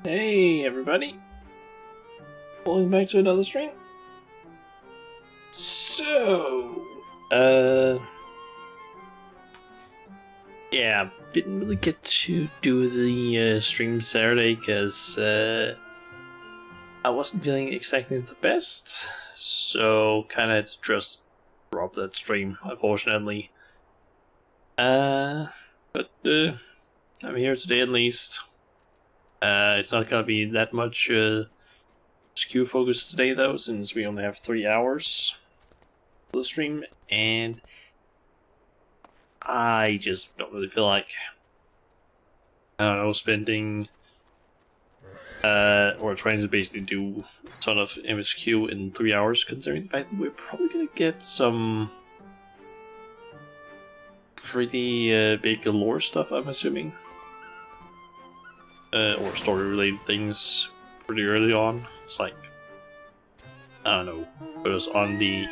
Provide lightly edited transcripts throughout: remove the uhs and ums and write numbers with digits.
Hey everybody, welcome back to another stream. So, yeah, didn't really get to do the stream Saturday because I wasn't feeling exactly the best, so kind of had to just drop that stream, unfortunately. But I'm here today at least. It's not gonna be that much SKU focus today though, since we only have 3 hours for the stream, and I just don't really feel like, I don't know, spending or trying to basically do a ton of MSQ in 3 hours, considering the fact that we're probably gonna get some pretty big lore stuff, I'm assuming. Or story-related things pretty early on. It's like, I don't know, put us on the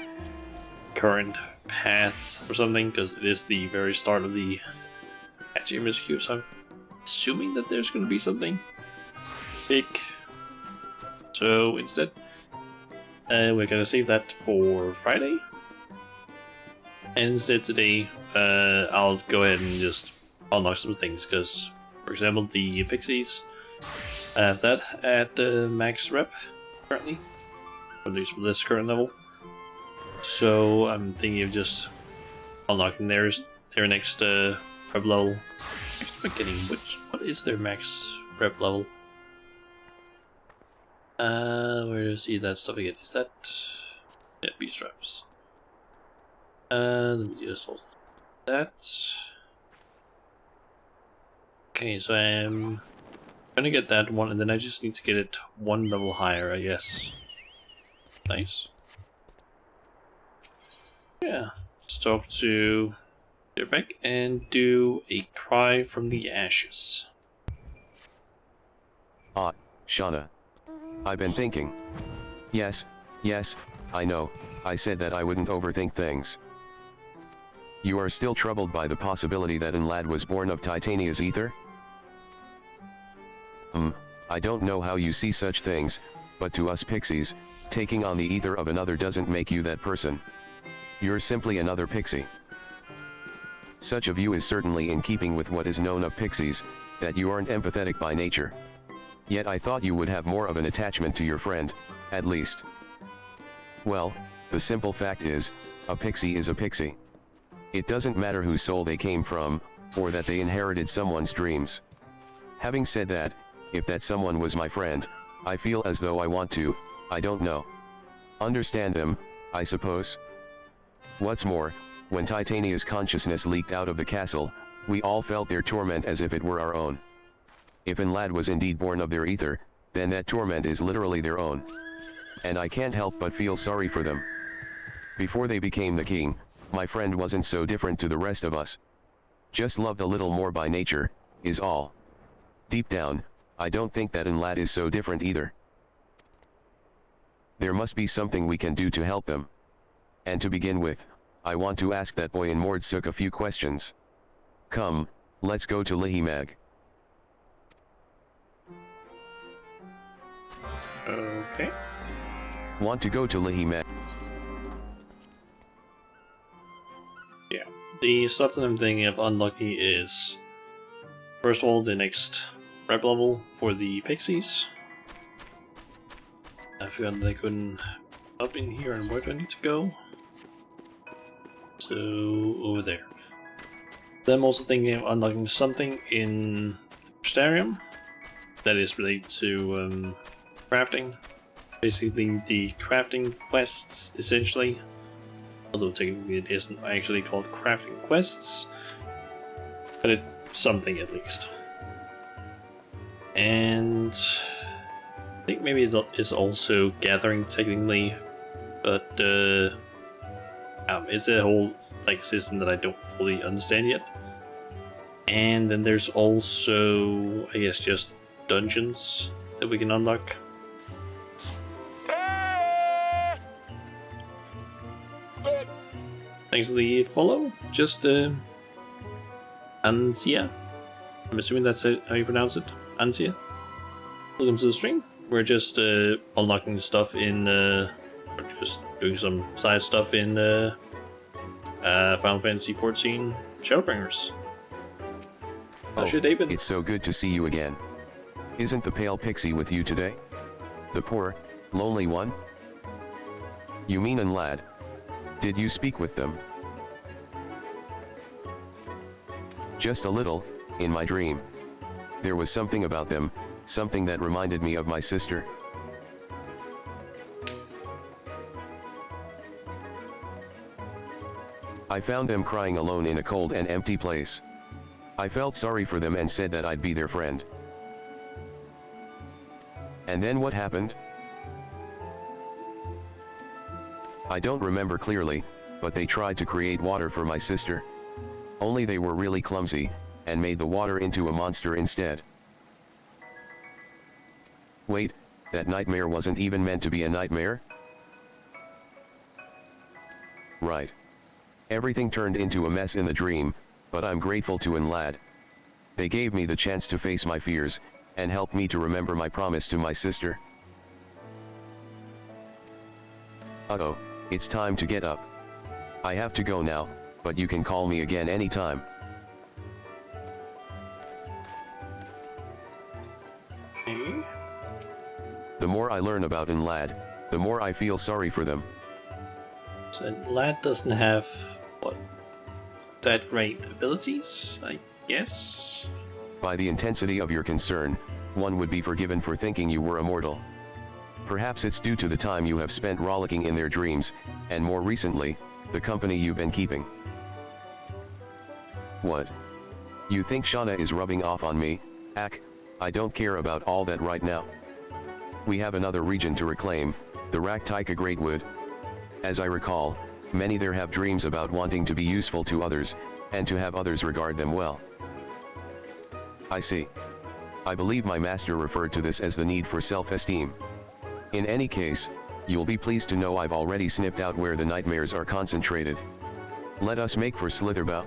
current path or something, because it is the very start of the MSQ, so I'm assuming that there's going to be something big. So instead, we're going to save that for Friday. And instead today, I'll go ahead and just unlock some things, because for example, the Pixies, I have that at max rep currently, at least for this current level. So I'm thinking of just unlocking their next rep level. I'm forgetting what is their max rep level? Where do I see that stuff again? Is that, yeah, beast reps? Let me just hold that. Okay, so I'm gonna get that one, and then I just need to get it one level higher, I guess. Nice. Yeah, let's talk to Dirbeck and do a cry from the ashes. Ah, Shauna. I've been thinking. Yes, I know, I said that I wouldn't overthink things. You are still troubled by the possibility that Enlad was born of Titania's ether? I don't know how you see such things, but to us pixies, taking on the ether of another doesn't make you that person. You're simply another pixie. Such a view is certainly in keeping with what is known of pixies, that you aren't empathetic by nature. Yet I thought you would have more of an attachment to your friend, at least. Well, the simple fact is, a pixie is a pixie. It doesn't matter whose soul they came from, or that they inherited someone's dreams. Having said that, if that someone was my friend, I feel as though I want to, I don't know. Understand them, I suppose. What's more, when Titania's consciousness leaked out of the castle, we all felt their torment as if it were our own. If Enlad was indeed born of their ether, then that torment is literally their own. And I can't help but feel sorry for them. Before they became the king, my friend wasn't so different to the rest of us. Just loved a little more by nature, is all. Deep down, I don't think that Enlad is so different either. There must be something we can do to help them. And to begin with, I want to ask that boy in Mordsuk a few questions. Come, let's go to Lihimag. Okay. Want to go to Lihimag? Yeah. The stuff that I'm thinking of unlucky is, first of all, the next rep level for the pixies. I forgot they couldn't up in here, and where do I need to go? So, over there. Then I'm also thinking of unlocking something in the Starium that is related to crafting. Basically, the crafting quests, essentially. Although technically it isn't actually called crafting quests, but it's something at least. And I think maybe it is also gathering technically, but it's a whole like system that I don't fully understand yet. And then there's also, I guess, just dungeons that we can unlock. Thanks for the follow. Just Ansia. I'm assuming that's how you pronounce it. Ansia. Welcome to the stream. We're just unlocking stuff in just doing some side stuff in Final Fantasy XIV Shadowbringers. How's your day been? It's so good to see you again. Isn't the pale pixie with you today? The poor, lonely one? You mean Enlad? Did you speak with them? Just a little, in my dream. There was something about them, something that reminded me of my sister. I found them crying alone in a cold and empty place. I felt sorry for them and said that I'd be their friend. And then what happened? I don't remember clearly, but they tried to create water for my sister. Only they were really clumsy, and made the water into a monster instead. Wait, that nightmare wasn't even meant to be a nightmare? Right. Everything turned into a mess in the dream, but I'm grateful to Enlad. They gave me the chance to face my fears, and helped me to remember my promise to my sister. Uh-oh, it's time to get up. I have to go now, but you can call me again anytime. The more I learn about Enlad, the more I feel sorry for them. So Enlad doesn't have, what, that great abilities, I guess? By the intensity of your concern, one would be forgiven for thinking you were immortal. Perhaps it's due to the time you have spent rollicking in their dreams, and more recently, the company you've been keeping. What? You think Shauna is rubbing off on me? Ack, I don't care about all that right now. We have another region to reclaim, the Raktika Greatwood. As I recall, many there have dreams about wanting to be useful to others, and to have others regard them well. I see. I believe my master referred to this as the need for self-esteem. In any case, you'll be pleased to know I've already sniffed out where the nightmares are concentrated. Let us make for Slitherbow.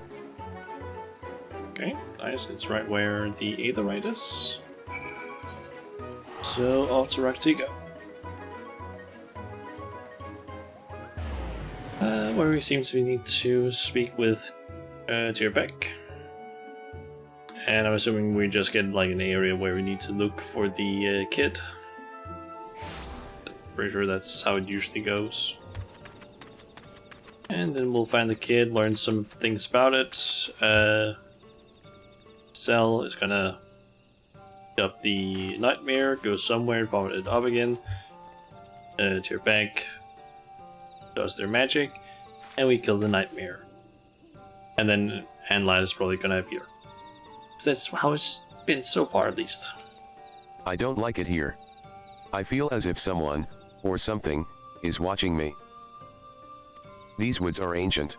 Okay, nice. It's right where the Aetherite is. So, off to Raktika. Where we seem to need to speak with Tyrbeck. And I'm assuming we just get like an area where we need to look for the kid. Pretty sure that's how it usually goes. And then we'll find the kid, learn some things about it. Cell is gonna pick up the nightmare, go somewhere, vomit it up again. To your bank, does their magic, and we kill the nightmare. And then Anlad is probably gonna appear. So that's how it's been so far, at least. I don't like it here. I feel as if someone, or something, is watching me. These woods are ancient.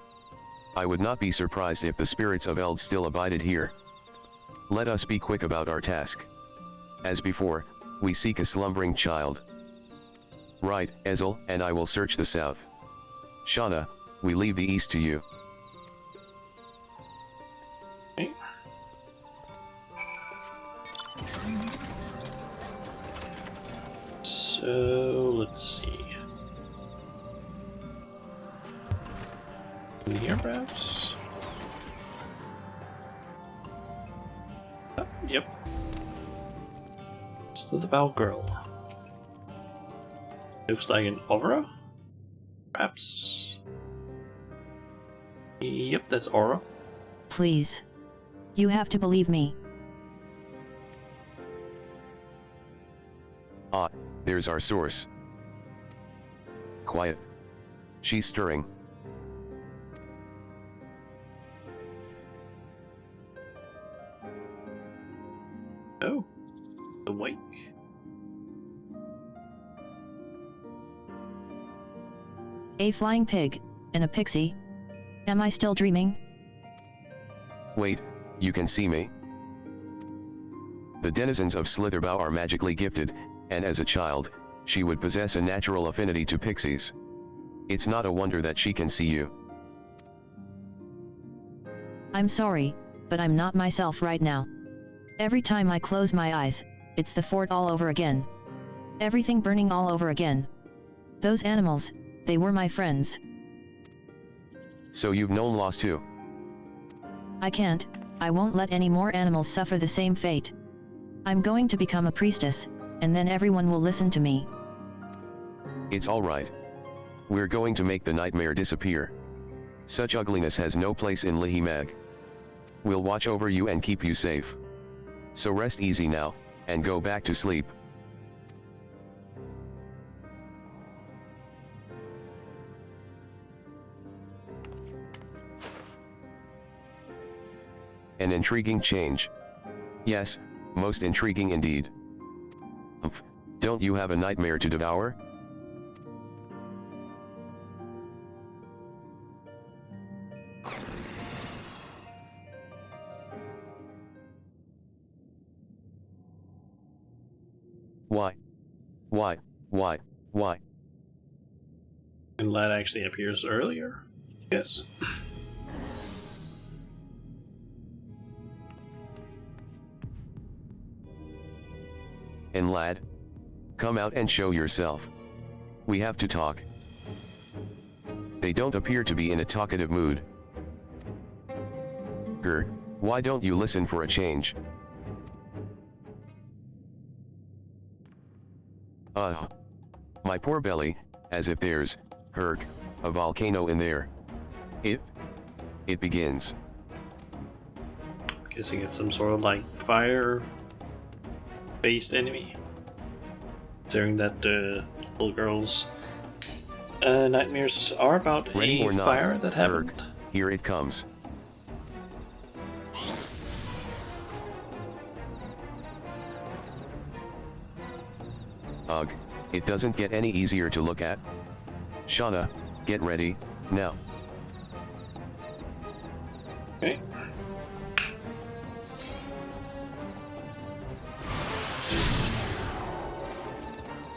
I would not be surprised if the spirits of Eld still abided here. Let us be quick about our task. As before, we seek a slumbering child. Right, Ezel and I will search the south. Shauna, we leave the east to you. Okay. So, let's see. In here, perhaps? Oh, yep. Still the Bow Girl. Looks like an aura? Perhaps? Yep, that's aura. Please. You have to believe me. Ah, there's our source. Quiet. She's stirring. Oh. Awake. A flying pig, and a pixie. Am I still dreaming? Wait, you can see me? The denizens of Slitherbow are magically gifted, and as a child, she would possess a natural affinity to pixies. It's not a wonder that she can see you. I'm sorry, but I'm not myself right now. Every time I close my eyes, it's the fort all over again. Everything burning all over again. Those animals, they were my friends. So you've known loss too? I won't let any more animals suffer the same fate. I'm going to become a priestess, and then everyone will listen to me. It's alright. We're going to make the nightmare disappear. Such ugliness has no place in Lihimag. We'll watch over you and keep you safe. So rest easy now, and go back to sleep. An intriguing change. Yes, most intriguing indeed. Don't you have a nightmare to devour? Why? And Lad actually appears earlier? Yes. And lad, come out and show yourself. We have to talk. They don't appear to be in a talkative mood. Grr, why don't you listen for a change? My poor belly, as if there's, a volcano in there. It begins. Guessing it's some sort of like fire-based enemy. Considering that the little girl's nightmares are about Ready a or not, fire that happened. Here it comes. Ugh, it doesn't get any easier to look at. Shauna, get ready, now. Okay.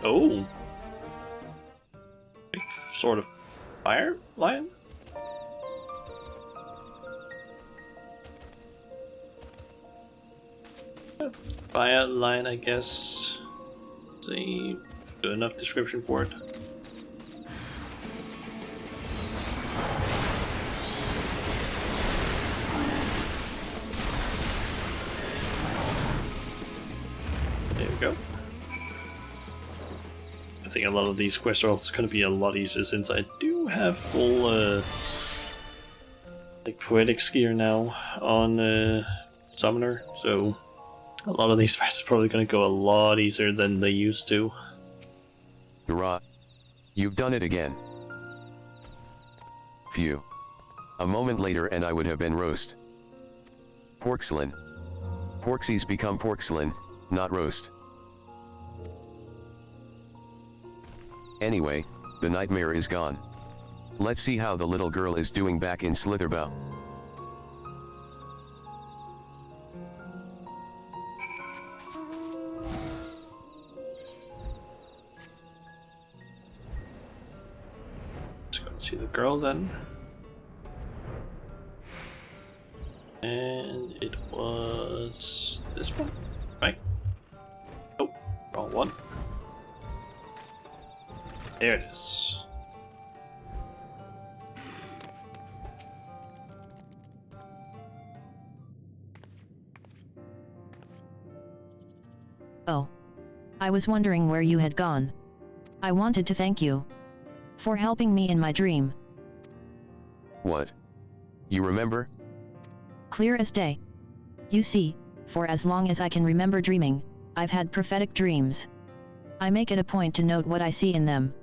Oh. Sort of fire lion? Fire lion, I guess. See, good enough description for it. There we go. I think a lot of these quests are also going to be a lot easier since I do do have full like poetics gear now on Summoner, so a lot of these fights are probably going to go a lot easier than they used to. Hurrah! You've done it again. Phew. A moment later and I would have been roast. Porcelain. Porksies become porcelain, not roast. Anyway, the nightmare is gone. Let's see how the little girl is doing back in Slitherbow. Let's go and see the girl then. And it was this one, right? Oh, wrong one. There it is. Oh. I was wondering where you had gone. I wanted to thank you for helping me in my dream. What? You remember? Clear as day. You see, for as long as I can remember dreaming, I've had prophetic dreams. I make it a point to note what I see in them.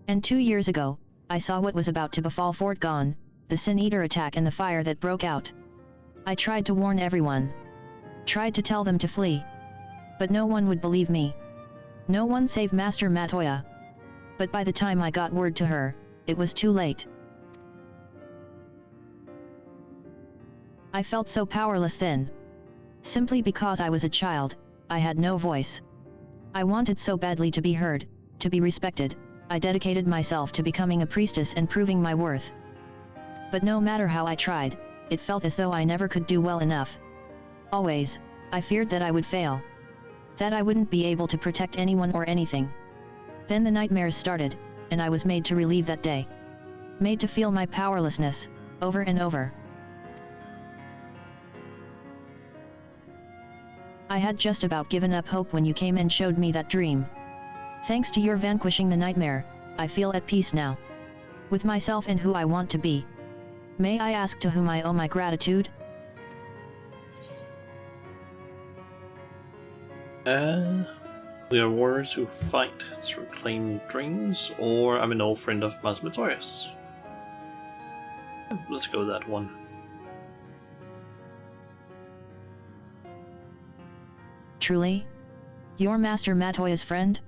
And 2 years ago, I saw what was about to befall Fort Gone, the Sin Eater attack and the fire that broke out. I tried to warn everyone. Tried to tell them to flee. But no one would believe me. No one save Master Matoya. But by the time I got word to her, it was too late. I felt so powerless then. Simply because I was a child, I had no voice. I wanted so badly to be heard, to be respected. I dedicated myself to becoming a priestess and proving my worth. But no matter how I tried, it felt as though I never could do well enough. Always, I feared that I would fail. That I wouldn't be able to protect anyone or anything. Then the nightmares started, and I was made to relive that day. Made to feel my powerlessness, over and over. I had just about given up hope when you came and showed me that dream. Thanks to your vanquishing the nightmare, I feel at peace now. With myself and who I want to be. May I ask to whom I owe my gratitude? We are warriors who fight through claimed dreams, or I'm an old friend of Masmatorius. Let's go with that one. Truly? You're Master Matoya's friend?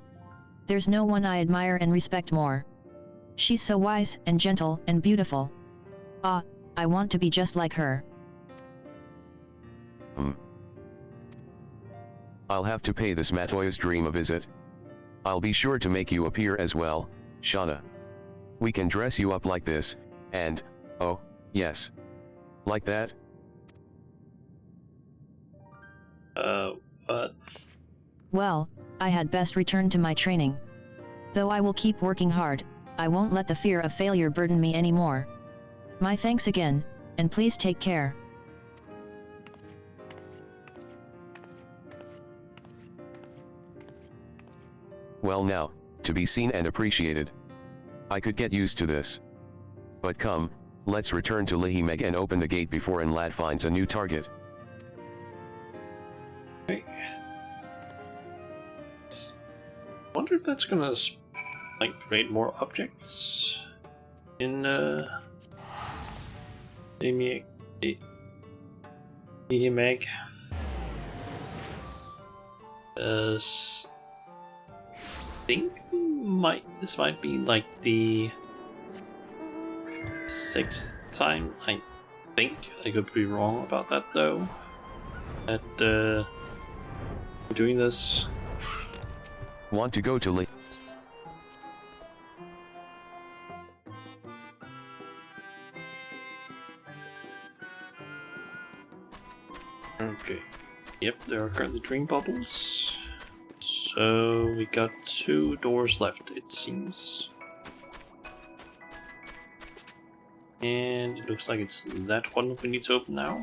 There's no one I admire and respect more. She's so wise and gentle and beautiful. Ah, I want to be just like her. I'll have to pay this Matoya's dream a visit. I'll be sure to make you appear as well, Shauna. We can dress you up like this, and, oh, yes. Like that? What? Well, I had best return to my training. Though I will keep working hard, I won't let the fear of failure burden me anymore. My thanks again, and please take care. Well now, to be seen and appreciated. I could get used to this. But come, let's return to Lihimeg and open the gate before Nlad finds a new target. Okay. Wonder if that's gonna like create more objects in Lihimeg. I think this might be like the 6th time. I think I could be wrong about that though. That we're doing this. Want to go to Li? Okay. Yep, there are currently dream bubbles. So we got 2 doors left, it seems. And it looks like it's that one we need to open now.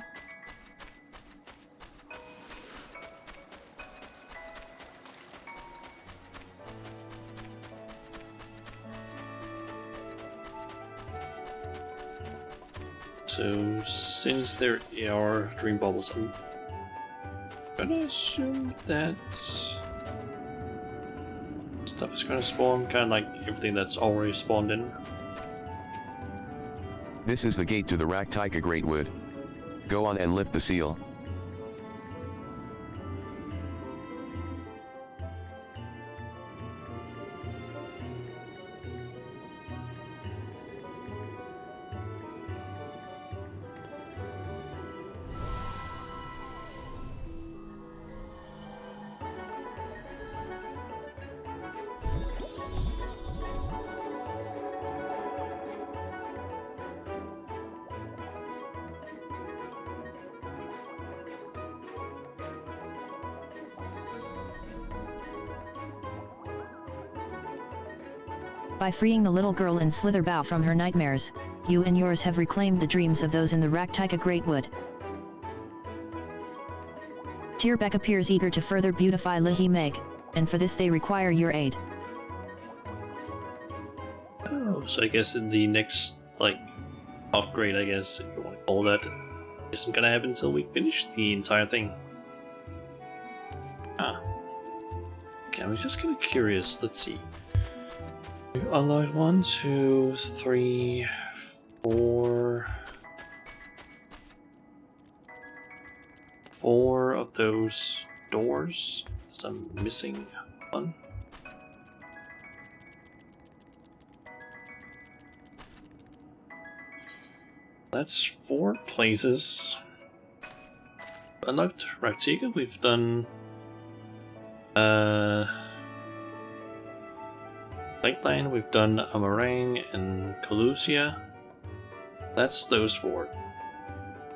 So since there are dream bubbles, I'm gonna assume that stuff is gonna spawn, kind of like everything that's already spawned in. This is the gate to the Raktika Great Wood. Go on and lift the seal. By freeing the little girl in Slitherbow from her nightmares, you and yours have reclaimed the dreams of those in the Raktika Great Wood. Tierbeck appears eager to further beautify Lihi Meg, and for this they require your aid. Oh, so I guess in the next, like, upgrade, I guess, if you want to call that, isn't gonna happen until we finish the entire thing. Ah. Okay, I'm just kind of curious. Let's see. We unlocked 1, 2, 3, 4. 4 of those doors. So I'm missing one. That's 4 places. Unlocked Raktika. We've done Lakeland, we've done Amarang and Colusia. That's those 4.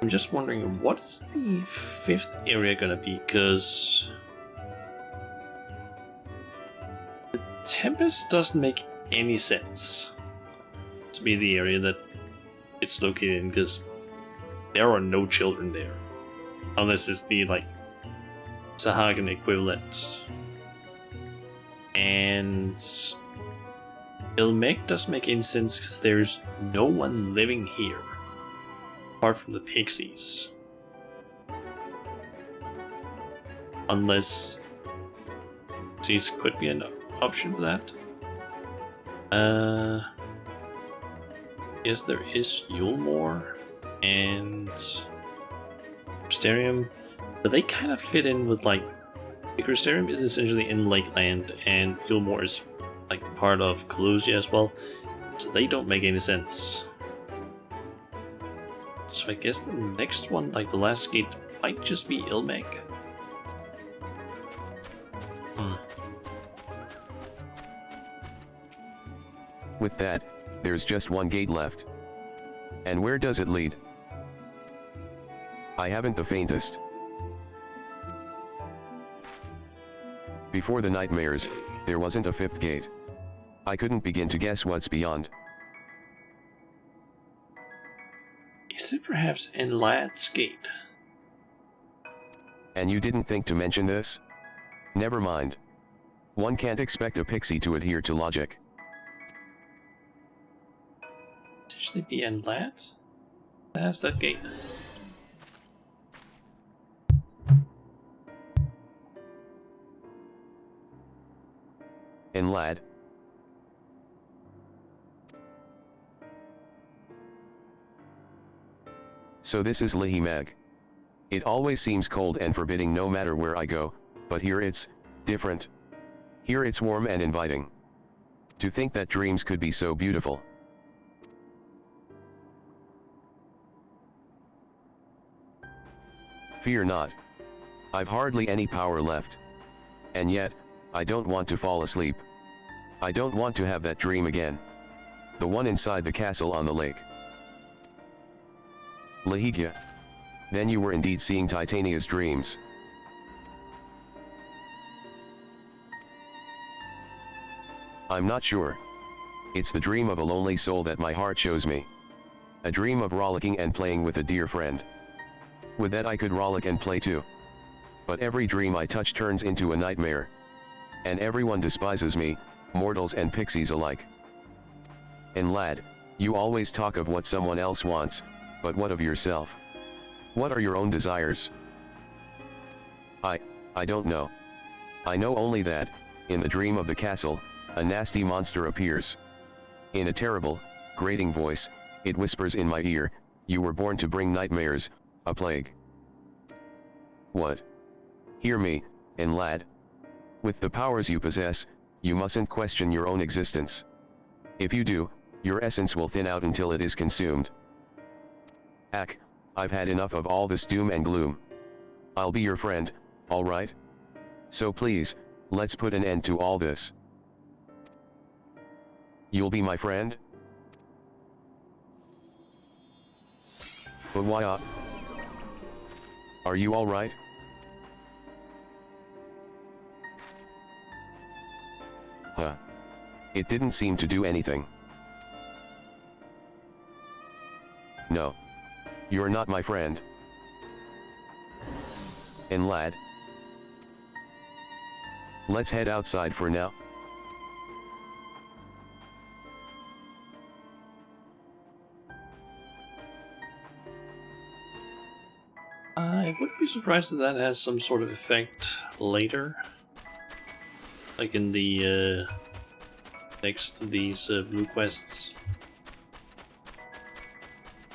I'm just wondering, what is the 5th area gonna be? Because the Tempest doesn't make any sense to be the area that it's located in, because there are no children there. Unless it's the, like, Sahagan equivalent. And Ilmek doesn't make any sense because there's no one living here apart from the pixies. Unless these could be an option for that. Yes, there is Yulmore and Crystarium, but they kind of fit in with, like, the Crystarium is essentially in Lakeland and Yulmore is like part of Colusia as well, so they don't make any sense. So I guess the next one, like the last gate, might just be Ilmek. With that, there's just one gate left. And where does it lead? I haven't the faintest. Before the nightmares, there wasn't a 5th gate. I couldn't begin to guess what's beyond. Is it perhaps Enlad's gate? And you didn't think to mention this? Never mind. One can't expect a pixie to adhere to logic. Potentially be Enlad's? That's that gate. And lad. So this is Lihi Meg. It always seems cold and forbidding no matter where I go, but here it's different. Here it's warm and inviting. To think that dreams could be so beautiful. Fear not. I've hardly any power left. And yet, I don't want to fall asleep. I don't want to have that dream again. The one inside the castle on the lake. Lahigia. Then you were indeed seeing Titania's dreams. I'm not sure. It's the dream of a lonely soul that my heart shows me. A dream of rollicking and playing with a dear friend. Would that I could rollick and play too. But every dream I touch turns into a nightmare. And everyone despises me, mortals and pixies alike. And lad, you always talk of what someone else wants, But what of yourself? What are your own desires? I don't know. I know only that, in the dream of the castle, a nasty monster appears. In a terrible, grating voice, it whispers in my ear, "You were born to bring nightmares, a plague." What? Hear me, and lad. With the powers you possess, you mustn't question your own existence. If you do, your essence will thin out until it is consumed. Ack, I've had enough of all this doom and gloom. I'll be your friend, all right? So please, let's put an end to all this. You'll be my friend? But why? Are you all right? Huh. It didn't seem to do anything. No. You're not my friend. And lad, let's head outside for now. I wouldn't be surprised if that has some sort of effect later. Like in the next to these blue quests.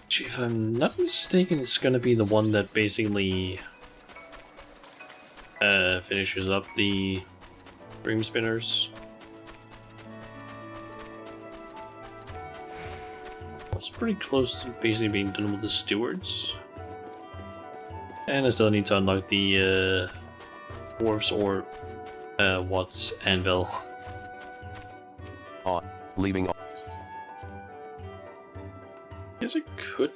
Which, if I'm not mistaken, it's gonna be the one that basically finishes up the dream spinners. It's pretty close to basically being done with the stewards. And I still need to unlock the dwarves or what's anvil. Leaving. Guess I could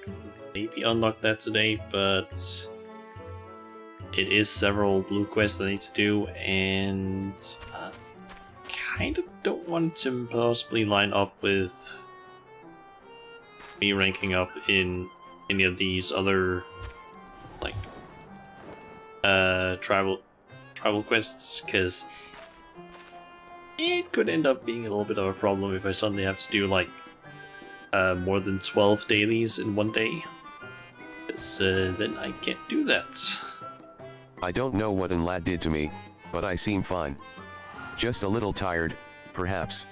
maybe unlock that today, but it is several blue quests I need to do, and I kind of don't want to possibly line up with me ranking up in any of these other like tribal quests, because it could end up being a little bit of a problem if I suddenly have to do like more than 12 dailies in one day, because then I can't do that. I don't know what an lad did to me, but I seem fine. Just a little tired, perhaps.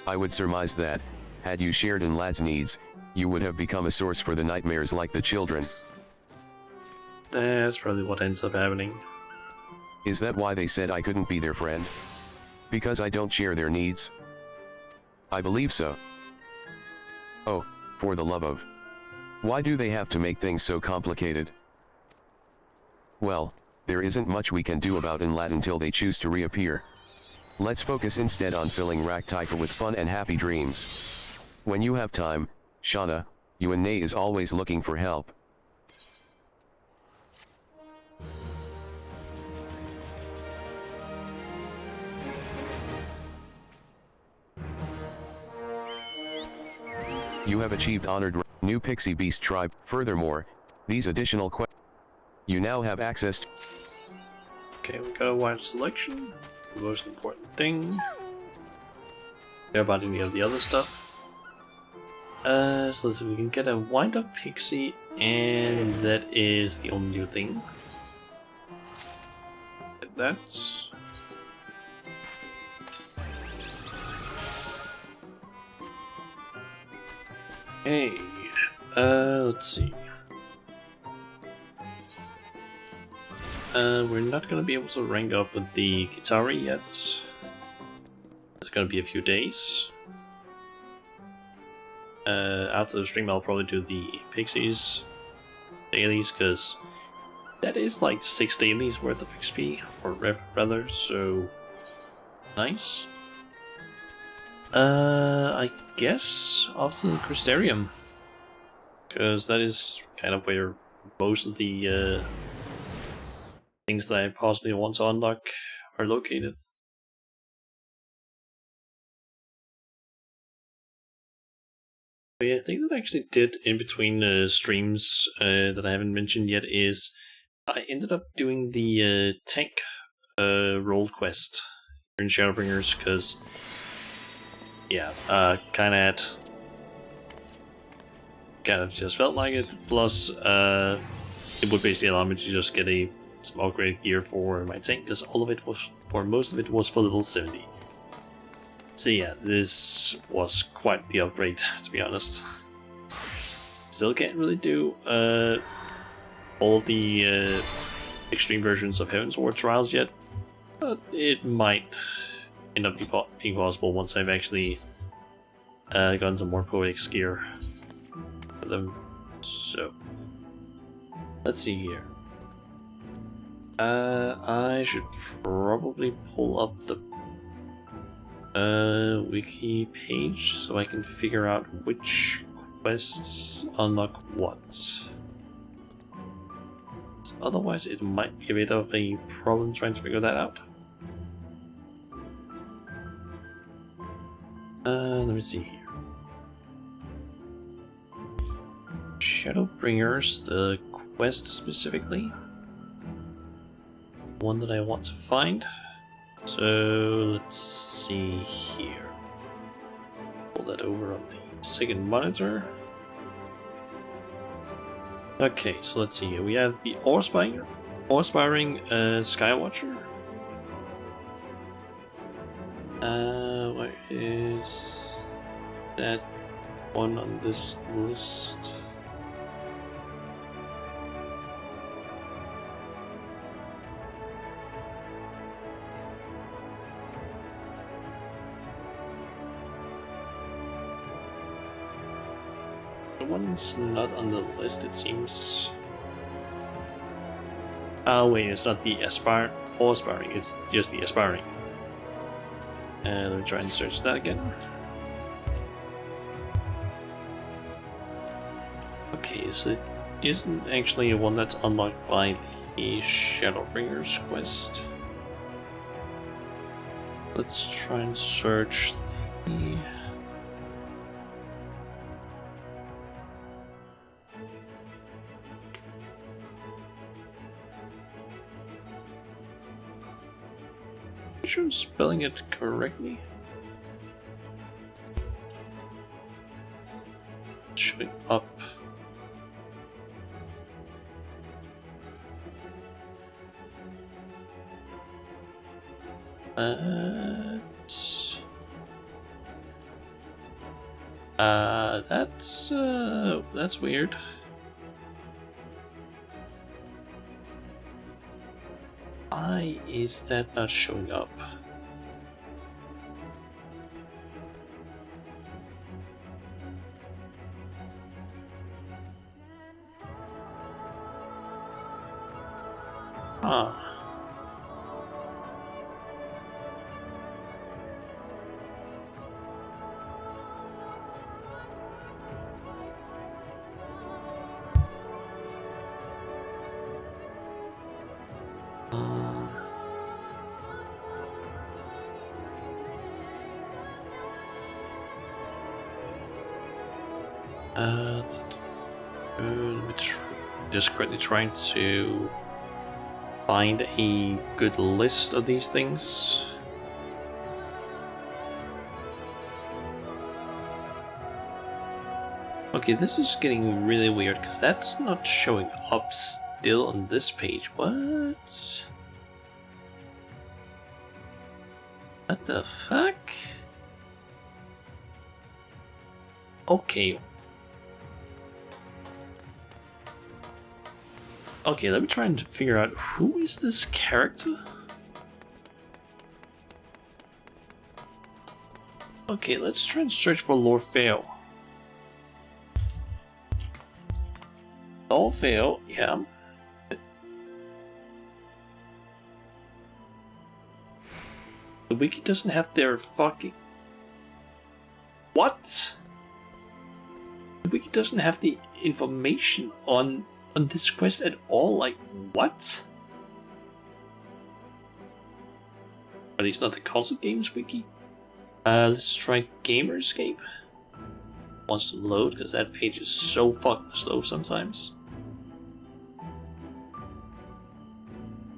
I would surmise that, had you shared in lad's needs, you would have become a source for the nightmares like the children. That's probably what ends up happening. Is that why they said I couldn't be their friend? Because I don't share their needs? I believe so. Oh, for the love of... Why do they have to make things so complicated? Well, there isn't much we can do about Inlat until they choose to reappear. Let's focus instead on filling Raktika with fun and happy dreams. When you have time, Shauna, Yuanne is always looking for help. You have achieved honored new Pixie Beast tribe. Furthermore, these additional you now have access to. Okay, we got a wide selection. It's the most important thing. Care about any of the other stuff. So let's see, we can get a wind up pixie, and that is the only new thing. That's hey, let's see. We're not gonna be able to rank up with the Kitari yet. It's gonna be a few days. After the stream, I'll probably do the Pixies dailies, because that is like 6 dailies worth of XP, or rather, so nice. I guess after the Crystarium, because that is kind of where most of the things that I possibly want to unlock are located. The thing that I actually did in between streams that I haven't mentioned yet is I ended up doing the tank role quest in Shadowbringers, because yeah, kind of had kind of just felt like it. Plus, it would basically allow me to just get some upgraded gear for my tank, because all of it was, or most of it was for level 70. So yeah, this was quite the upgrade, to be honest. Still can't really do all the extreme versions of Heaven's Ward Trials yet, but it might end up being possible once I've actually gotten some more Poetics gear for them. So, let's see here. I should probably pull up the wiki page so I can figure out which quests unlock what. Otherwise, it might be a bit of a problem trying to figure that out. Let me see here. Shadowbringers, the quest specifically. One that I want to find. So let's see here. Pull that over on the second monitor. Okay, so let's see here. We have the Awe-Inspiring Skywatcher. Where is that one on this list? The one's not on the list, it seems. Oh wait, it's not the Awe-Inspiring, it's just the Aspiring. Let me try and search that again. Okay, so it isn't actually a one that's unlocked by the Shadowbringers quest. Let's try and search the... Make sure I'm spelling it correctly. Showing up. That's weird. Why is that not showing up? Huh. Just quickly trying to find a good list of these things. Okay, this is getting really weird because that's not showing up still on this page. What? What the fuck? Okay. Okay, let me try and figure out who is this character? Okay, let's try and search for Lord Fail. Lord Fail, yeah. The wiki doesn't have their fucking... What? The wiki doesn't have the information on this quest at all, like, what? At least not the console games wiki. Let's try Gamerscape. Wants to load, because that page is so fucking slow sometimes.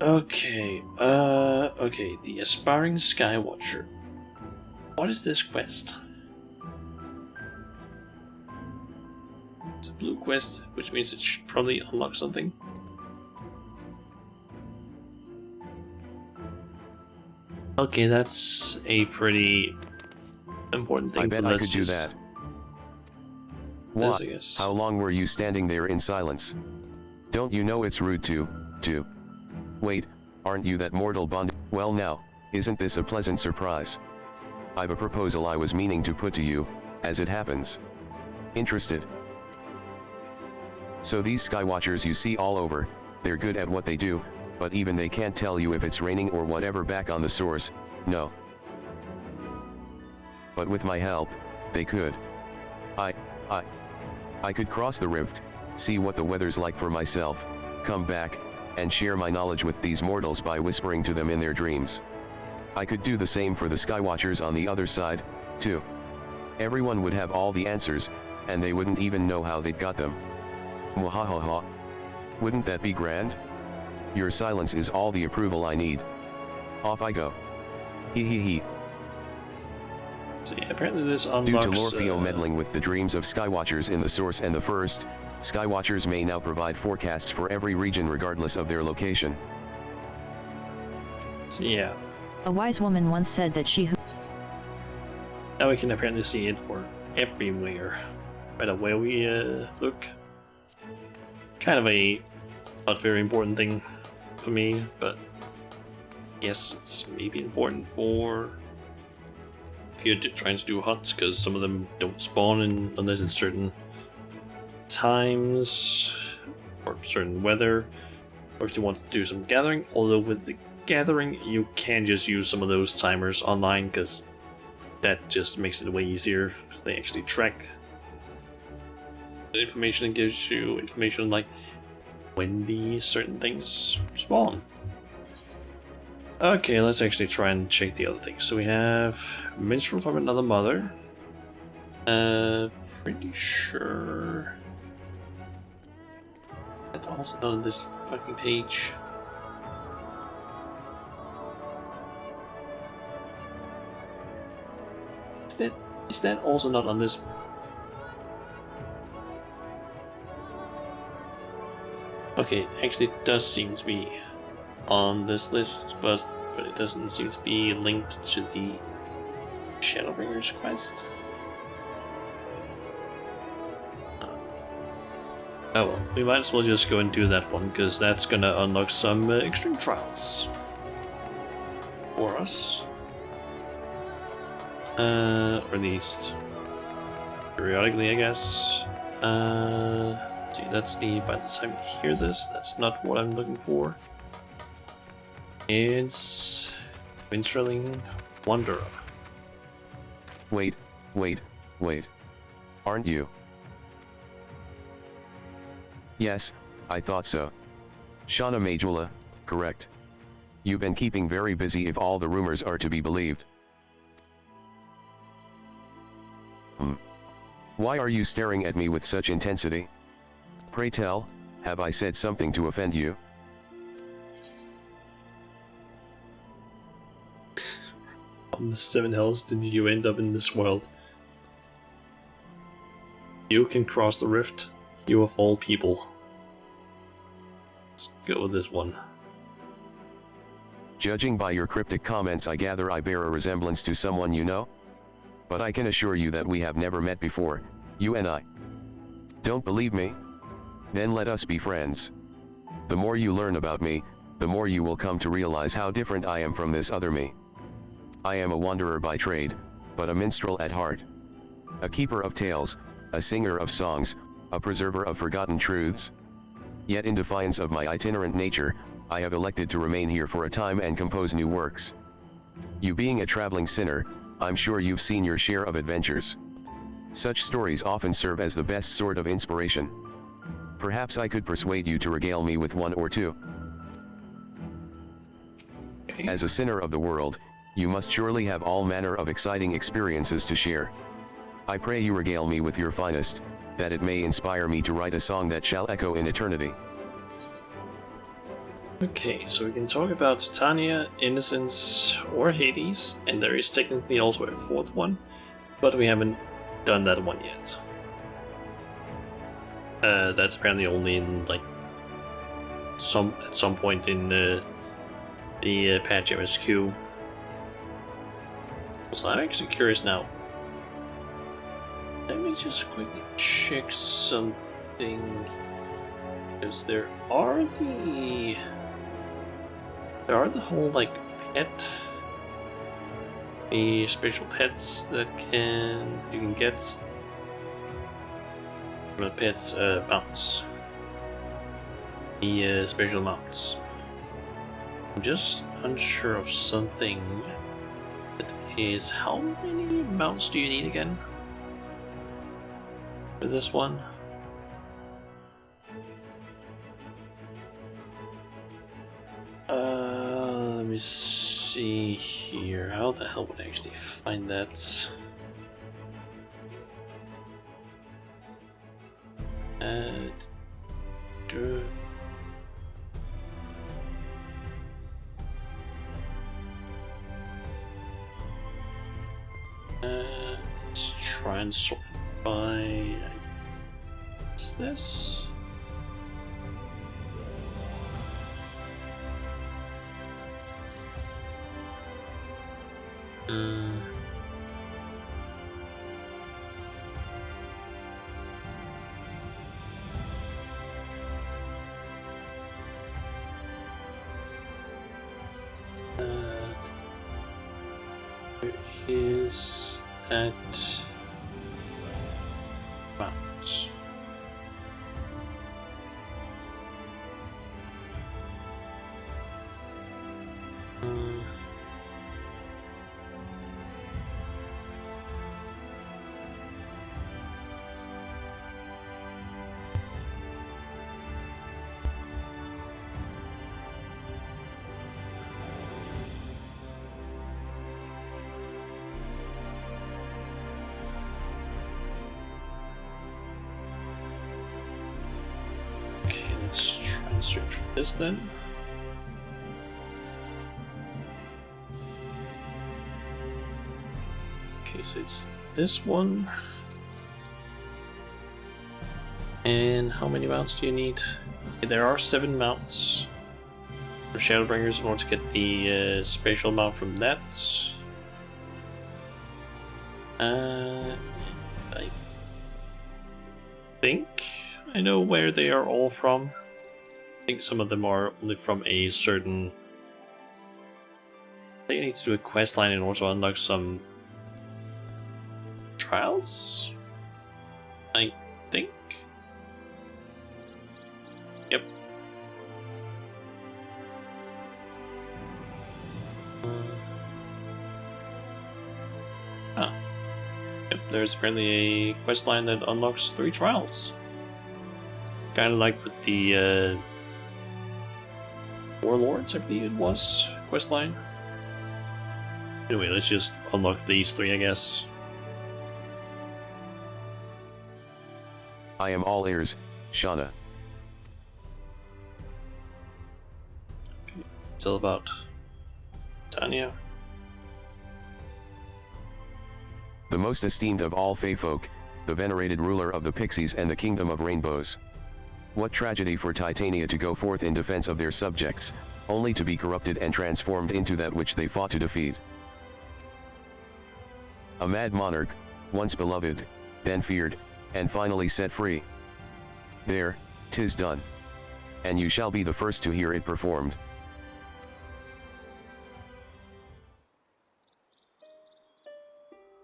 Okay, okay, the Aspiring Skywatcher. What is this quest? blue quest, which means it should probably unlock something. Okay, that's a pretty important thing. I bet I could do just that. this, What? I guess. How long were you standing there in silence? Don't you know it's rude to... Wait, aren't you that mortal bond? Well now, isn't this a pleasant surprise? I've a proposal I was meaning to put to you, as it happens. Interested? So these skywatchers you see all over, they're good at what they do, but even they can't tell you if it's raining or whatever back on the source, no. But with my help, they could. I could cross the rift, see what the weather's like for myself, come back, and share my knowledge with these mortals by whispering to them in their dreams. I could do the same for the skywatchers on the other side, too. Everyone would have all the answers, and they wouldn't even know how they'd got them. Mwahaha. Wouldn't that be grand? Your silence is all the approval I need. Off I go. Hee hee hee. So yeah, apparently this unlocks... Due to Lorfeo meddling with the dreams of skywatchers in the source and the first, skywatchers may now provide forecasts for every region regardless of their location. So yeah, A wise woman once said that she who now we can apparently see it for everywhere. By the way we look. Kind of a not very important thing for me, but yes, it's maybe important for if you're trying to do huts, because some of them don't spawn unless it's certain times or certain weather, or if you want to do some gathering. Although with the gathering you can just use some of those timers online, because that just makes it way easier, because they actually track the information and gives you information like when the certain things spawn. Okay, let's actually try and check the other things. So we have Minstrel from Another Mother. Pretty sure that's also not on this fucking page. Is that also not on this? Okay, actually it does seem to be on this list, but it doesn't seem to be linked to the Shadowbringers quest. Oh well, we might as well just go and do that one, because that's gonna unlock some extreme trials for us. Or at least periodically, I guess. See, that's the, by the time you hear this, that's not what I'm looking for. It's Minstreling Wanderer. Wait. Aren't you? Yes, I thought so. Shauna Majula, correct. You've been keeping very busy if all the rumors are to be believed. Why are you staring at me with such intensity? Pray tell, have I said something to offend you? On the 7 hells did you end up in this world? You can cross the rift, you of all people. Let's go with this one. Judging by your cryptic comments, I gather I bear a resemblance to someone you know? But I can assure you that we have never met before, you and I. Don't believe me? Then let us be friends. The more you learn about me, the more you will come to realize how different I am from this other me. I am a wanderer by trade, but a minstrel at heart. A keeper of tales, a singer of songs, a preserver of forgotten truths. Yet in defiance of my itinerant nature, I have elected to remain here for a time and compose new works. You being a traveling sinner, I'm sure you've seen your share of adventures. Such stories often serve as the best sort of inspiration. Perhaps I could persuade you to regale me with one or two. As a sinner of the world, you must surely have all manner of exciting experiences to share. I pray you regale me with your finest, that it may inspire me to write a song that shall echo in eternity. Okay, so we can talk about Titania, Innocence, or Hades, and there is technically also a fourth one, but we haven't done that one yet. That's apparently only in like at some point in the patch MSQ. So I'm actually curious now. Let me just quickly check something, because there are the whole like pet, the special pets that you can get. The pets mounts, the special mounts. I'm just unsure of something. That is, how many mounts do you need again for this one? Let me see here. How the hell would I actually find that? Let's try and sort by. What's this? Is that mounts? Okay, let's try and search for this then. Okay, so it's this one. And how many mounts do you need? Okay, there are 7 mounts for Shadowbringers in order to get the special mount from that. I think I know where they are all from. I think some of them are only from a certain. I think I need to do a quest line in order to unlock some trials. I think. Yep. Yep, there's apparently a quest line that unlocks 3 trials. Kind of like with the Warlords, I believe it was, quest line. Anyway, let's just unlock these 3, I guess. I am all ears, Shauna. Okay, it's all about Tanya. The most esteemed of all Fey folk, the venerated ruler of the Pixies and the Kingdom of Rainbows. What tragedy for Titania to go forth in defense of their subjects, only to be corrupted and transformed into that which they fought to defeat. A mad monarch, once beloved, then feared, and finally set free. There, 'tis done. And you shall be the first to hear it performed.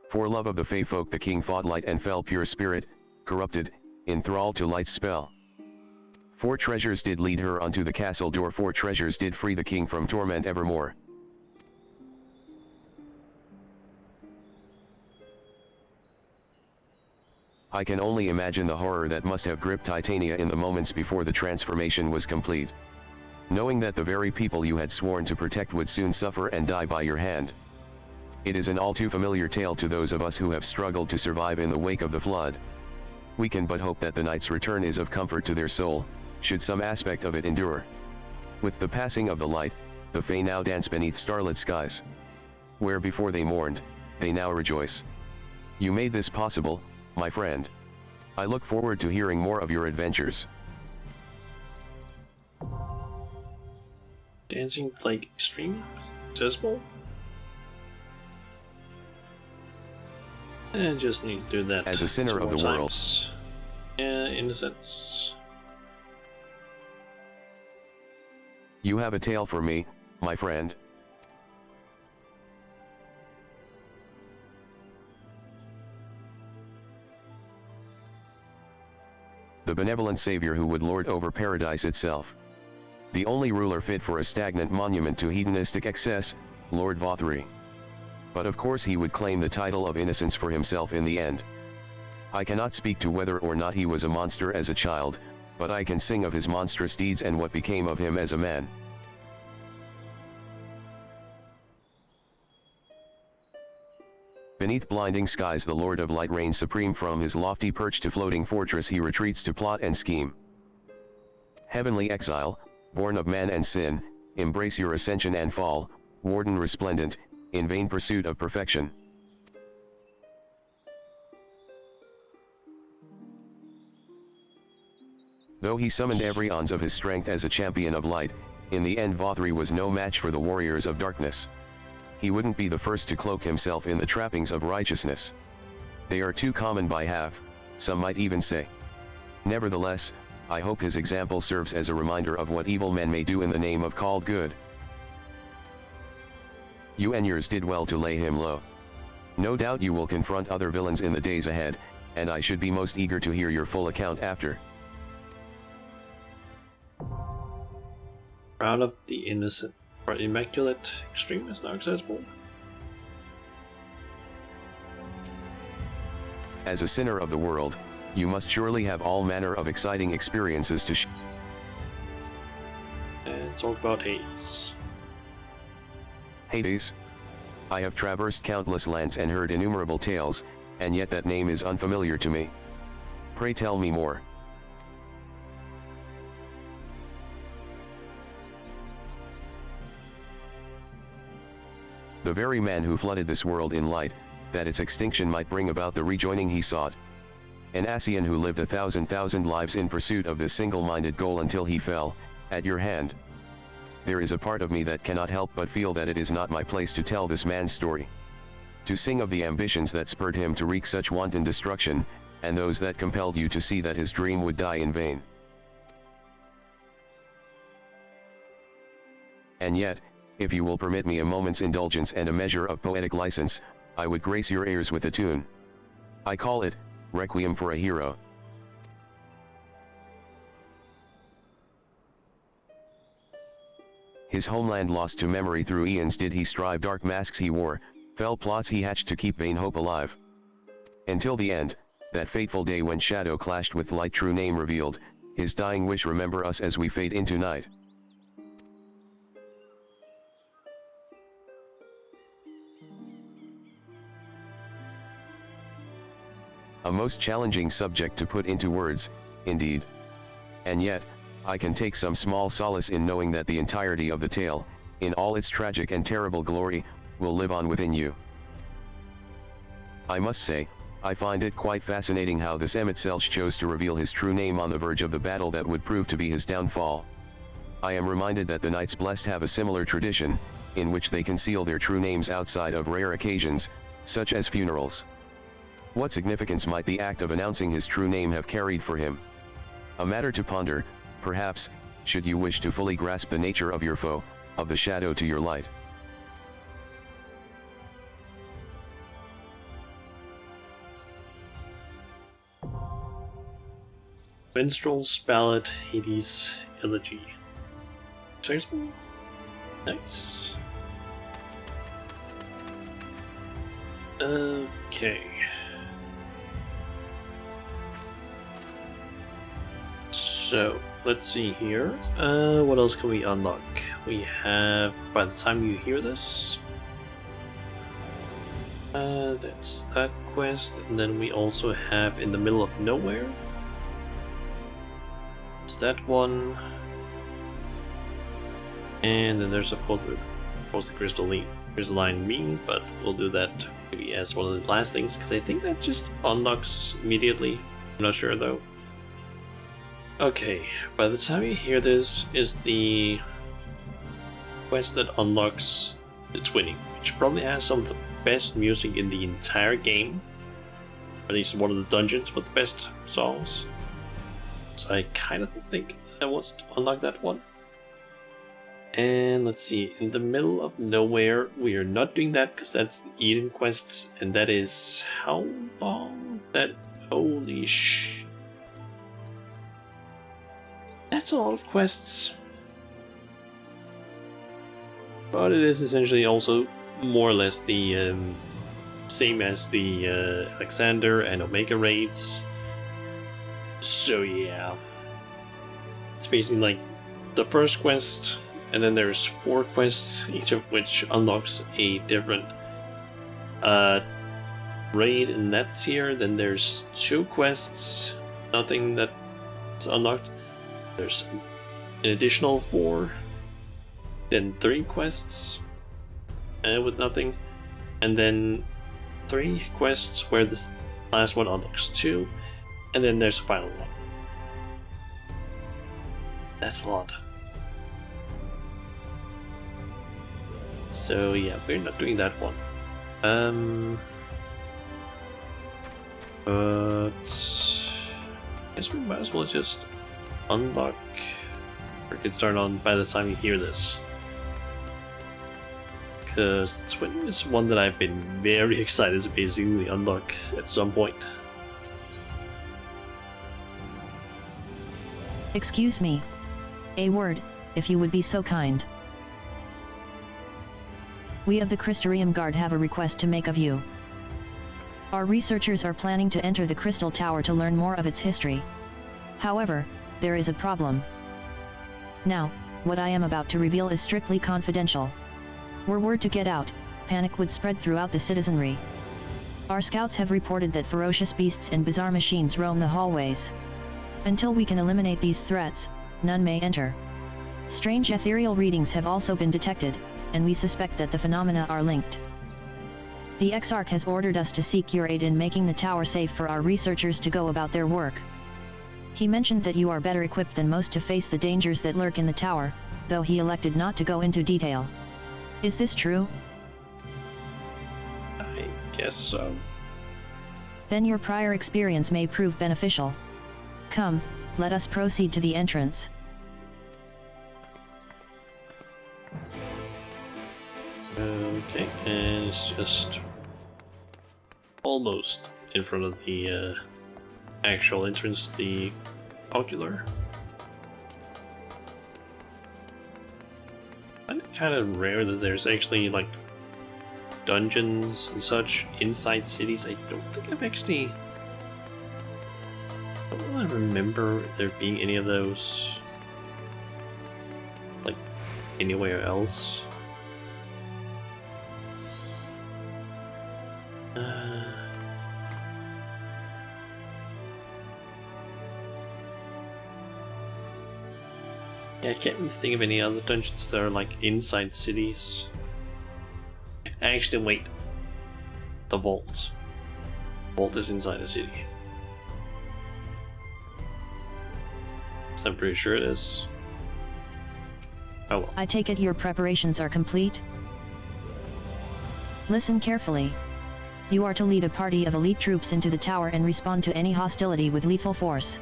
For love of the Fey folk the king fought light and fell pure spirit, corrupted, enthralled to light's spell. 4 treasures did lead her unto the castle door, 4 treasures did free the king from torment evermore. I can only imagine the horror that must have gripped Titania in the moments before the transformation was complete. Knowing that the very people you had sworn to protect would soon suffer and die by your hand. It is an all too familiar tale to those of us who have struggled to survive in the wake of the flood. We can but hope that the night's return is of comfort to their soul, should some aspect of it endure. With the passing of the light, the Fae now dance beneath starlit skies. Where before they mourned, they now rejoice. You made this possible, my friend. I look forward to hearing more of your adventures. Dancing Plague Extreme? Accessible? And just need to do that. As a sinner of the world. Yeah, innocence. You have a tale for me, my friend. The benevolent Savior who would lord over paradise itself. The only ruler fit for a stagnant monument to hedonistic excess, Lord Vothri. But of course he would claim the title of innocence for himself in the end. I cannot speak to whether or not he was a monster as a child, but I can sing of his monstrous deeds and what became of him as a man. Beneath blinding skies the Lord of Light reigns supreme. From his lofty perch to floating fortress he retreats to plot and scheme. Heavenly exile, born of man and sin, embrace your ascension and fall, warden resplendent, in vain pursuit of perfection. Though he summoned every ounce of his strength as a champion of light, in the end Vothri was no match for the warriors of darkness. He wouldn't be the first to cloak himself in the trappings of righteousness. They are too common by half, some might even say. Nevertheless, I hope his example serves as a reminder of what evil men may do in the name of called good. You and yours did well to lay him low. No doubt you will confront other villains in the days ahead, and I should be most eager to hear your full account after. Crown of the Innocent or Immaculate Extreme is now accessible. As a sinner of the world, you must surely have all manner of exciting experiences to And talk about Hades. Hades? I have traversed countless lands and heard innumerable tales, and yet that name is unfamiliar to me. Pray tell me more. The very man who flooded this world in light, that its extinction might bring about the rejoining he sought. An Asian who lived 1,000 lives in pursuit of this single-minded goal until he fell, at your hand. There is a part of me that cannot help but feel that it is not my place to tell this man's story. To sing of the ambitions that spurred him to wreak such wanton destruction, and those that compelled you to see that his dream would die in vain. And yet, if you will permit me a moment's indulgence and a measure of poetic license, I would grace your ears with a tune. I call it, Requiem for a Hero. His homeland lost to memory through eons did he strive, dark masks he wore, fell plots he hatched to keep vain hope alive. Until the end, that fateful day when shadow clashed with light, true name revealed, his dying wish, remember us as we fade into night. A most challenging subject to put into words, indeed. And yet, I can take some small solace in knowing that the entirety of the tale, in all its tragic and terrible glory, will live on within you. I must say, I find it quite fascinating how this Emmett Selch chose to reveal his true name on the verge of the battle that would prove to be his downfall. I am reminded that the Knights Blessed have a similar tradition, in which they conceal their true names outside of rare occasions, such as funerals. What significance might the act of announcing his true name have carried for him? A matter to ponder, perhaps, should you wish to fully grasp the nature of your foe, of the shadow to your light. Minstrel's Ballad, Hades Elegy. Accessible? Nice. Okay. So, let's see here. What else can we unlock? We have, by the time you hear this, that's that quest, and then we also have In the Middle of Nowhere. It's that one. And then there's of course the crystalline beam, but we'll do that maybe as one of the last things, because I think that just unlocks immediately I'm not sure though. Okay, by the time you hear this is the quest that unlocks the Twinning, which probably has some of the best music in the entire game. At least one of the dungeons with the best songs. So I kind of think I was to unlock that one. And let's see, in the middle of nowhere, we are not doing that because that's the Eden quests, and that is how long? That holy sh. That's a lot of quests. But it is essentially also more or less the same as the Alexander and Omega raids. So yeah. It's basically like the first quest, and then there's 4 quests, each of which unlocks a different raid in that tier. Then there's 2 quests, nothing that's unlocked. There's an additional 4. Then 3 quests with nothing. And then 3 quests where the last one unlocks 2. And then there's a final one. That's a lot. So yeah, we're not doing that one. But I guess we might as well just unlock or get started on by the time you hear this. Because the Twin is one that I've been very excited to basically unlock at some point. Excuse me. A word, if you would be so kind. We of the Crystarium Guard have a request to make of you. Our researchers are planning to enter the Crystal Tower to learn more of its history. However, there is a problem. Now, what I am about to reveal is strictly confidential. Were word to get out, panic would spread throughout the citizenry. Our scouts have reported that ferocious beasts and bizarre machines roam the hallways. Until we can eliminate these threats, none may enter. Strange ethereal readings have also been detected, and we suspect that the phenomena are linked. The Exarch has ordered us to seek your aid in making the tower safe for our researchers to go about their work. He mentioned that you are better equipped than most to face the dangers that lurk in the tower, though he elected not to go into detail. Is this true? I guess so. Then your prior experience may prove beneficial. Come, let us proceed to the entrance. Okay, and it's just almost in front of the actual entrance, the ocular. And it's kind of rare that there's actually like dungeons and such inside cities. I don't think I've actually. I don't really remember there being any of those like anywhere else. Yeah, I can't really think of any other dungeons that are like inside cities. Actually, wait. The vault. Vault is inside a city. So I'm pretty sure it is. Oh well. I take it your preparations are complete? Listen carefully. You are to lead a party of elite troops into the tower and respond to any hostility with lethal force.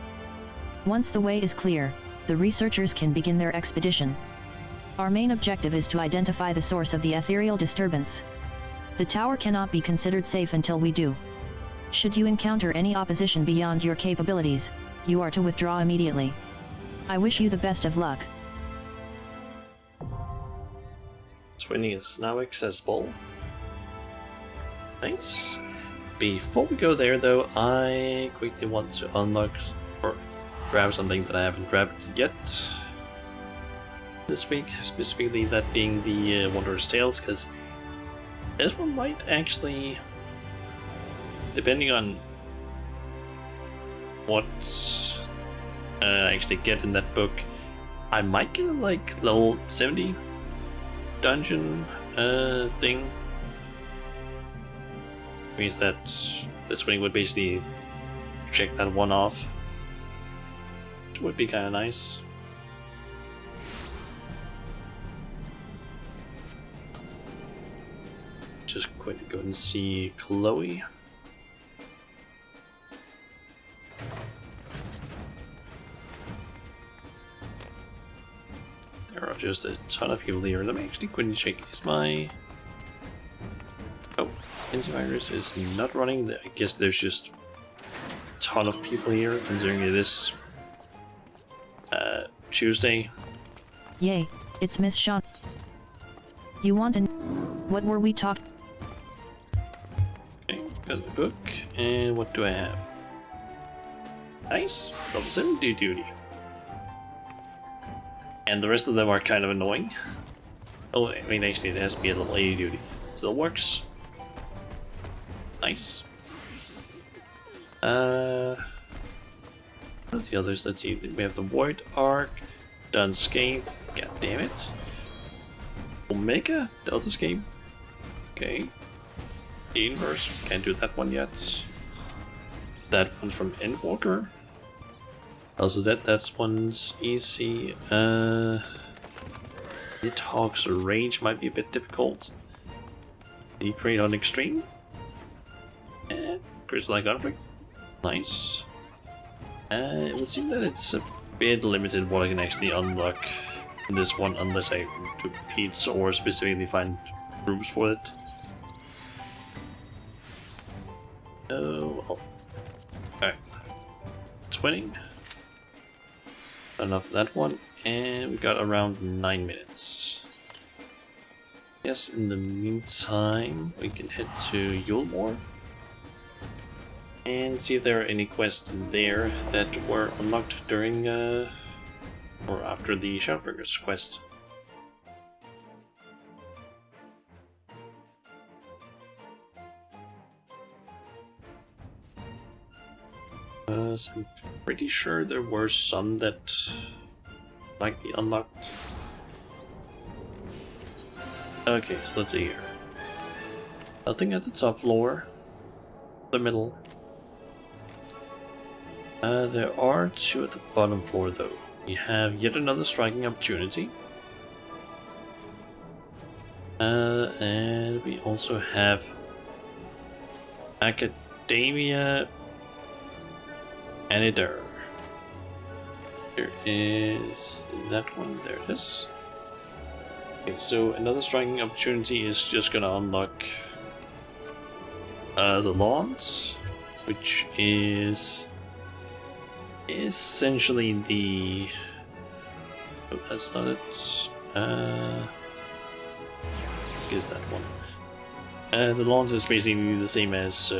Once the way is clear, the researchers can begin their expedition. Our main objective is to identify the source of the ethereal disturbance. The tower cannot be considered safe until we do. Should you encounter any opposition beyond your capabilities, you are to withdraw immediately. I wish you the best of luck. Twinning is now accessible. Nice. Before we go there though, I quickly want to unlock or grab something that I haven't grabbed yet this week, specifically that being the Wondrous Tales, because this one might actually, depending on what I actually get in that book, I might get a like level 70 dungeon thing. Means that this winning would basically check that one off. Which would be kind of nice. Just quickly go and see Chloe. There are just a ton of people here. Let me actually quickly check. Is my... Oh, antivirus is not running. I guess there's just a ton of people here, considering it is Tuesday. Yay, it's Miss Shawn. You want an... What were we talking? Okay, got the book, and what do I have? Nice, level 70 duty. And the rest of them are kind of annoying. Oh, I mean, actually, it has to be a level 80 duty. Still works. Nice. What's the others? Let's see. We have the Void Arc, Dunscape. God damn it. Omega? Delta Scape? Okay. The Inverse. Can't do that one yet. That one's from Endwalker. Also that's one's easy. Nidhogg's range might be a bit difficult. The Crate on Extreme. Crystal Conflict. Nice. It would seem that it's a bit limited what I can actually unlock in this one, unless I do peats or specifically find rooms for it. Oh, well. Alright. 20. Enough of that one, and we got around 9 minutes. Yes, in the meantime, we can head to Yulmore and see if there are any quests there that were unlocked during or after the Shadowbringers quest. So I'm pretty sure there were some that might be unlocked. Okay, so let's see here. Nothing at the top floor. The middle. There are 2 at the bottom floor though. We have yet another striking opportunity. And we also have Academia Editor. There is that one, there it is. Okay, so another striking opportunity is just gonna unlock the Lawns, which is essentially the... Oh, that's not it. I guess that one. The Lawns is basically the same as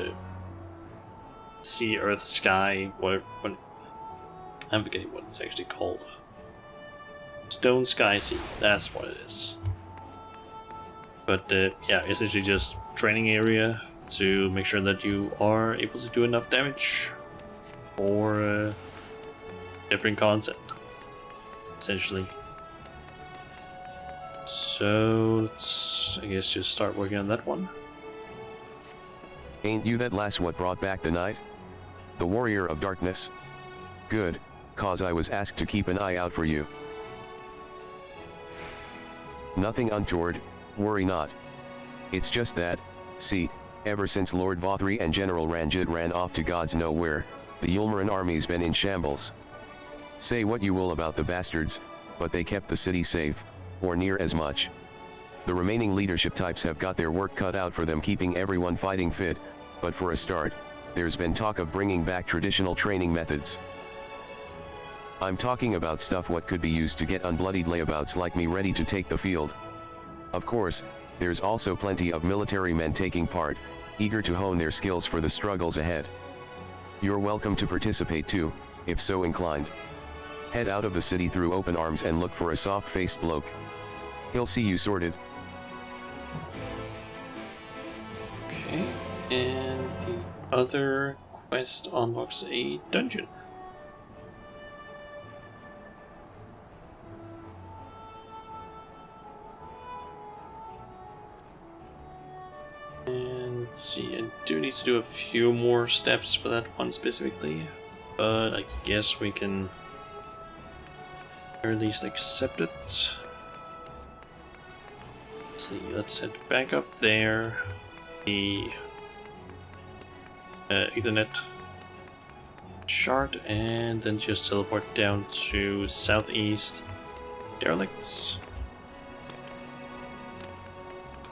Sea, Earth, Sky, what I'm forgetting what it's actually called. Stone, Sky, Sea, that's what it is. But yeah, essentially just training area to make sure that you are able to do enough damage for different concept, essentially. So let's, I guess, just start working on that one. Ain't you that lass what brought back the night? The warrior of darkness? Good, cause I was asked to keep an eye out for you. Nothing untoward, worry not. It's just that, see, ever since Lord Vothri and General Ranjit ran off to God's nowhere, the Yulmaran army's been in shambles. Say what you will about the bastards, but they kept the city safe, or near as much. The remaining leadership types have got their work cut out for them keeping everyone fighting fit, but for a start, there's been talk of bringing back traditional training methods. I'm talking about stuff what could be used to get unbloodied layabouts like me ready to take the field. Of course, there's also plenty of military men taking part, eager to hone their skills for the struggles ahead. You're welcome to participate too, if so inclined. Head out of the city through open arms and look for a soft-faced bloke. He'll see you sorted. Okay, and the other quest unlocks a dungeon. And Let's see, I do need to do a few more steps for that one specifically, but I guess we can at least accept it. Let's see, let's head back up there. The Ethernet shard, and then just teleport down to southeast derelicts.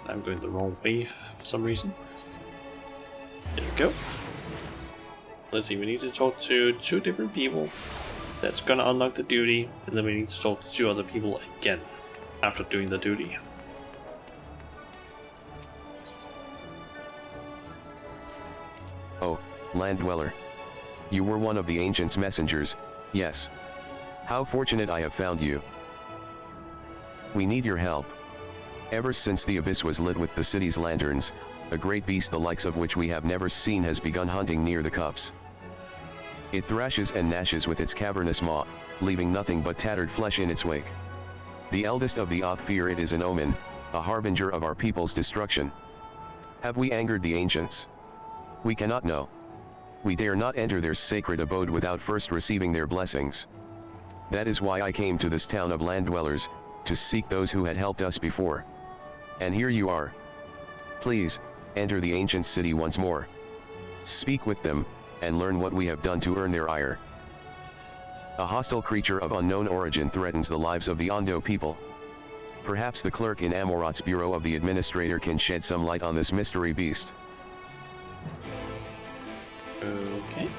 I'm going the wrong way for some reason. There we go. Let's see, we need to talk to 2 different people. That's gonna unlock the duty, and then we need to talk to 2 other people again after doing the duty. Oh, land dweller. You were one of the ancients' messengers, yes. How fortunate I have found you. We need your help. Ever since the abyss was lit with the city's lanterns, a great beast the likes of which we have never seen has begun hunting near the cups. It thrashes and gnashes with its cavernous maw, leaving nothing but tattered flesh in its wake. The eldest of the Oth fear it is an omen, a harbinger of our people's destruction. Have we angered the ancients? We cannot know. We dare not enter their sacred abode without first receiving their blessings. That is why I came to this town of land dwellers, to seek those who had helped us before. And here you are. Please, enter the ancient city once more. Speak with them, and learn what we have done to earn their ire. A hostile creature of unknown origin threatens the lives of the Ondo people. Perhaps the clerk in Amorat's bureau of the administrator can shed some light on this mystery beast. Okay.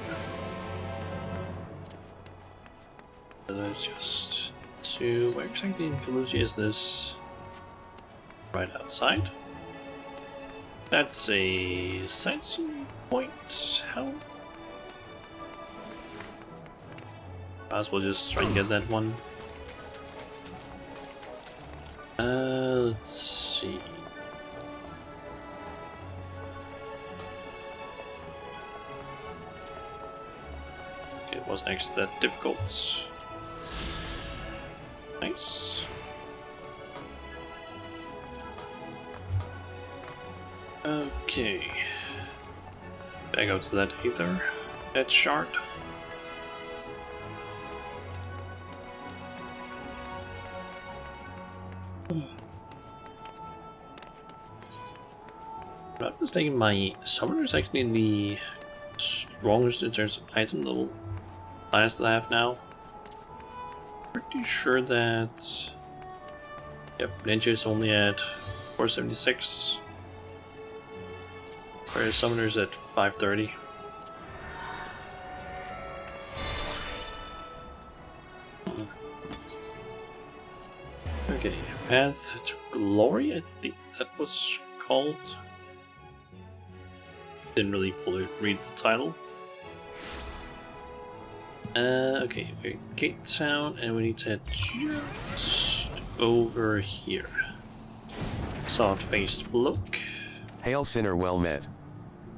Let's just to where exactly in Kalusia is this? Right outside. That's a sightseeing point. How? Might as well just try and get that one. Let's see. It wasn't actually that difficult. Nice. Okay. Back up to that ether. That shard. If I'm not mistaken, my summoner is actually in the strongest in terms of item level class that I have now. Pretty sure that Ninja is only at 476, whereas Summoner's at 530. Okay, Path to Glory, I think that was called. Didn't really fully read the title. Okay, Gate Town, and we need to head just over here. Salt-faced bloke. Hail sinner, well met.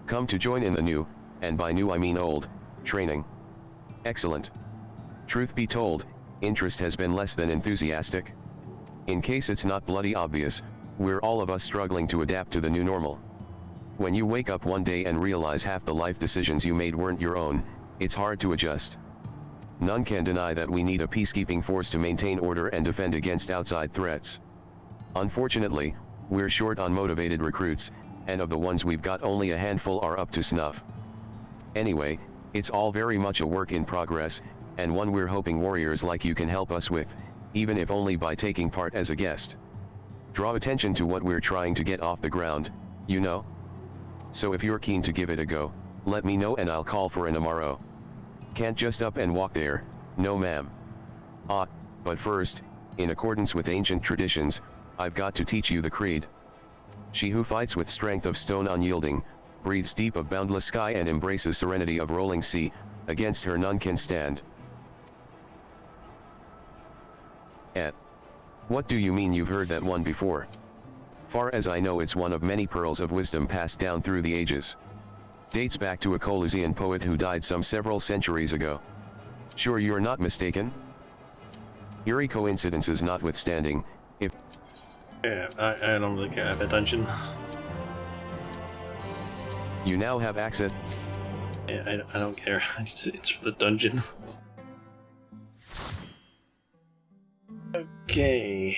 Come to join in the new, and by new I mean old, training. Excellent. Truth be told, interest has been less than enthusiastic. In case it's not bloody obvious, we're all of us struggling to adapt to the new normal. When you wake up one day and realize half the life decisions you made weren't your own, it's hard to adjust. None can deny that we need a peacekeeping force to maintain order and defend against outside threats. Unfortunately, we're short on motivated recruits, and of the ones we've got only a handful are up to snuff. Anyway, it's all very much a work in progress, and one we're hoping warriors like you can help us with, even if only by taking part as a guest. Draw attention to what we're trying to get off the ground, you know? So if you're keen to give it a go, let me know and I'll call for an MRO. Can't just up and walk there, no ma'am. Ah, but first, in accordance with ancient traditions, I've got to teach you the creed. She who fights with strength of stone unyielding, breathes deep of boundless sky and embraces serenity of rolling sea, against her none can stand. What do you mean you've heard that one before? Far as I know it's one of many pearls of wisdom passed down through the ages. Dates back to a Colusian poet who died some several centuries ago. Sure you're not mistaken? Eerie coincidences notwithstanding, if... Yeah, I don't really care about that dungeon. You now have access. Yeah, I don't care. It's for the dungeon. Okay.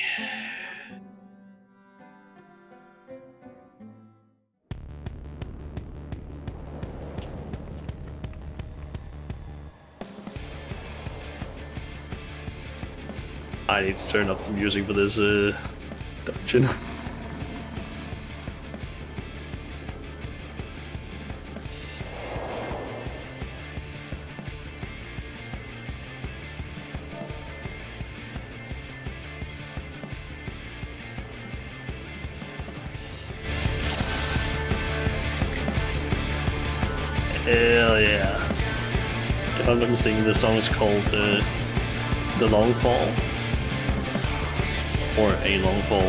I need to turn up the music for this dungeon. Hell yeah. If I'm not mistaken, the song is called The Long Fall. Or A Long Fall.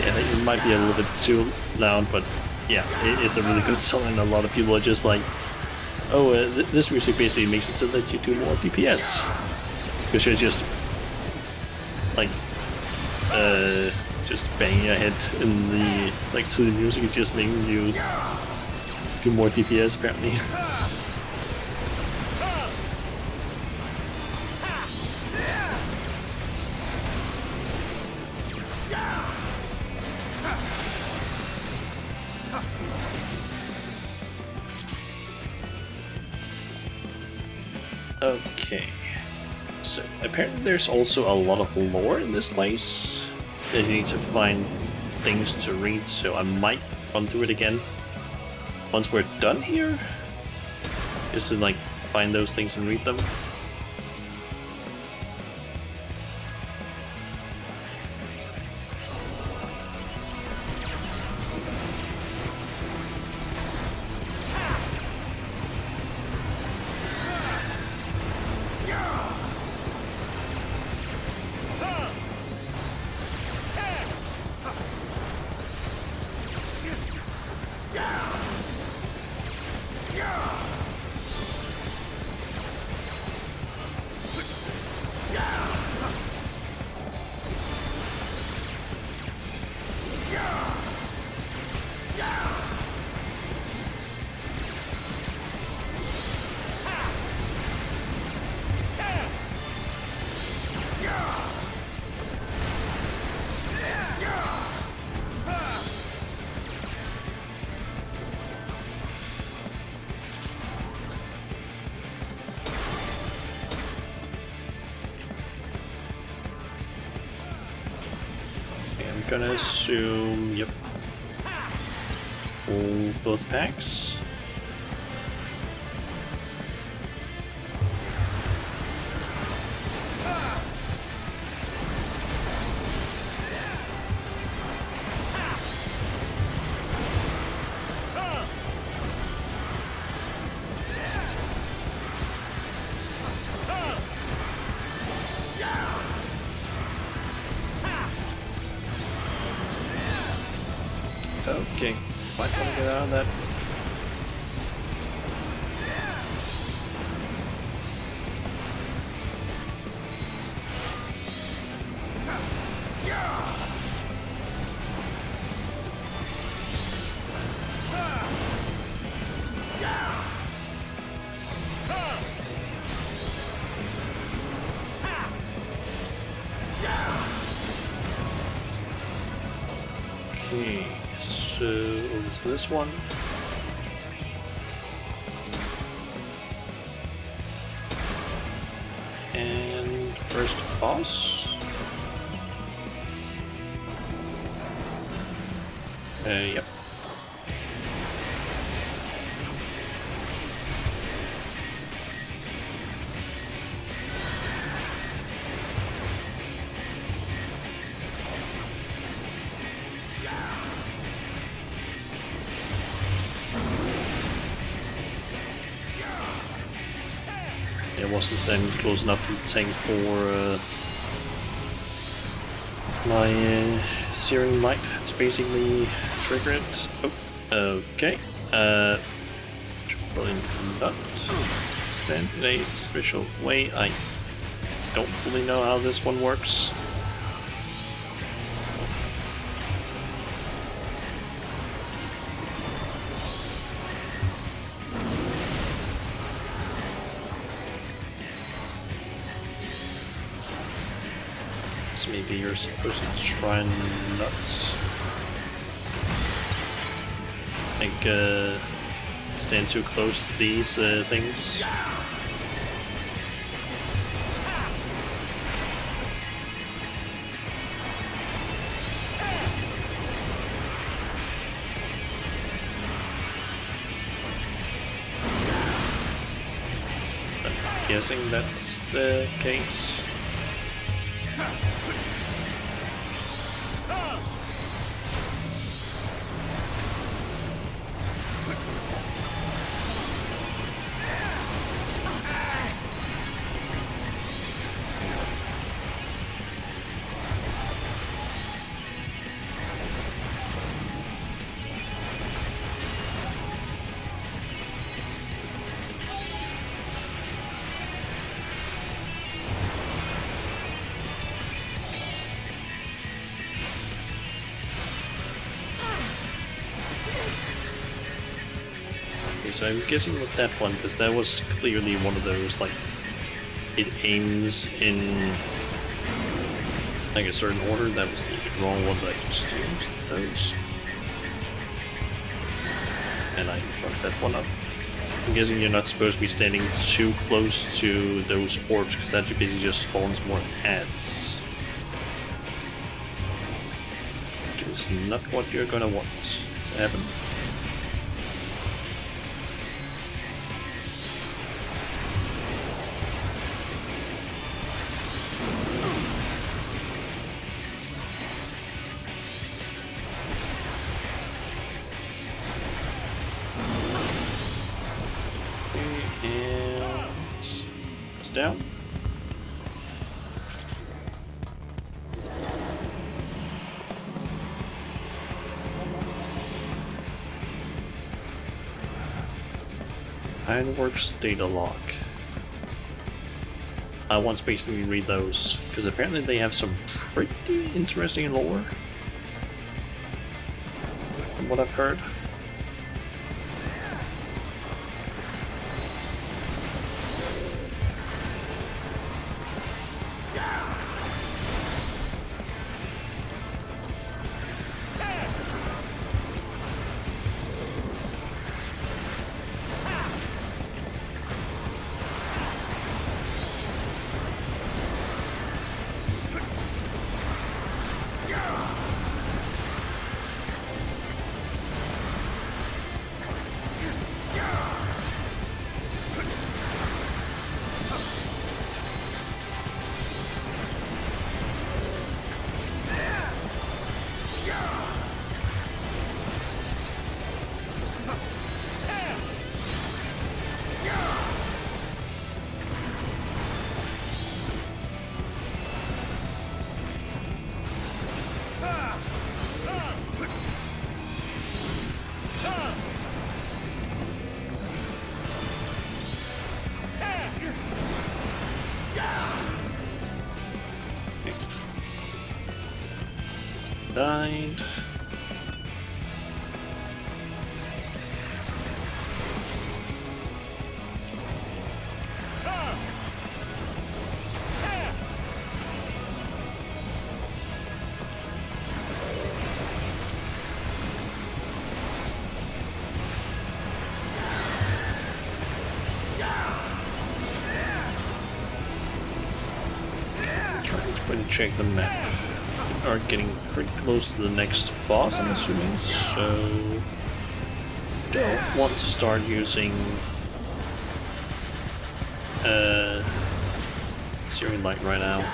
Yeah, it might be a little bit too loud, but yeah, it's a really good song, and a lot of people are just like, oh, this music basically makes it so that you do more DPS. Because you're just, like, just banging your head in the, like, to the music, it's just making you do more DPS, apparently. Okay, so apparently there's also a lot of lore in this place that you need to find things to read, so I might run through it again once we're done here, just to like find those things and read them. Gonna assume, yep, pull both packs. Okay, might want to get out of that. Okay. So, over to this one. And first boss. Yep. It wasn't standing close enough to the tank for my searing light to basically trigger it. Oh. Okay. Probably not stand in a special way. I don't really know how this one works. So maybe you're supposed to try and not like stand too close to these things. I'm guessing that's the case. So I'm guessing with that one, because that was clearly one of those, like, it aims in like a certain order. That was the wrong one, but I just used those. And I fucked that one up. I'm guessing you're not supposed to be standing too close to those orbs, because that basically just spawns more ads. Which is not what you're gonna want to happen. Down. Ironworks data log. I want to basically read those, because apparently they have some pretty interesting lore, from what I've heard. Died. Trying to quickly check the map. Are getting pretty close to the next boss, I'm assuming, so don't want to start using Searing Light right now.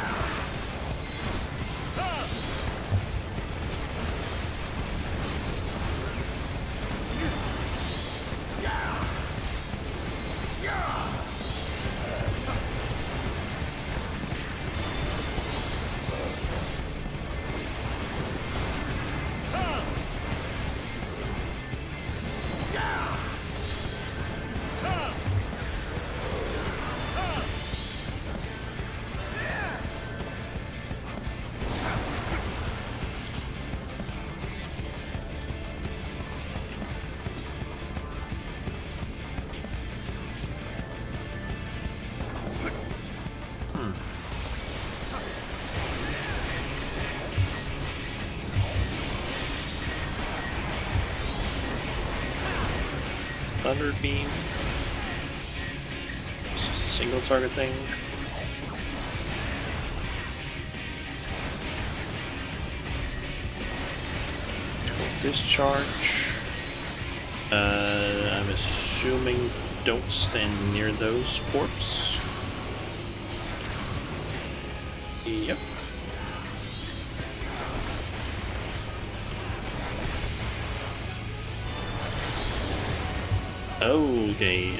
Thunder Beam. It's just a single target thing. Discharge. I'm assuming don't stand near those orbs. Yep. Okay,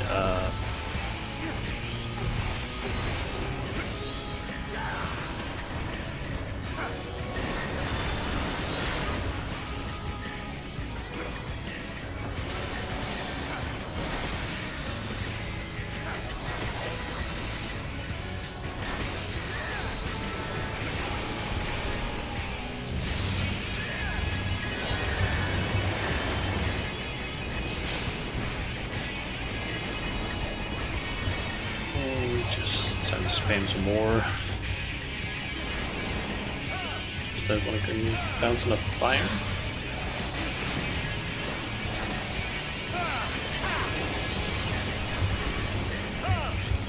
just time to spam some more. Is that like a fountain of fire?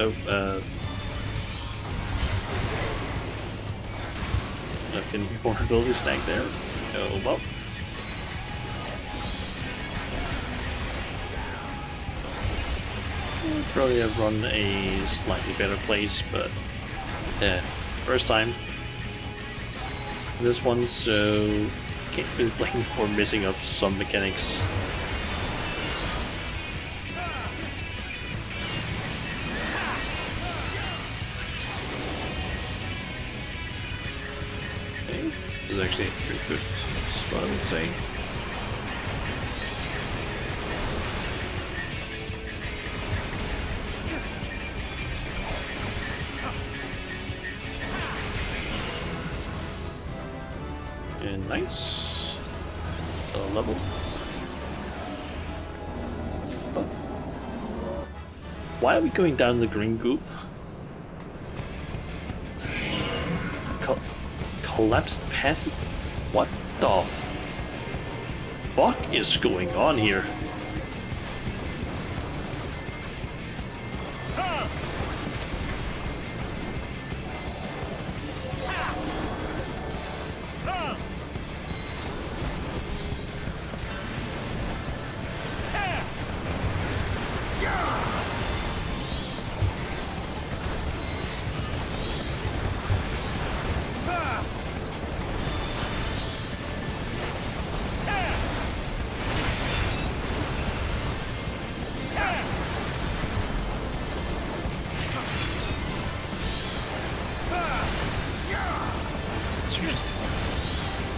Oh, left any vulnerability stack there. Oh well. Probably have run a slightly better place, but yeah, first time this one, so can't really blame for messing up some mechanics. Okay, this is actually a pretty good spot, I would say. And nice. Level. But why are we going down the green goop? Collapsed passive? What the fuck is going on here?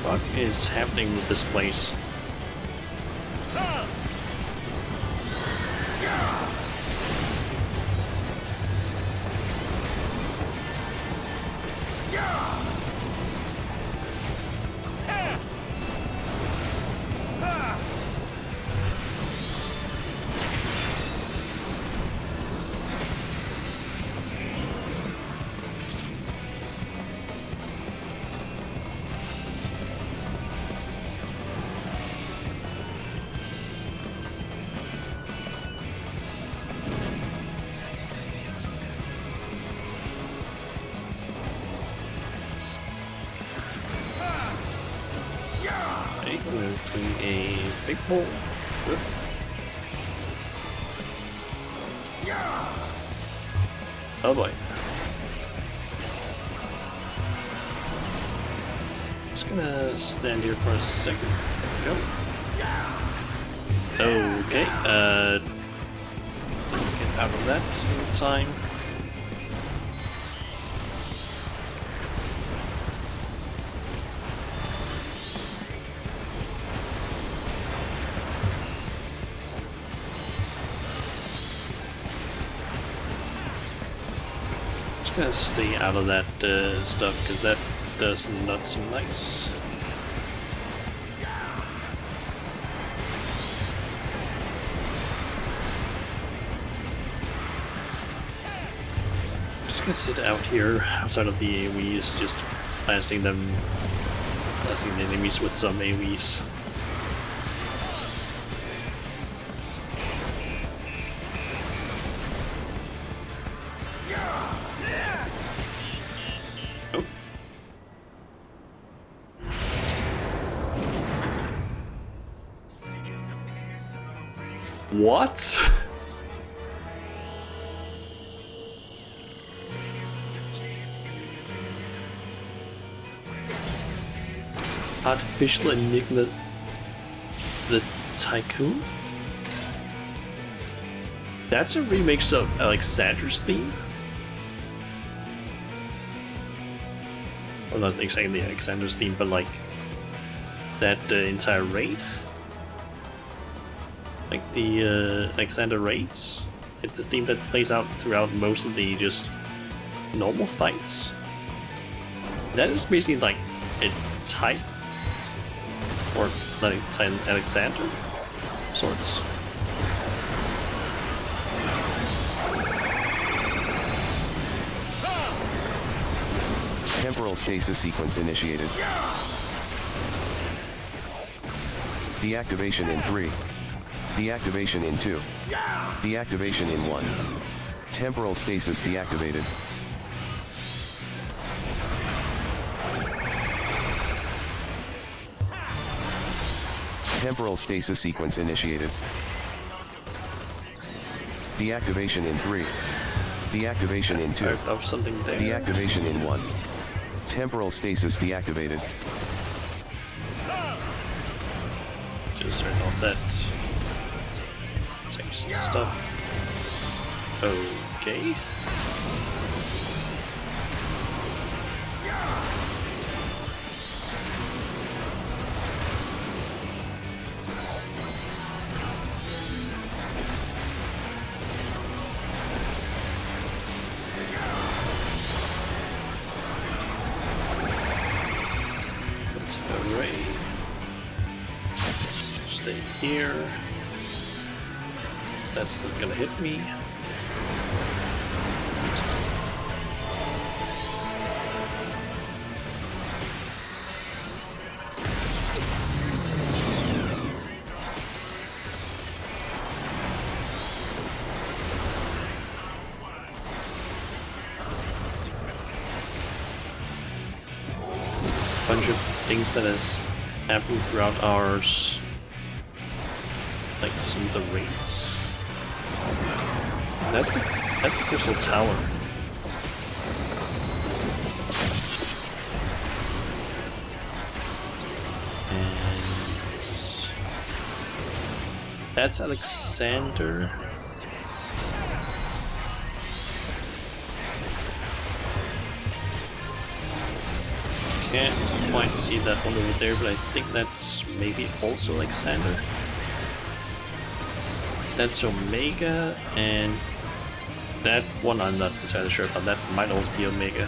What is happening with this place? Okay, we're doing a big ball. Good. Oh boy. Just gonna stand here for a second. There we go. Okay, get out of that in time. Gonna stay out of that stuff because that does not seem nice. Just gonna sit out here outside of the AoEs, just blasting the enemies with some AoEs. What? Artificial Enigma the Tycoon? That's a remix of Alexander's theme? Well, not exactly Alexander's theme, but like that entire raid? Like the Alexander raids? Like the theme that plays out throughout most of the just normal fights? That is basically like a type, or like Alexander sorts. Temporal stasis sequence initiated. Deactivation in 3. Deactivation in 2. Deactivation in 1. Temporal stasis deactivated. Temporal stasis sequence initiated. Deactivation in 3. Deactivation in 2. Of something there. Deactivation in 1. Temporal stasis deactivated. Just turn off that text stuff. Okay. Let's array. Stay here. So that's not gonna hit me. Bunch of things that has happened throughout our like some of the raids. That's the crystal tower. And that's Alexander. Can't quite see that one over there, but I think that's maybe also Alexander. That's Omega, and that one I'm not entirely sure about. That might also be Omega.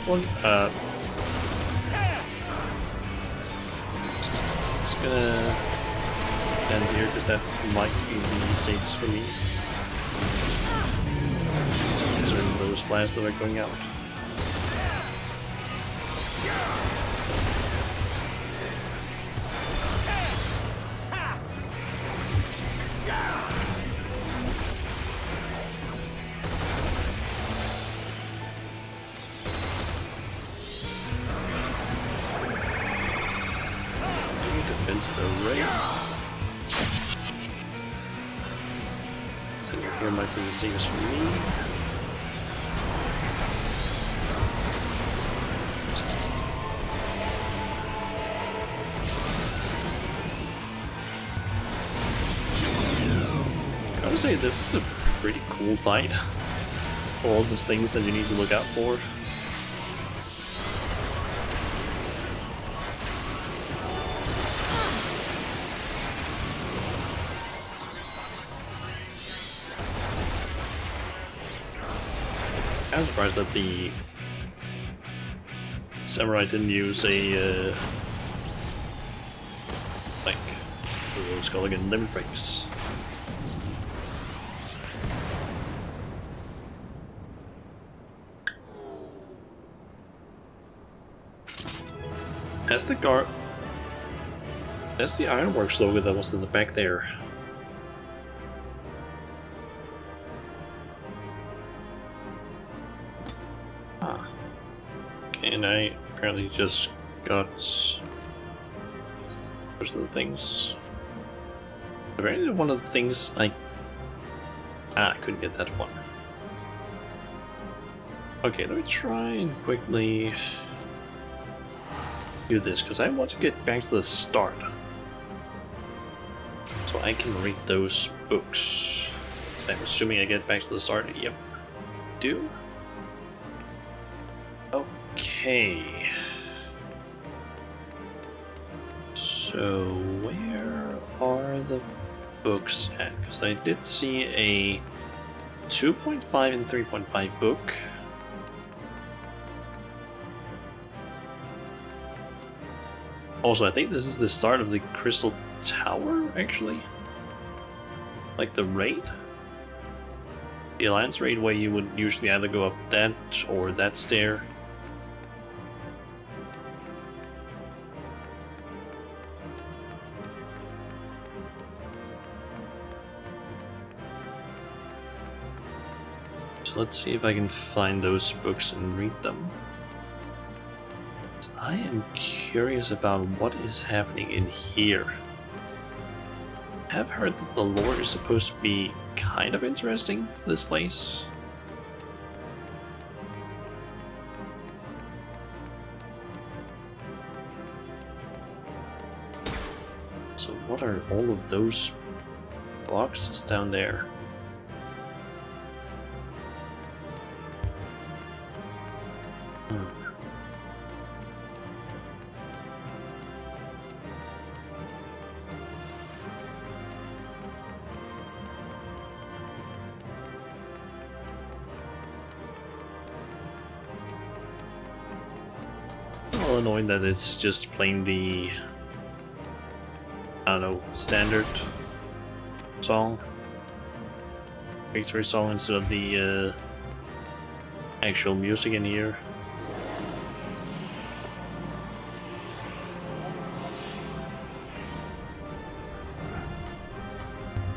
One, just gonna end here because that might be the safest for me. Considering those blasts that are going out. Array. So here might be the safest for me. I gotta say, this is a pretty cool fight. All these things that you need to look out for. I'm surprised that the samurai didn't use a like what's called again, limit breaks. That's the guard. That's the Ironworks logo that was in the back there. Ah. Okay, and I apparently just got... Those are the things. Apparently one of the things I... I couldn't get that one. Okay, let me try and quickly do this, because I want to get back to the start. So I can read those books. So I'm assuming I get back to the start. Yep. Do. Okay. So where are the books at? Because I did see a 2.5 and 3.5 book. Also, I think this is the start of the Crystal Tower, actually. Like the raid. The Alliance raid, where you would usually either go up that or that stair. So let's see if I can find those books and read them. I am curious about what is happening in here. I have heard that the lore is supposed to be kind of interesting for this place. So what are all of those boxes down there? Annoying that it's just playing the, I don't know, standard song, victory song, instead of the actual music in here.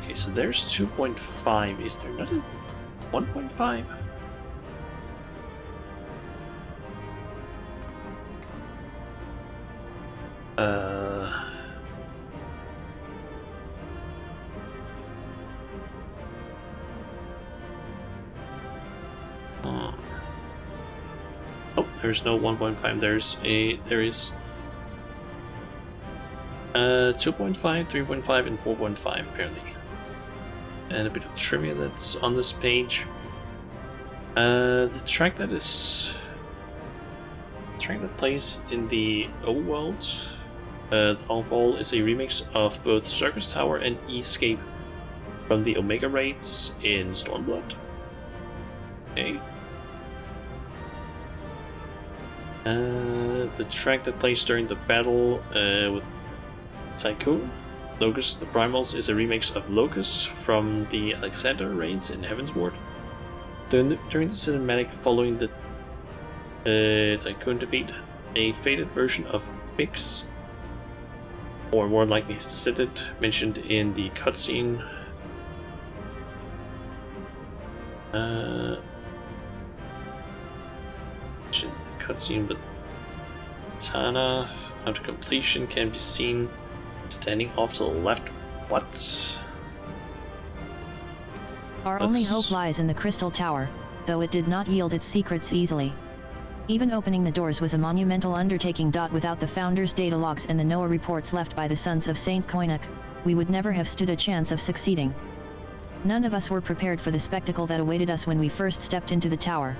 Okay, so there's 2.5. Is there not a 1.5? Oh, there's no 1.5. There is 2.5, 3.5, and 4.5 apparently. And a bit of trivia that's on this page. The track that plays in the overworld, Dawnfall, is a remix of both Circus Tower and Escape from the Omega raids in Stormblood. Okay. The track that plays during the battle with Tycoon, Locust the Primals, is a remix of Locust from the Alexander raids in Heavensward. During the cinematic following the Tycoon defeat, a faded version of Bix, or more likely his descendant, mentioned in the cutscene. Cutscene with Tana after completion can be seen standing off to the left. What? Our only hope lies in the Crystal Tower, though it did not yield its secrets easily. Even opening the doors was a monumental undertaking. Without the Founder's data logs and the NOAA reports left by the Sons of Saint Koinak, we would never have stood a chance of succeeding. None of us were prepared for the spectacle that awaited us when we first stepped into the tower.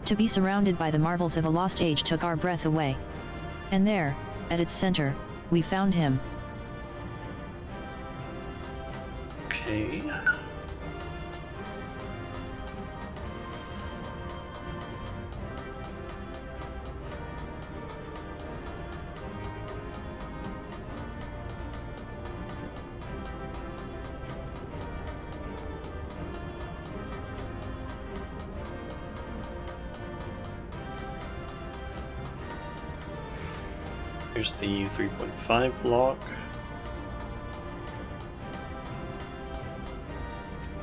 To be surrounded by the marvels of a lost age took our breath away. And there, at its center, we found him. Okay. Here's the 3.5 log.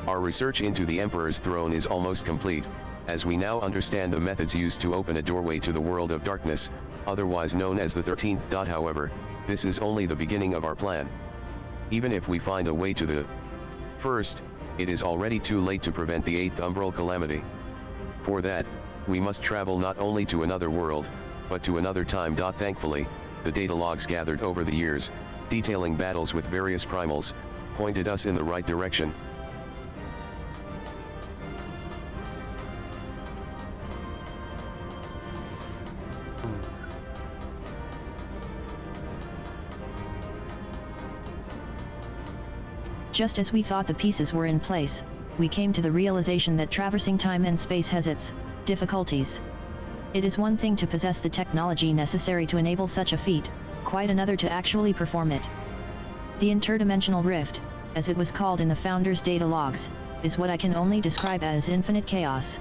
Our research into the Emperor's throne is almost complete, as we now understand the methods used to open a doorway to the world of darkness, otherwise known as the 13th dot. However, this is only the beginning of our plan. Even if we find a way to the first, it is already too late to prevent the 8th umbral calamity. For that, we must travel not only to another world, but to another time. Thankfully, the data logs gathered over the years, detailing battles with various primals, pointed us in the right direction. Just as we thought the pieces were in place, we came to the realization that traversing time and space has its difficulties. It is one thing to possess the technology necessary to enable such a feat, quite another to actually perform it. The interdimensional rift, as it was called in the Founder's data logs, is what I can only describe as infinite chaos.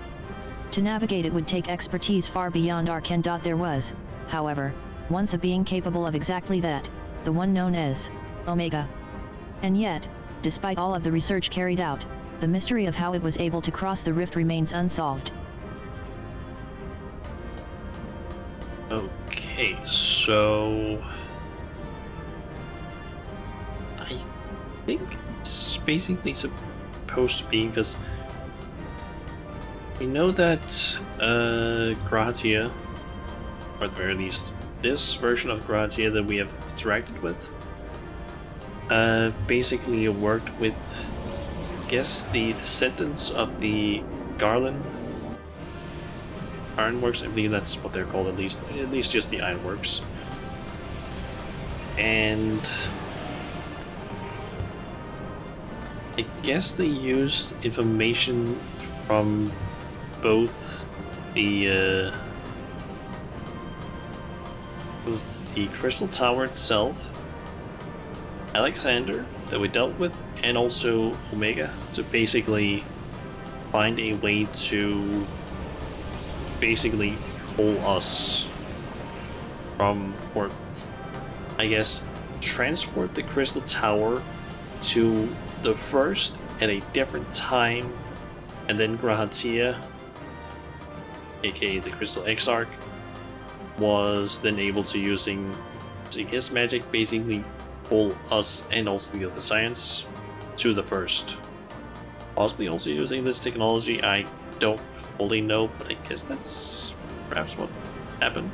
To navigate it would take expertise far beyond our ken. There was, however, once a being capable of exactly that, the one known as Omega. And yet, despite all of the research carried out, the mystery of how it was able to cross the rift remains unsolved. Okay, so I think this is basically supposed to be, because we know that Gratia, or at the very least this version of Gratia that we have interacted with, basically worked with, I guess, the descendants of the Garland Ironworks. I believe that's what they're called, at least just the Ironworks. And I guess they used information from both the Crystal Tower itself, Alexander that we dealt with, and also Omega, to basically find a way to basically pull us from, or I guess transport the Crystal Tower to the first at a different time, and then Gratia, aka the Crystal Exarch, was then able to, using his magic, basically pull us and also the other science to the first. Possibly also using this technology, I don't fully know, but I guess that's perhaps what happened.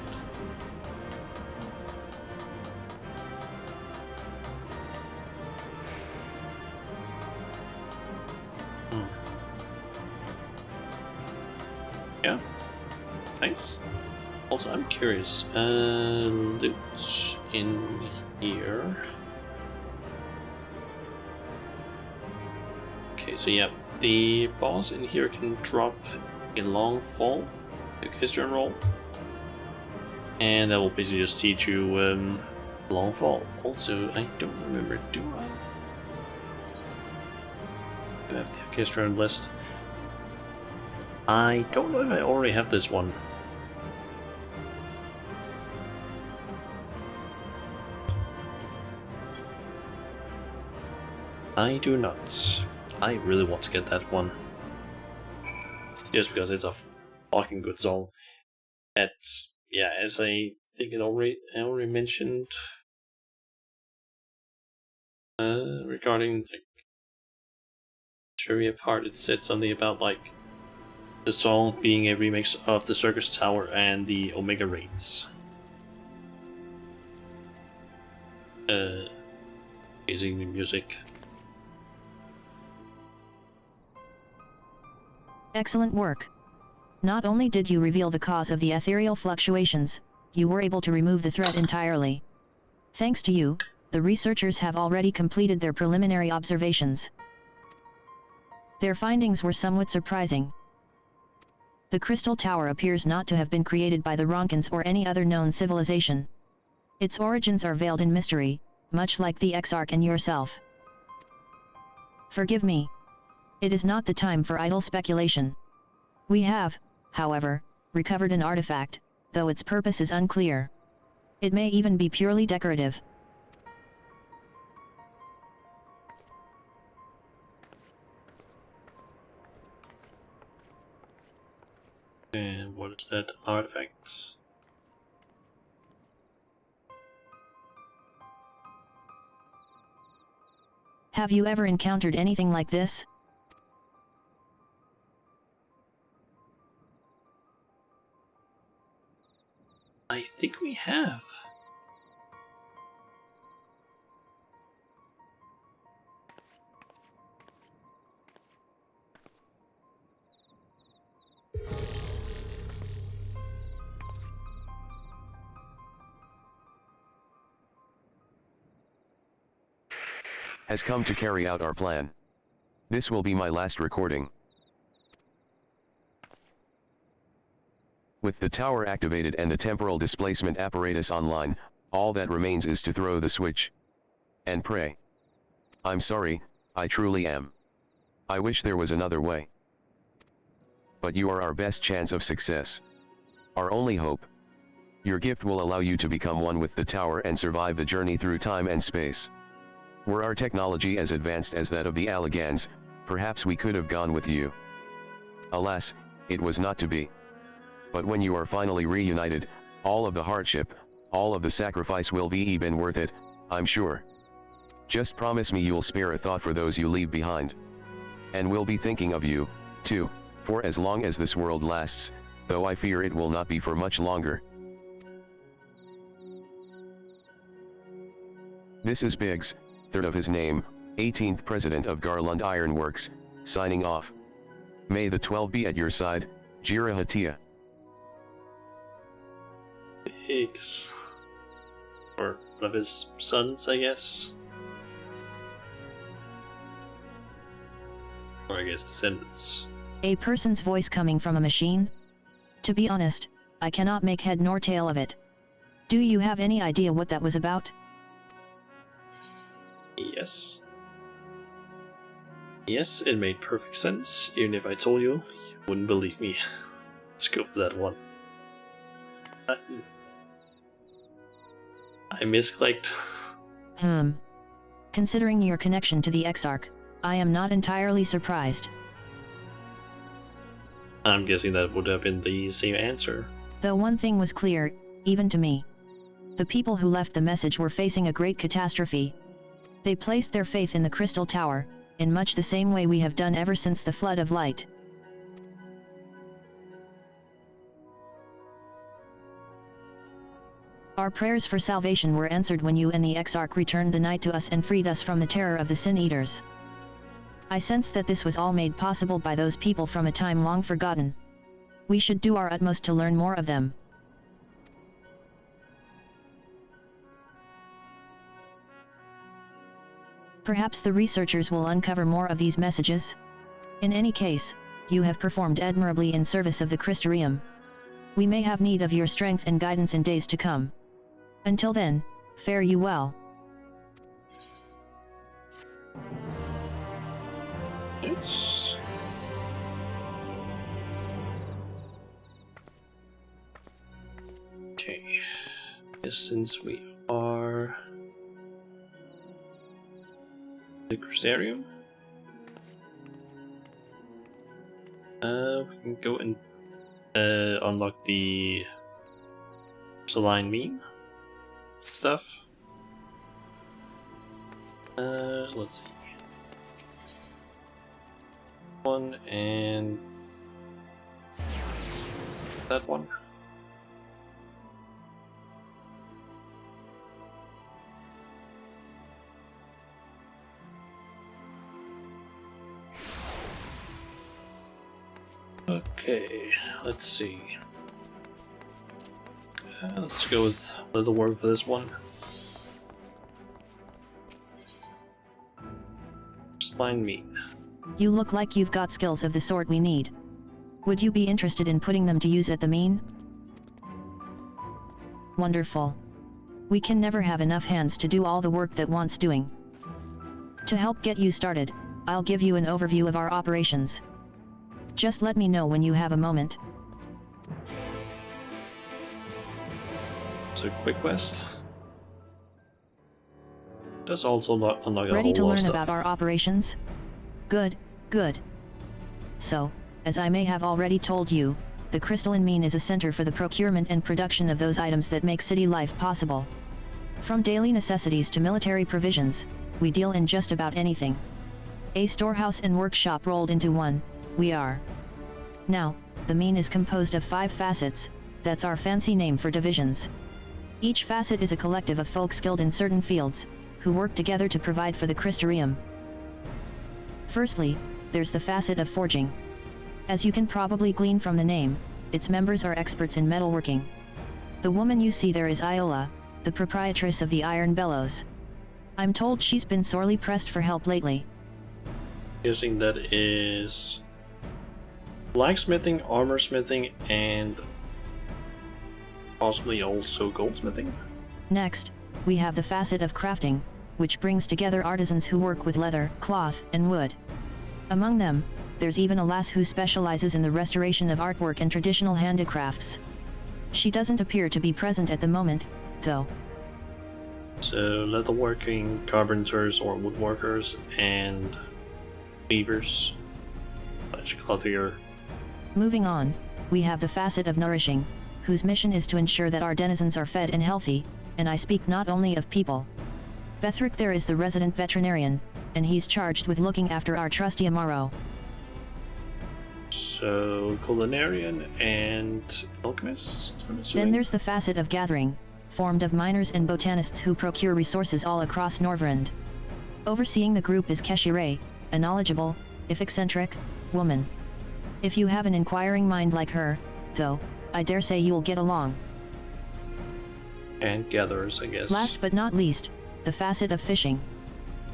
Yeah, nice. Also, I'm curious, loot in here. Okay, so yeah, the boss in here can drop a long fall, a history roll, and that will basically just teach you long fall. Also, I don't remember, do I have the orchestra list? I don't know if I already have this one. I do not. I really want to get that one. Just because it's a fucking good song. And yeah, as I think I already mentioned regarding like trivia part, it said something about like the song being a remix of the Circus Tower and the Omega Raids. Basically music. Excellent work. Not only did you reveal the cause of the ethereal fluctuations, you were able to remove the threat entirely. Thanks to you, the researchers have already completed their preliminary observations. Their findings were somewhat surprising. The Crystal Tower appears not to have been created by the Ronkins or any other known civilization. Its origins are veiled in mystery, much like the Exarch and yourself. Forgive me. It is not the time for idle speculation. We have, however, recovered an artifact, though its purpose is unclear. It may even be purely decorative. And what is that artifact? Have you ever encountered anything like this? I think we have. Has come to carry out our plan. This will be my last recording. With the tower activated and the temporal displacement apparatus online, all that remains is to throw the switch. And pray. I'm sorry, I truly am. I wish there was another way. But you are our best chance of success. Our only hope. Your gift will allow you to become one with the tower and survive the journey through time and space. Were our technology as advanced as that of the Alligans, perhaps we could have gone with you. Alas, it was not to be. But when you are finally reunited, all of the hardship, all of the sacrifice will be been worth it, I'm sure. Just promise me you'll spare a thought for those you leave behind. And we'll be thinking of you, too, for as long as this world lasts, though I fear it will not be for much longer. This is Biggs, third of his name, 18th President of Garland Iron Works, signing off. May the 12 be at your side, Jira Hatia. Biggs. Or one of his sons, I guess. Or I guess descendants. A person's voice coming from a machine? To be honest, I cannot make head nor tail of it. Do you have any idea what that was about? Yes. Yes, it made perfect sense. Even if I told you, you wouldn't believe me. Let's go with that one. I misclicked. Considering your connection to the Exarch, I am not entirely surprised. I'm guessing that would have been the same answer. Though one thing was clear, even to me. The people who left the message were facing a great catastrophe. They placed their faith in the Crystal Tower, in much the same way we have done ever since the Flood of Light. Our prayers for salvation were answered when you and the Exarch returned the night to us and freed us from the terror of the Sin Eaters. I sense that this was all made possible by those people from a time long forgotten. We should do our utmost to learn more of them. Perhaps the researchers will uncover more of these messages. In any case, you have performed admirably in service of the Crystarium. We may have need of your strength and guidance in days to come. Until then, fare you well. Yes. Okay. Yes, since we are the Crystarium, we can go and unlock the Saline Beam stuff. Let's see. One and that one. Okay, let's see. Let's go with the word for this one. Spine meat. You look like you've got skills of the sort we need. Would you be interested in putting them to use at the mean? Wonderful. We can never have enough hands to do all the work that wants doing. To help get you started, I'll give you an overview of our operations. Just let me know when you have a moment. It's a quick quest. That's also not unlike Ready to learn stuff. about our operations? Good, good. So, as I may have already told you, the crystalline mean is a center for the procurement and production of those items that make city life possible. From daily necessities to military provisions, we deal in just about anything. A storehouse and workshop rolled into one, we are. Now, the mean is composed of 5 facets, that's our fancy name for divisions. Each facet is a collective of folk skilled in certain fields, who work together to provide for the Crystarium. Firstly, there's the facet of forging. As you can probably glean from the name, its members are experts in metalworking. The woman you see there is Iola, the proprietress of the Iron Bellows. I'm told she's been sorely pressed for help lately. Guessing that is blacksmithing, armor smithing, and possibly also goldsmithing. Next, we have the facet of crafting, which brings together artisans who work with leather, cloth, and wood. Among them, there's even a lass who specializes in the restoration of artwork and traditional handicrafts. She doesn't appear to be present at the moment, though. So leatherworking, carpenters or woodworkers, and weavers, clothier. Moving on, we have the facet of nourishing, whose mission is to ensure that our denizens are fed and healthy, and I speak not only of people. Bethric there is the resident veterinarian, and he's charged with looking after our trusty Amaro. So culinarian and alchemist. Then there's the facet of gathering, formed of miners and botanists who procure resources all across Norvrend. Overseeing the group is Keshire, a knowledgeable, if eccentric, woman. If you have an inquiring mind like her, though, I dare say you'll get along. And gatherers, I guess. Last but not least, the facet of fishing.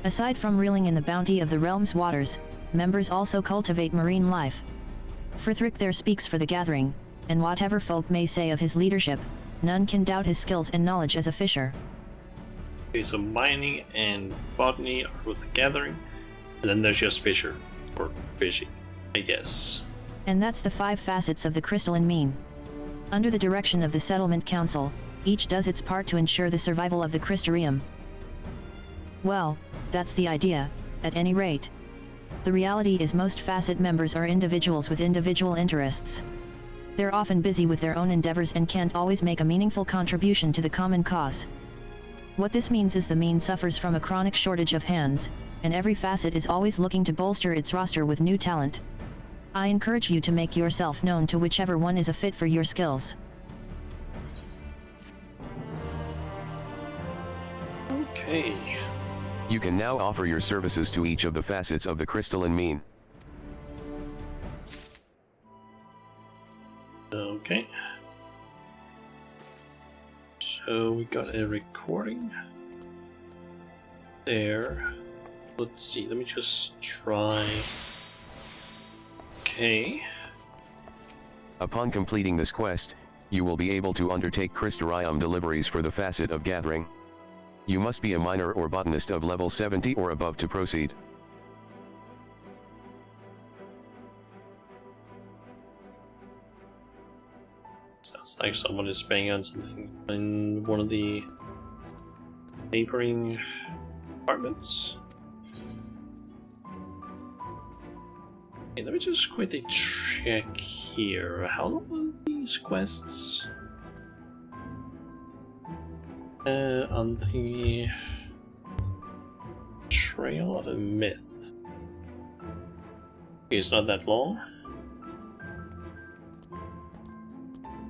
Aside from reeling in the bounty of the realm's waters, members also cultivate marine life. Frithric there speaks for the gathering, and whatever folk may say of his leadership, none can doubt his skills and knowledge as a fisher. Okay, so mining and botany are with the gathering, and then there's just fisher, or fishing, I guess. And that's the 5 facets of the crystalline mean. Under the direction of the Settlement Council, each does its part to ensure the survival of the Crystarium. Well, that's the idea, at any rate. The reality is most facet members are individuals with individual interests. They're often busy with their own endeavors and can't always make a meaningful contribution to the common cause. What this means is the mean suffers from a chronic shortage of hands, and every facet is always looking to bolster its roster with new talent. I encourage you to make yourself known to whichever one is a fit for your skills. Okay. You can now offer your services to each of the facets of the crystalline mean. Okay. So we got a recording there. Let's see, let me just try. Okay. Upon completing this quest, you will be able to undertake Crystarium deliveries for the facet of gathering. You must be a miner or botanist of level 70 or above to proceed. Sounds like someone is banging on something in one of the neighboring apartments. Okay, let me just quickly check here. How long are these quests? On the Trail of a Myth. Okay, it's not that long.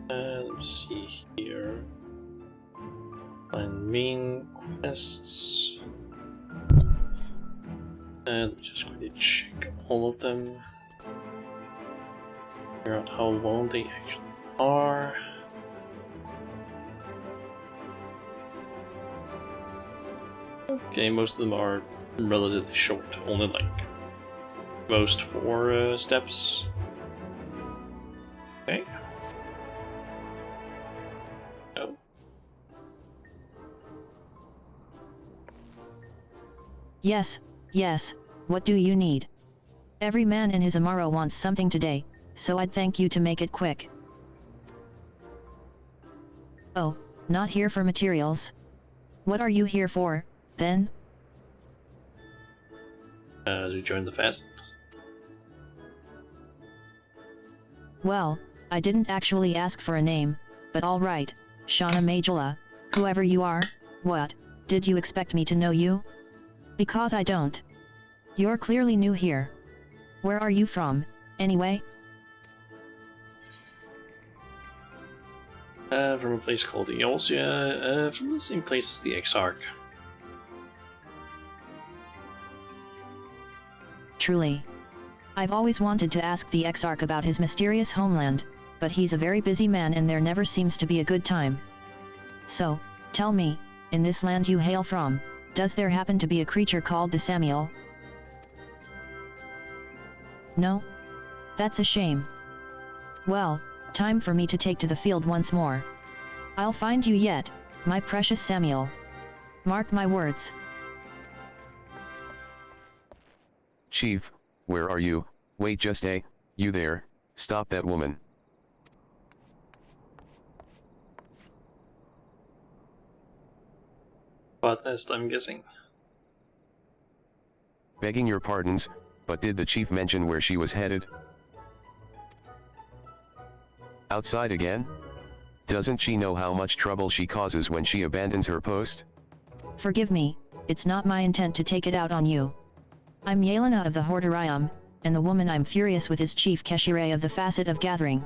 Let's see here. Find main quests. Let me just quickly check all of them. Figure out how long they actually are. Okay, most of them are relatively short, only like most 4 steps. Okay. Oh. Yes, yes, what do you need? Every man in his Amaro wants something today, so I'd thank you to make it quick. Oh, Not here for materials? What are you here for, then? To join the fast. Well, I didn't actually ask for a name, but alright, Shauna Majula, whoever you are. What, did you expect me to know you? Because I don't. You're clearly new here. Where are you from, anyway? From a place called Eosia, from the same place as the Exarch. Truly. I've always wanted to ask the Exarch about his mysterious homeland, but he's a very busy man and there never seems to be a good time. So, tell me, in this land you hail from, does there happen to be a creature called the Samuel? No? That's a shame. Well, time for me to take to the field once more. I'll find you yet, my precious Samuel. Mark my words. Chief, where are you? Wait just a, you there, stop that woman. Botanist, I'm guessing. Begging your pardons, but did the chief mention where she was headed? Outside again? Doesn't she know how much trouble she causes when she abandons her post? Forgive me, it's not my intent to take it out on you. I'm Yelena of the Hordarium, and the woman I'm furious with is Chief Keshire of the Facet of Gathering.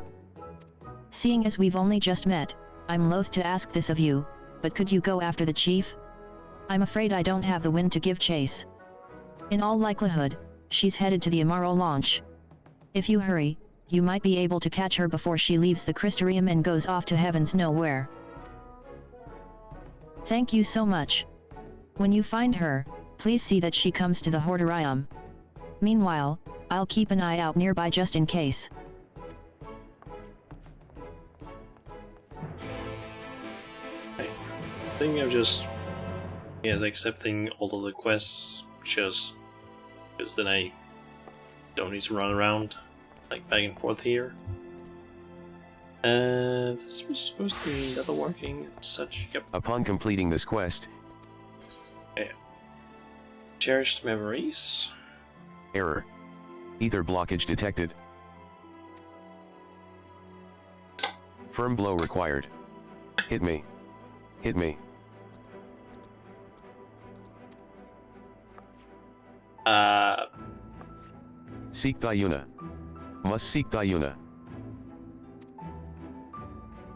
Seeing as we've only just met, I'm loath to ask this of you, but could you go after the chief? I'm afraid I don't have the wind to give chase. In all likelihood, she's headed to the Amaro launch. If you hurry, you might be able to catch her before she leaves the Crystarium and goes off to heavens nowhere. Thank you so much. When you find her, please see that she comes to the Hordarium. Meanwhile, I'll keep an eye out nearby just in case. I think I'm just accepting all of the quests just because then I don't need to run around like back and forth here. This was supposed to be netherworking and such. Yep. Upon completing this quest, Okay. Cherished memories. error. Ether blockage detected. Firm blow required. Hit me. Hit me. Seek Thyuna. Must seek Thyuna.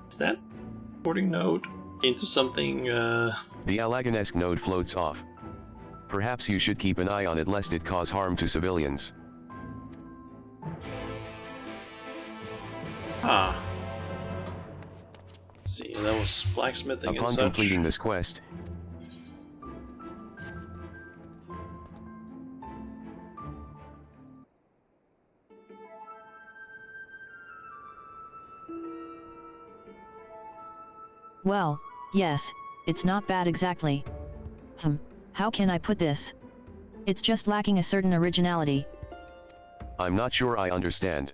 Is that recording node into something? The Alagonesque node floats off. Perhaps you should keep an eye on it lest it cause harm to civilians. Ah. Let's see, that was blacksmithing Upon and such. completing this quest, Well, yes, it's not bad exactly. How can I put this? It's just lacking a certain originality. I'm not sure I understand.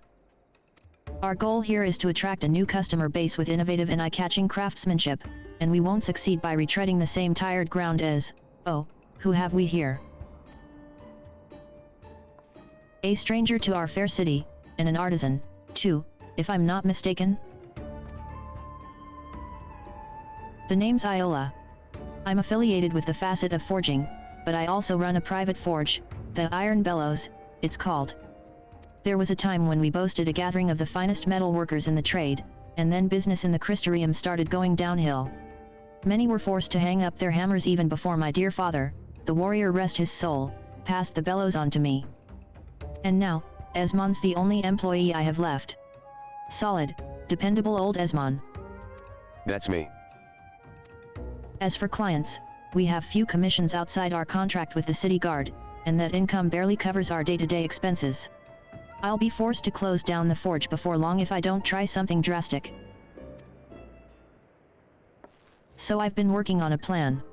Our goal here is to attract a new customer base with innovative and eye-catching craftsmanship, and we won't succeed by retreading the same tired ground as, oh, who have we here? A stranger to our fair city, and an artisan, too, if I'm not mistaken? The name's Iola. I'm affiliated with the Facet of Forging, but I also run a private forge, the Iron Bellows, it's called. There was a time when we boasted a gathering of the finest metal workers in the trade, and then business in the Crystarium started going downhill. Many were forced to hang up their hammers even before my dear father, the warrior rest his soul, passed the bellows on to me. And now, Esmon's the only employee I have left. Solid, dependable old Esmon. That's me. As for clients, we have few commissions outside our contract with the city guard, and that income barely covers our day-to-day expenses. I'll be forced to close down the forge before long if I don't try something drastic. So I've been working on a plan.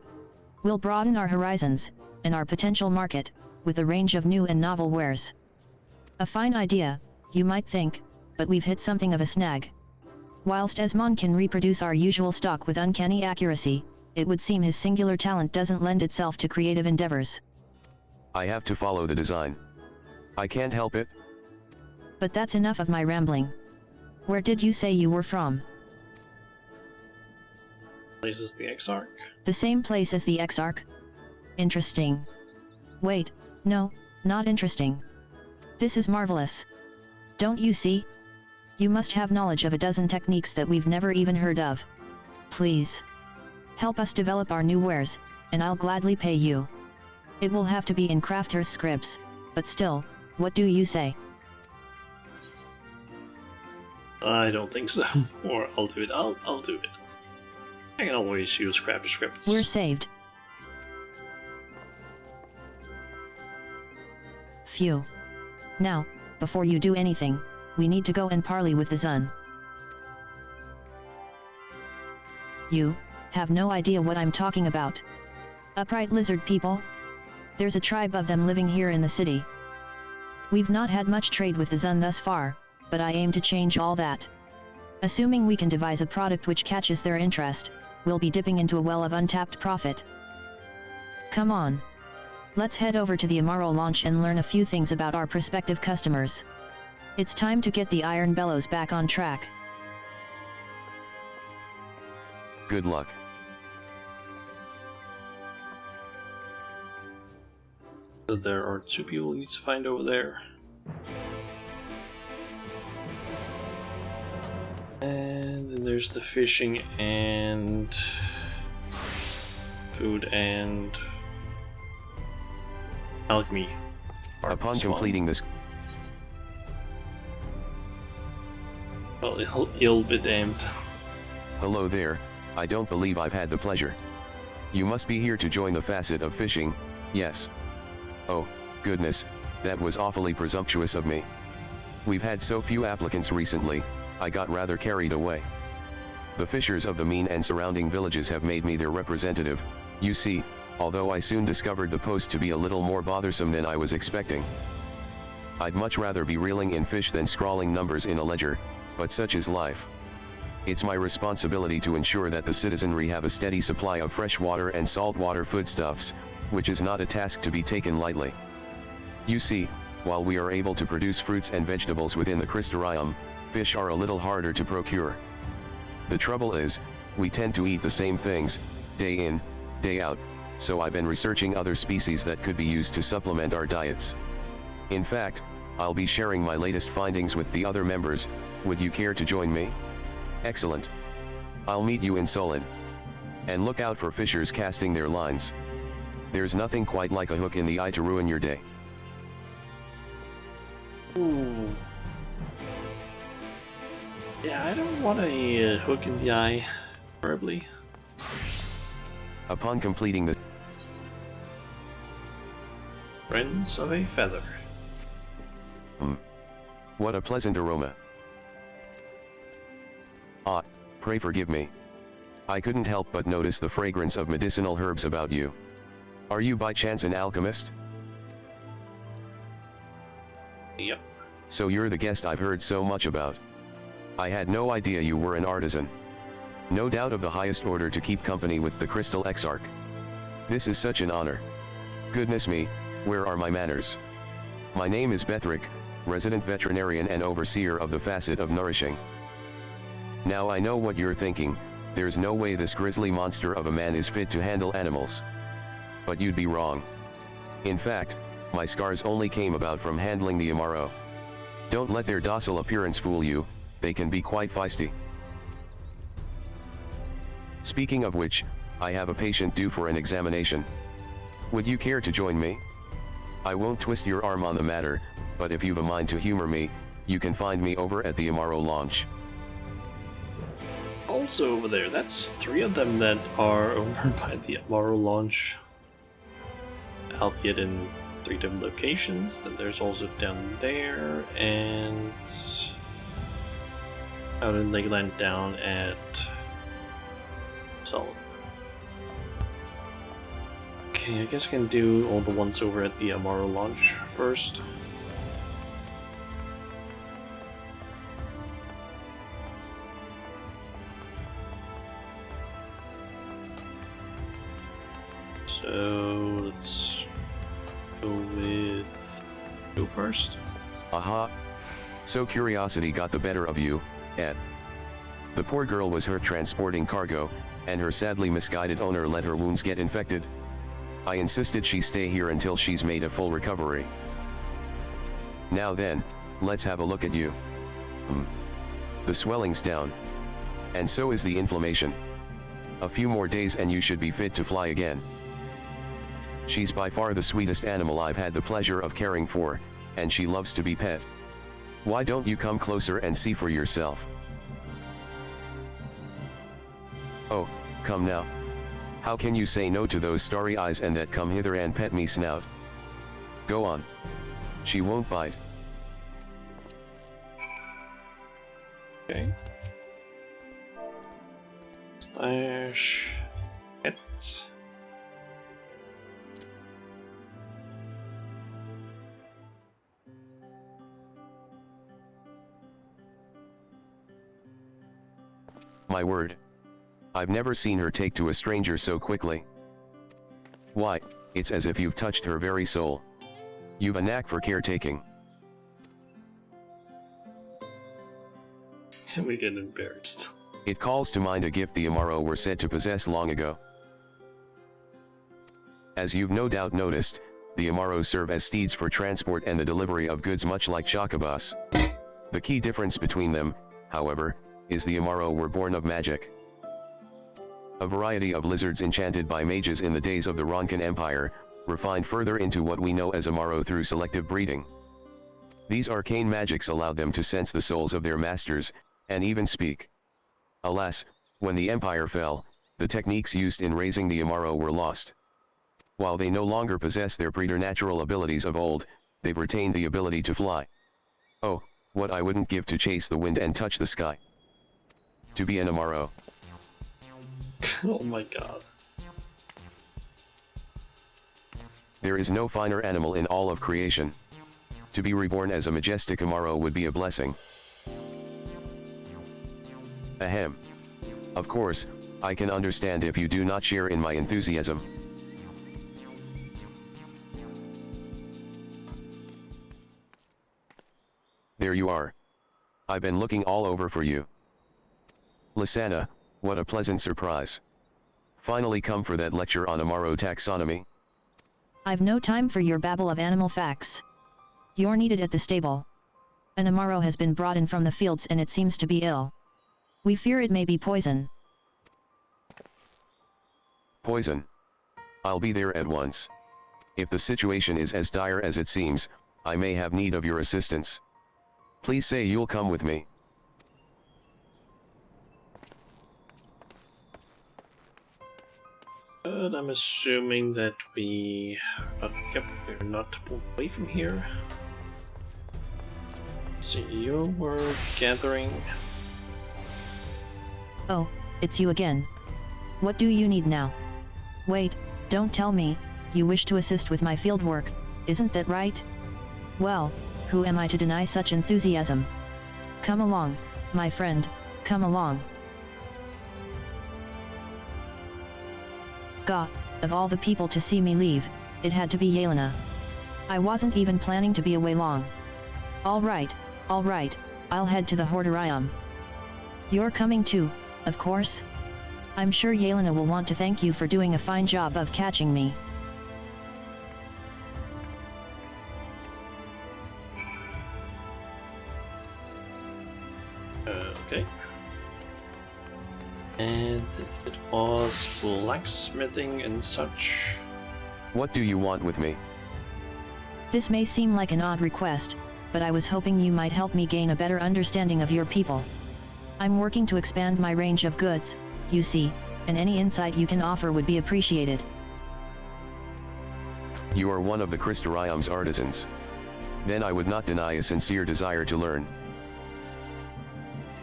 We'll broaden our horizons, and our potential market, with a range of new and novel wares. A fine idea, you might think, but we've hit something of a snag. Whilst Esmond can reproduce our usual stock with uncanny accuracy, it would seem his singular talent doesn't lend itself to creative endeavors. I have to follow the design. I can't help it. But that's enough of my rambling. Where did you say you were from? Place is the Exarch. The same place as the Exarch? Interesting. Wait, no, not interesting. This is marvelous. Don't you see? You must have knowledge of a dozen techniques that we've never even heard of. Please. Help us develop our new wares, and I'll gladly pay you. It will have to be in crafter's scripts, but still, what do you say? I don't think so. Or I'll do it. I'll do it. I can always use crafter scripts. We're saved. Phew. Now, before you do anything, we need to go and parley with the Zun. You have no idea what I'm talking about. Upright lizard people? There's a tribe of them living here in the city. We've not had much trade with the Zun thus far, but I aim to change all that. Assuming we can devise a product which catches their interest, we'll be dipping into a well of untapped profit. Come on. Let's head over to the Amaro launch and learn a few things about our prospective customers. It's time to get the Iron Bellows back on track. Good luck. So there are two people we need to find over there. And then there's the fishing and food and alchemy. Upon completing this, Well, you'll be damned. hello there, I don't believe I've had the pleasure. You must be here to join the facet of fishing, yes. Oh, goodness, that was awfully presumptuous of me. We've had so few applicants recently, I got rather carried away. The fishers of the Mean and surrounding villages have made me their representative, you see, although I soon discovered the post to be a little more bothersome than I was expecting. I'd much rather be reeling in fish than scrawling numbers in a ledger, but such is life. It's my responsibility to ensure that the citizenry have a steady supply of fresh water and saltwater foodstuffs, which is not a task to be taken lightly. You see, while we are able to produce fruits and vegetables within the Crystarium, fish are a little harder to procure. The trouble is, we tend to eat the same things, day in, day out, so I've been researching other species that could be used to supplement our diets. In fact, I'll be sharing my latest findings with the other members. Would you care to join me? Excellent. I'll meet you in Solon. And look out for fishers casting their lines. There's nothing quite like a hook in the eye to ruin your day. Ooh. Yeah, I don't want a hook in the eye, preferably. Upon completing the Friends of a Feather. What a pleasant aroma. Ah, pray forgive me. I couldn't help but notice the fragrance of medicinal herbs about you. Are you by chance an alchemist? Yep. So you're the guest I've heard so much about. I had no idea you were an artisan. No doubt of the highest order to keep company with the Crystal Exarch. This is such an honor. Goodness me, where are my manners? My name is Bethric, resident veterinarian and overseer of the facet of nourishing. Now I know what you're thinking, there's no way this grisly monster of a man is fit to handle animals. But you'd be wrong. In fact, my scars only came about from handling the Amaro. Don't let their docile appearance fool you, they can be quite feisty. Speaking of which, I have a patient due for an examination. Would you care to join me? I won't twist your arm on the matter, but if you've a mind to humor me, you can find me over at the Amaro launch. Also over there, that's 3 of them that are over by the Amaro launch. Albeit in 3 different locations. Then there's also down there, and out in Lakeland down at Solid. Okay, I guess I can do all the ones over at the Amaro launch first. So let's go with you first. Aha. So curiosity got the better of you, Ed. The poor girl was hurt transporting cargo, and her sadly misguided owner let her wounds get infected. I insisted she stay here until she's made a full recovery. Now then, let's have a look at you. The swelling's down. And so is the inflammation. A few more days and you should be fit to fly again. She's by far the sweetest animal I've had the pleasure of caring for, and she loves to be pet. Why don't you come closer and see for yourself? Oh, come now. How can you say no to those starry eyes and that come hither and pet me snout? Go on. She won't bite. Okay. Slash hit. My word. I've never seen her take to a stranger so quickly. Why, it's as if you've touched her very soul. You've a knack for caretaking. We get embarrassed. It calls to mind a gift the Amaro were said to possess long ago. As you've no doubt noticed, the Amaro serve as steeds for transport and the delivery of goods much like chocobus. The key difference between them, however, is the Amaro were born of magic. A variety of lizards enchanted by mages in the days of the Ronkan Empire, refined further into what we know as Amaro through selective breeding. These arcane magics allowed them to sense the souls of their masters, and even speak. Alas, when the Empire fell, the techniques used in raising the Amaro were lost. While they no longer possess their preternatural abilities of old, they've retained the ability to fly. Oh, what I wouldn't give to chase the wind and touch the sky. To be an Amaro. Oh my god. There is no finer animal in all of creation. To be reborn as a majestic Amaro would be a blessing. Ahem. Of course, I can understand if you do not share in my enthusiasm. There you are. I've been looking all over for you. Lysana, what a pleasant surprise. Finally come for that lecture on Amaro taxonomy? I've no time for your babble of animal facts. You're needed at the stable. An Amaro has been brought in from the fields and it seems to be ill. We fear it may be poison. Poison. I'll be there at once. If the situation is as dire as it seems, I may have need of your assistance. Please say you'll come with me. But I'm assuming that we're not away from here. See, you were gathering. Oh, it's you again. What do you need now? Wait, don't tell me, you wish to assist with my field work, isn't that right? Well, who am I to deny such enthusiasm? Come along, my friend, come along. God, of all the people to see me leave, it had to be Yelena. I wasn't even planning to be away long. Alright, I'll head to the Hortorium. You're coming too, of course? I'm sure Yelena will want to thank you for doing a fine job of catching me. Okay. And it was blacksmithing and such. What do you want with me? This may seem like an odd request, but I was hoping you might help me gain a better understanding of your people. I'm working to expand my range of goods, you see, and any insight you can offer would be appreciated. You are one of the Christorium's artisans. Then I would not deny a sincere desire to learn.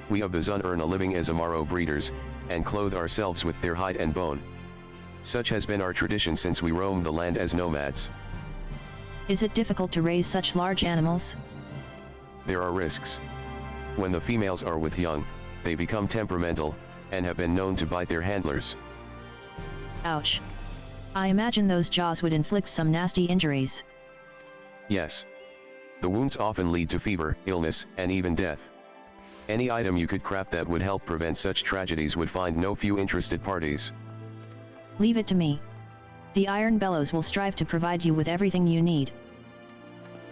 We of the Zun earn a living as Amaro breeders, and clothe ourselves with their hide and bone. Such has been our tradition since we roamed the land as nomads. Is it difficult to raise such large animals? There are risks. When the females are with young, they become temperamental, and have been known to bite their handlers. Ouch. I imagine those jaws would inflict some nasty injuries. Yes. The wounds often lead to fever, illness, and even death. Any item you could craft that would help prevent such tragedies would find no few interested parties. Leave it to me. The Iron Bellows will strive to provide you with everything you need.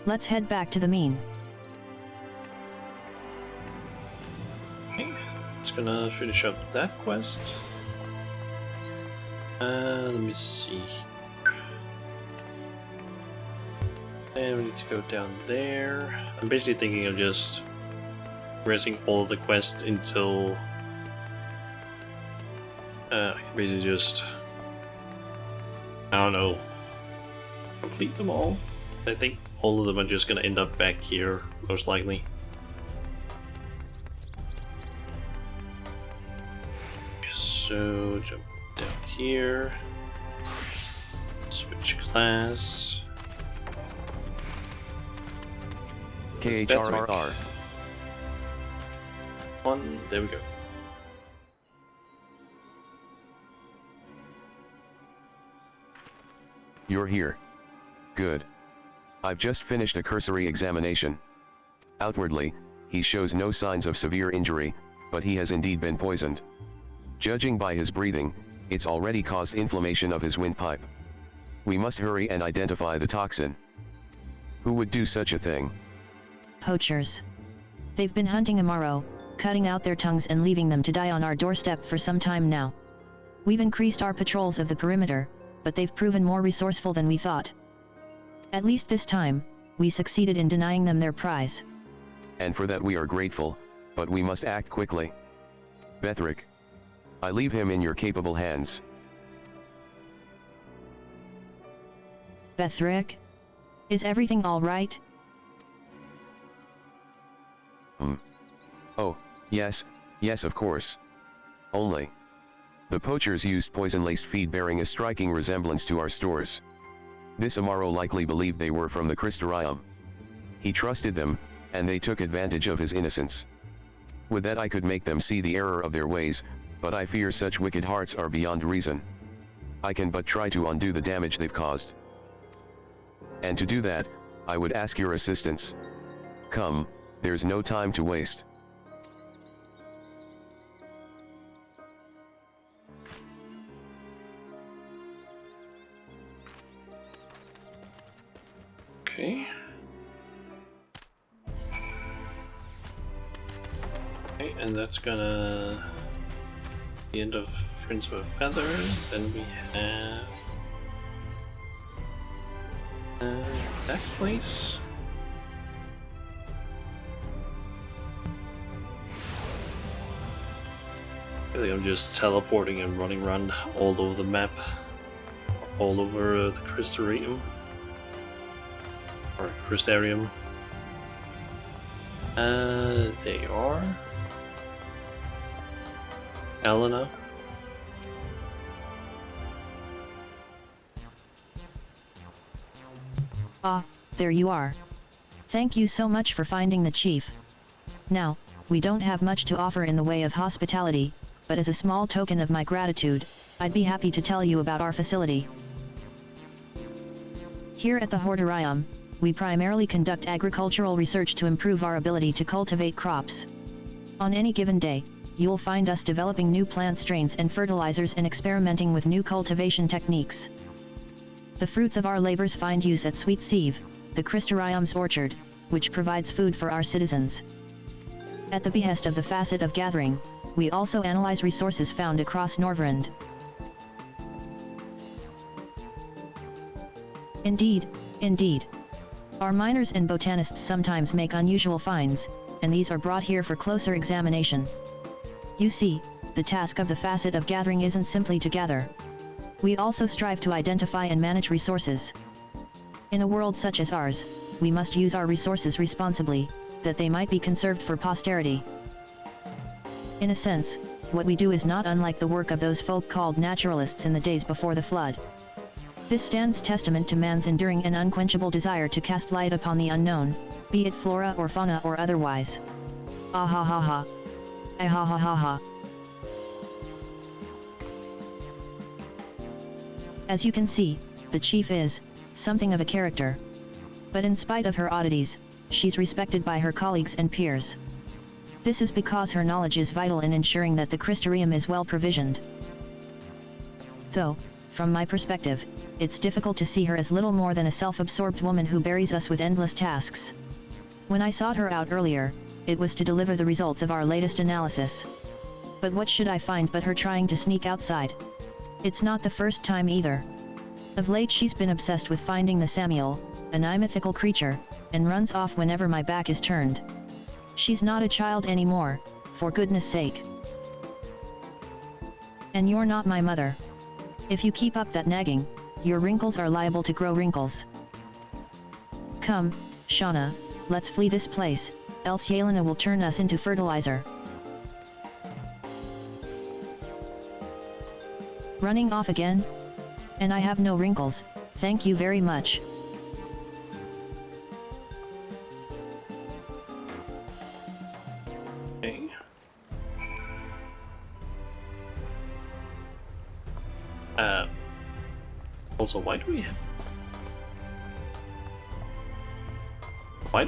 Let's head back to the mine. Okay, it's gonna finish up that quest. Let me see. And we need to go down there. I'm basically thinking of just progressing all of the quests until I can basically just, I don't know, complete them all. I think all of them are just gonna end up back here, most likely. So jump down here, switch class. KHRRR. One, there we go. You're here. Good. I've just finished a cursory examination. Outwardly, he shows no signs of severe injury, but he has indeed been poisoned. Judging by his breathing, it's already caused inflammation of his windpipe. We must hurry and identify the toxin. Who would do such a thing? Poachers. They've been hunting Amaro, cutting out their tongues and leaving them to die on our doorstep for some time now. We've increased our patrols of the perimeter, but they've proven more resourceful than we thought. At least this time, we succeeded in denying them their prize. And for that we are grateful, but we must act quickly. Bethric. I leave him in your capable hands. Bethric? Is everything all right? Oh, yes, of course. Only. The poachers used poison-laced feed bearing a striking resemblance to our stores. This Amaro likely believed they were from the Crystarium. He trusted them, and they took advantage of his innocence. Would that I could make them see the error of their ways, but I fear such wicked hearts are beyond reason. I can but try to undo the damage they've caused. And to do that, I would ask your assistance. Come, there's no time to waste. Okay. Okay, and that's gonna the end of Friends of a Feather. Then we have that place. I feel like I'm just teleporting and running around all over the map, all over the Crystarium. Or Crystarium. They are Elena. Ah, there you are. Thank you so much for finding the chief. Now, we don't have much to offer in the way of hospitality, but as a small token of my gratitude, I'd be happy to tell you about our facility. Here at the Hortorium, we primarily conduct agricultural research to improve our ability to cultivate crops. On any given day, you'll find us developing new plant strains and fertilizers and experimenting with new cultivation techniques. The fruits of our labors find use at Sweet Sieve, the Crystarium's orchard, which provides food for our citizens. At the behest of the Facet of Gathering, we also analyze resources found across Norvrend. Indeed. Our miners and botanists sometimes make unusual finds, and these are brought here for closer examination. You see, the task of the Facet of Gathering isn't simply to gather. We also strive to identify and manage resources. In a world such as ours, we must use our resources responsibly, that they might be conserved for posterity. In a sense, what we do is not unlike the work of those folk called naturalists in the days before the flood. This stands testament to man's enduring and unquenchable desire to cast light upon the unknown, be it flora or fauna or otherwise. Ah ha ha ha. Ah ha ha ha ha. As you can see, the chief is something of a character. But in spite of her oddities, she's respected by her colleagues and peers. This is because her knowledge is vital in ensuring that the Crystarium is well provisioned. Though, from my perspective, it's difficult to see her as little more than a self-absorbed woman who buries us with endless tasks. When I sought her out earlier, it was to deliver the results of our latest analysis. But what should I find but her trying to sneak outside? It's not the first time either. Of late she's been obsessed with finding the Samuel, an mythical creature, and runs off whenever my back is turned. She's not a child anymore, for goodness sake. And you're not my mother. If you keep up that nagging, your wrinkles are liable to grow wrinkles. Come, Shauna, let's flee this place, else Yelena will turn us into fertilizer. Running off again? And I have no wrinkles, thank you very much. Okay. Also, why do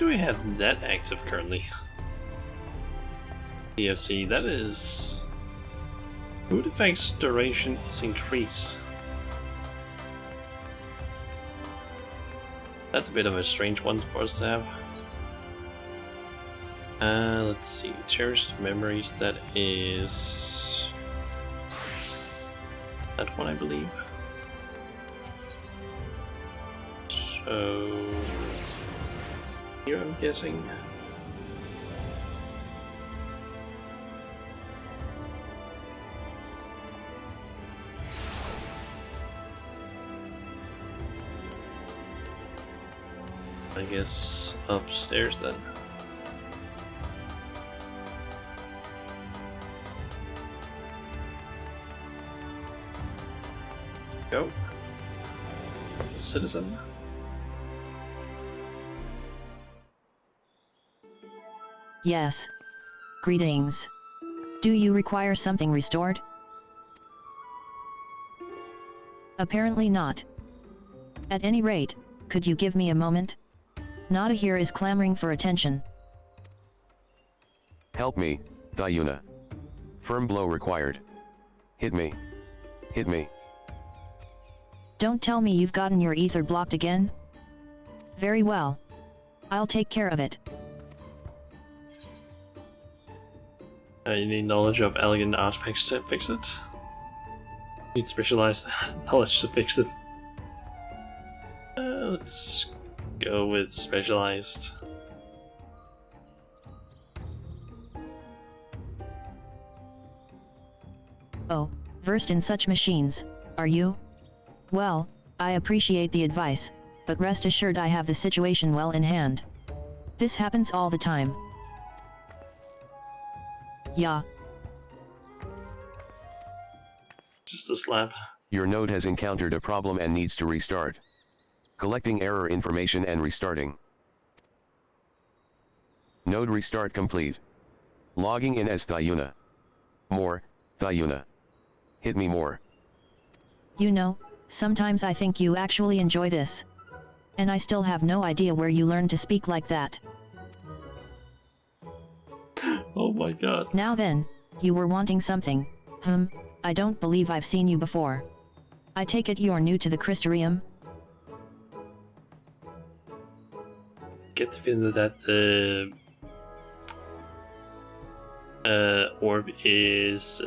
we have that active currently? EFC, that is... Mood effects duration is increased. That's a bit of a strange one for us to have. Let's see, cherished memories, that is... that one, I believe. So... here I'm guessing. I guess upstairs then. Go. Citizen. Yes. Greetings. Do you require something restored? Apparently not. At any rate, could you give me a moment? Nada here is clamoring for attention. Help me, Thayuna. Firm blow required. Hit me. Hit me. Don't tell me you've gotten your ether blocked again? Very well. I'll take care of it. You need knowledge of elegant artifacts to fix it. You need specialized knowledge to fix it. Let's go with specialized. Oh, versed in such machines, are you? Well, I appreciate the advice, but rest assured I have the situation well in hand. This happens all the time. Yeah. Just this lab. Your node has encountered a problem and needs to restart. Collecting error information and restarting. Node restart complete. Logging in as Thayuna. More, Thayuna. Hit me more. You know, sometimes I think you actually enjoy this. And I still have no idea where you learned to speak like that. Oh my god. Now then, you were wanting something. I don't believe I've seen you before. I take it you're new to the Crystarium? Get the feeling that the orb is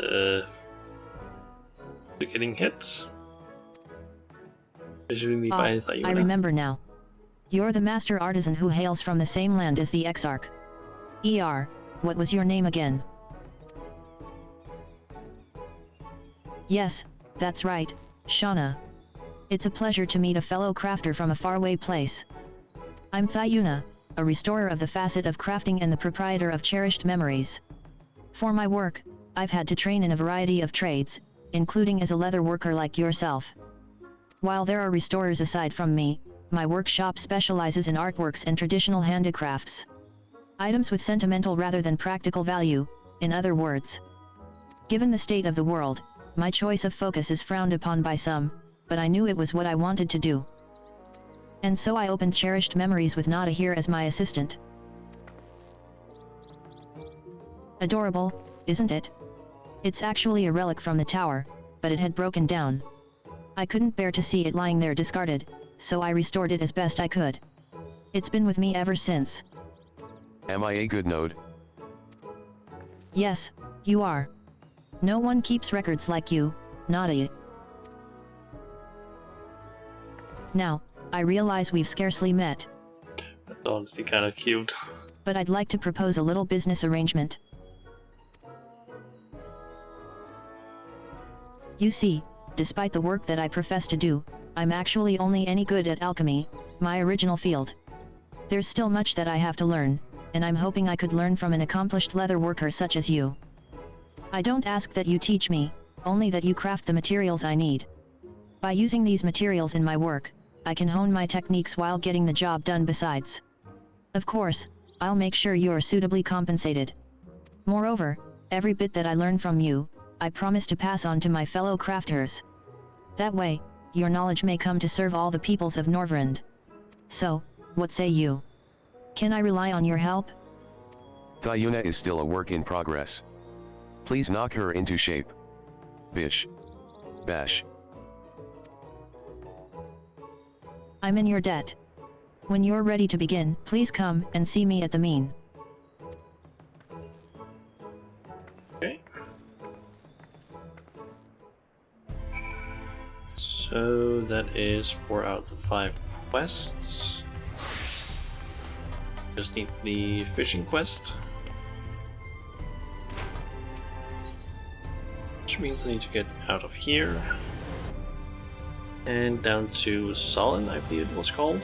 getting hit. Visually by Thayuna. I remember now. You're the master artisan who hails from the same land as the Exarch. What was your name again? Yes, that's right, Shauna. It's a pleasure to meet a fellow crafter from a faraway place. I'm Thayuna, a restorer of the facet of crafting and the proprietor of cherished memories. For my work, I've had to train in a variety of trades, including as a leather worker like yourself. While there are restorers aside from me, my workshop specializes in artworks and traditional handicrafts. Items with sentimental rather than practical value, in other words. Given the state of the world, my choice of focus is frowned upon by some, but I knew it was what I wanted to do. And so I opened Cherished Memories with Nada here as my assistant. Adorable, isn't it? It's actually a relic from the tower, but it had broken down. I couldn't bear to see it lying there discarded, so I restored it as best I could. It's been with me ever since. Am I a good node? Yes, you are. No one keeps records like you, Nada. Now, I realize we've scarcely met. That's honestly kind of cute. But I'd like to propose a little business arrangement. You see, despite the work that I profess to do, I'm actually only any good at alchemy, my original field. There's still much that I have to learn, and I'm hoping I could learn from an accomplished leather worker such as you. I don't ask that you teach me, only that you craft the materials I need. By using these materials in my work, I can hone my techniques while getting the job done besides. Of course, I'll make sure you're suitably compensated. Moreover, every bit that I learn from you, I promise to pass on to my fellow crafters. That way, your knowledge may come to serve all the peoples of Norvrend. So, what say you? Can I rely on your help? Thyuna is still a work in progress. Please knock her into shape. Bish. Bash. I'm in your debt. When you're ready to begin, please come and see me at the mean. Okay. So that is 4 out of the 5 quests. Just need the fishing quest. Which means I need to get out of here. And down to Solon, I believe it was called.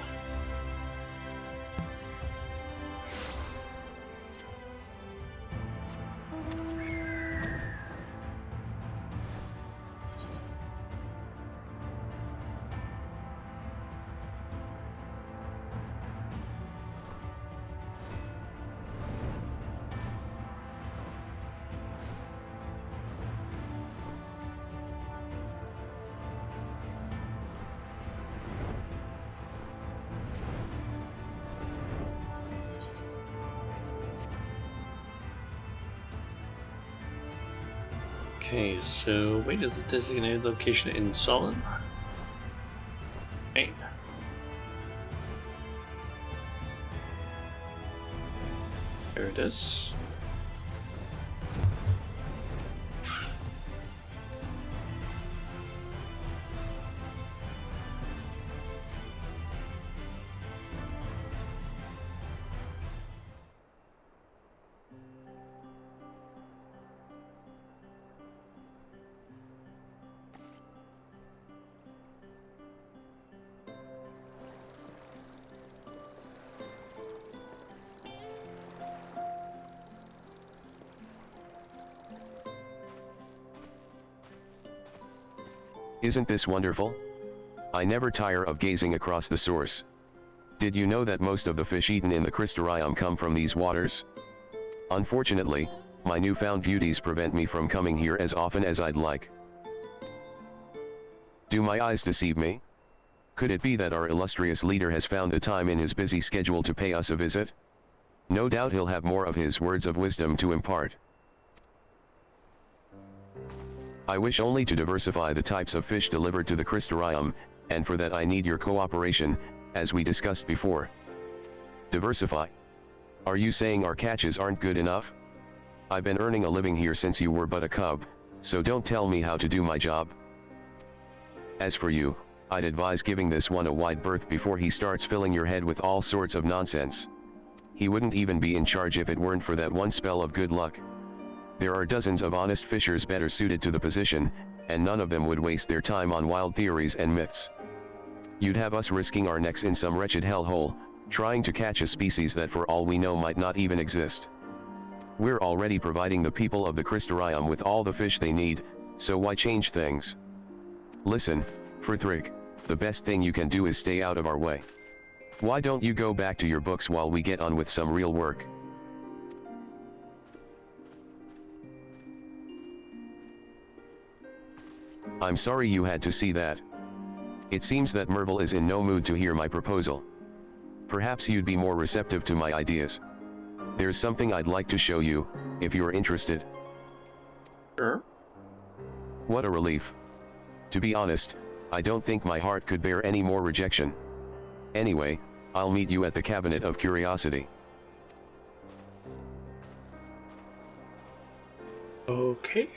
Okay, so wait at the designated location in Solon. Okay. There it is. Isn't this wonderful? I never tire of gazing across the source. Did you know that most of the fish eaten in the Crystarium come from these waters? Unfortunately, my newfound beauties prevent me from coming here as often as I'd like. Do my eyes deceive me? Could it be that our illustrious leader has found the time in his busy schedule to pay us a visit? No doubt he'll have more of his words of wisdom to impart. I wish only to diversify the types of fish delivered to the Crystarium, and for that I need your cooperation, as we discussed before. Diversify? Are you saying our catches aren't good enough? I've been earning a living here since you were but a cub, so don't tell me how to do my job. As for you, I'd advise giving this one a wide berth before he starts filling your head with all sorts of nonsense. He wouldn't even be in charge if it weren't for that one spell of good luck. There are dozens of honest fishers better suited to the position, and none of them would waste their time on wild theories and myths. You'd have us risking our necks in some wretched hellhole, trying to catch a species that for all we know might not even exist. We're already providing the people of the Crystarium with all the fish they need, so why change things? Listen, Frithrik, the best thing you can do is stay out of our way. Why don't you go back to your books while we get on with some real work? I'm sorry you had to see that. It seems that Merville is in no mood to hear my proposal. Perhaps you'd be more receptive to my ideas. There's something I'd like to show you, if you're interested. Sure. What a relief. To be honest, I don't think my heart could bear any more rejection. Anyway, I'll meet you at the Cabinet of Curiosity. Okay.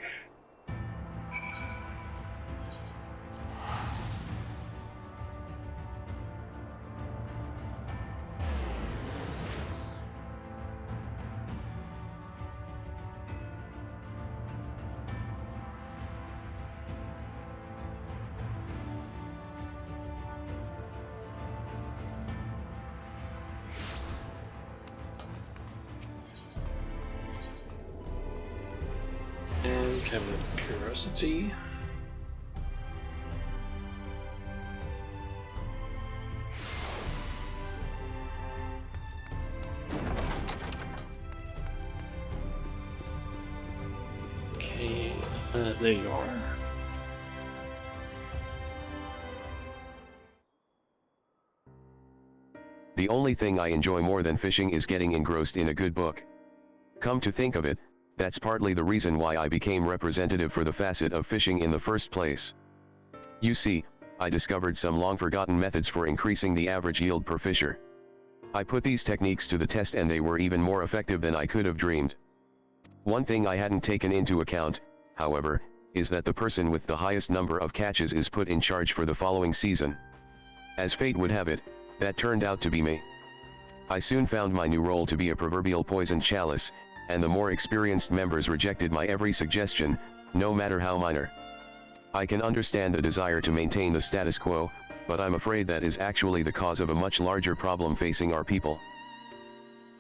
And Cabinet of Curiosity. Okay, there you are. The only thing I enjoy more than fishing is getting engrossed in a good book. Come to think of it, that's partly the reason why I became representative for the facet of fishing in the first place. You see, I discovered some long-forgotten methods for increasing the average yield per fisher. I put these techniques to the test and they were even more effective than I could have dreamed. One thing I hadn't taken into account, however, is that the person with the highest number of catches is put in charge for the following season. As fate would have it, that turned out to be me. I soon found my new role to be a proverbial poisoned chalice, and the more experienced members rejected my every suggestion, no matter how minor. I can understand the desire to maintain the status quo, but I'm afraid that is actually the cause of a much larger problem facing our people.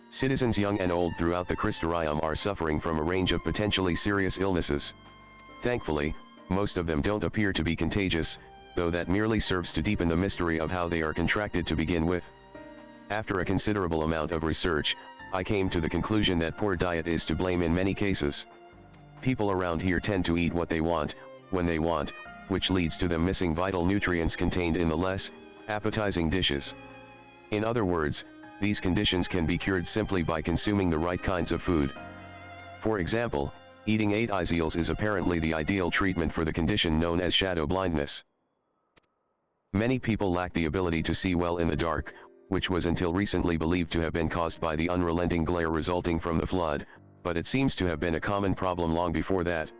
Citizens young and old throughout the Christorium are suffering from a range of potentially serious illnesses. Thankfully, most of them don't appear to be contagious, though that merely serves to deepen the mystery of how they are contracted to begin with. After a considerable amount of research, I came to the conclusion that poor diet is to blame in many cases. People around here tend to eat what they want, when they want, which leads to them missing vital nutrients contained in the less appetizing dishes. In other words, these conditions can be cured simply by consuming the right kinds of food. For example, eating 8 eyes eels is apparently the ideal treatment for the condition known as shadow blindness. Many people lack the ability to see well in the dark, which was until recently believed to have been caused by the unrelenting glare resulting from the flood, but it seems to have been a common problem long before that.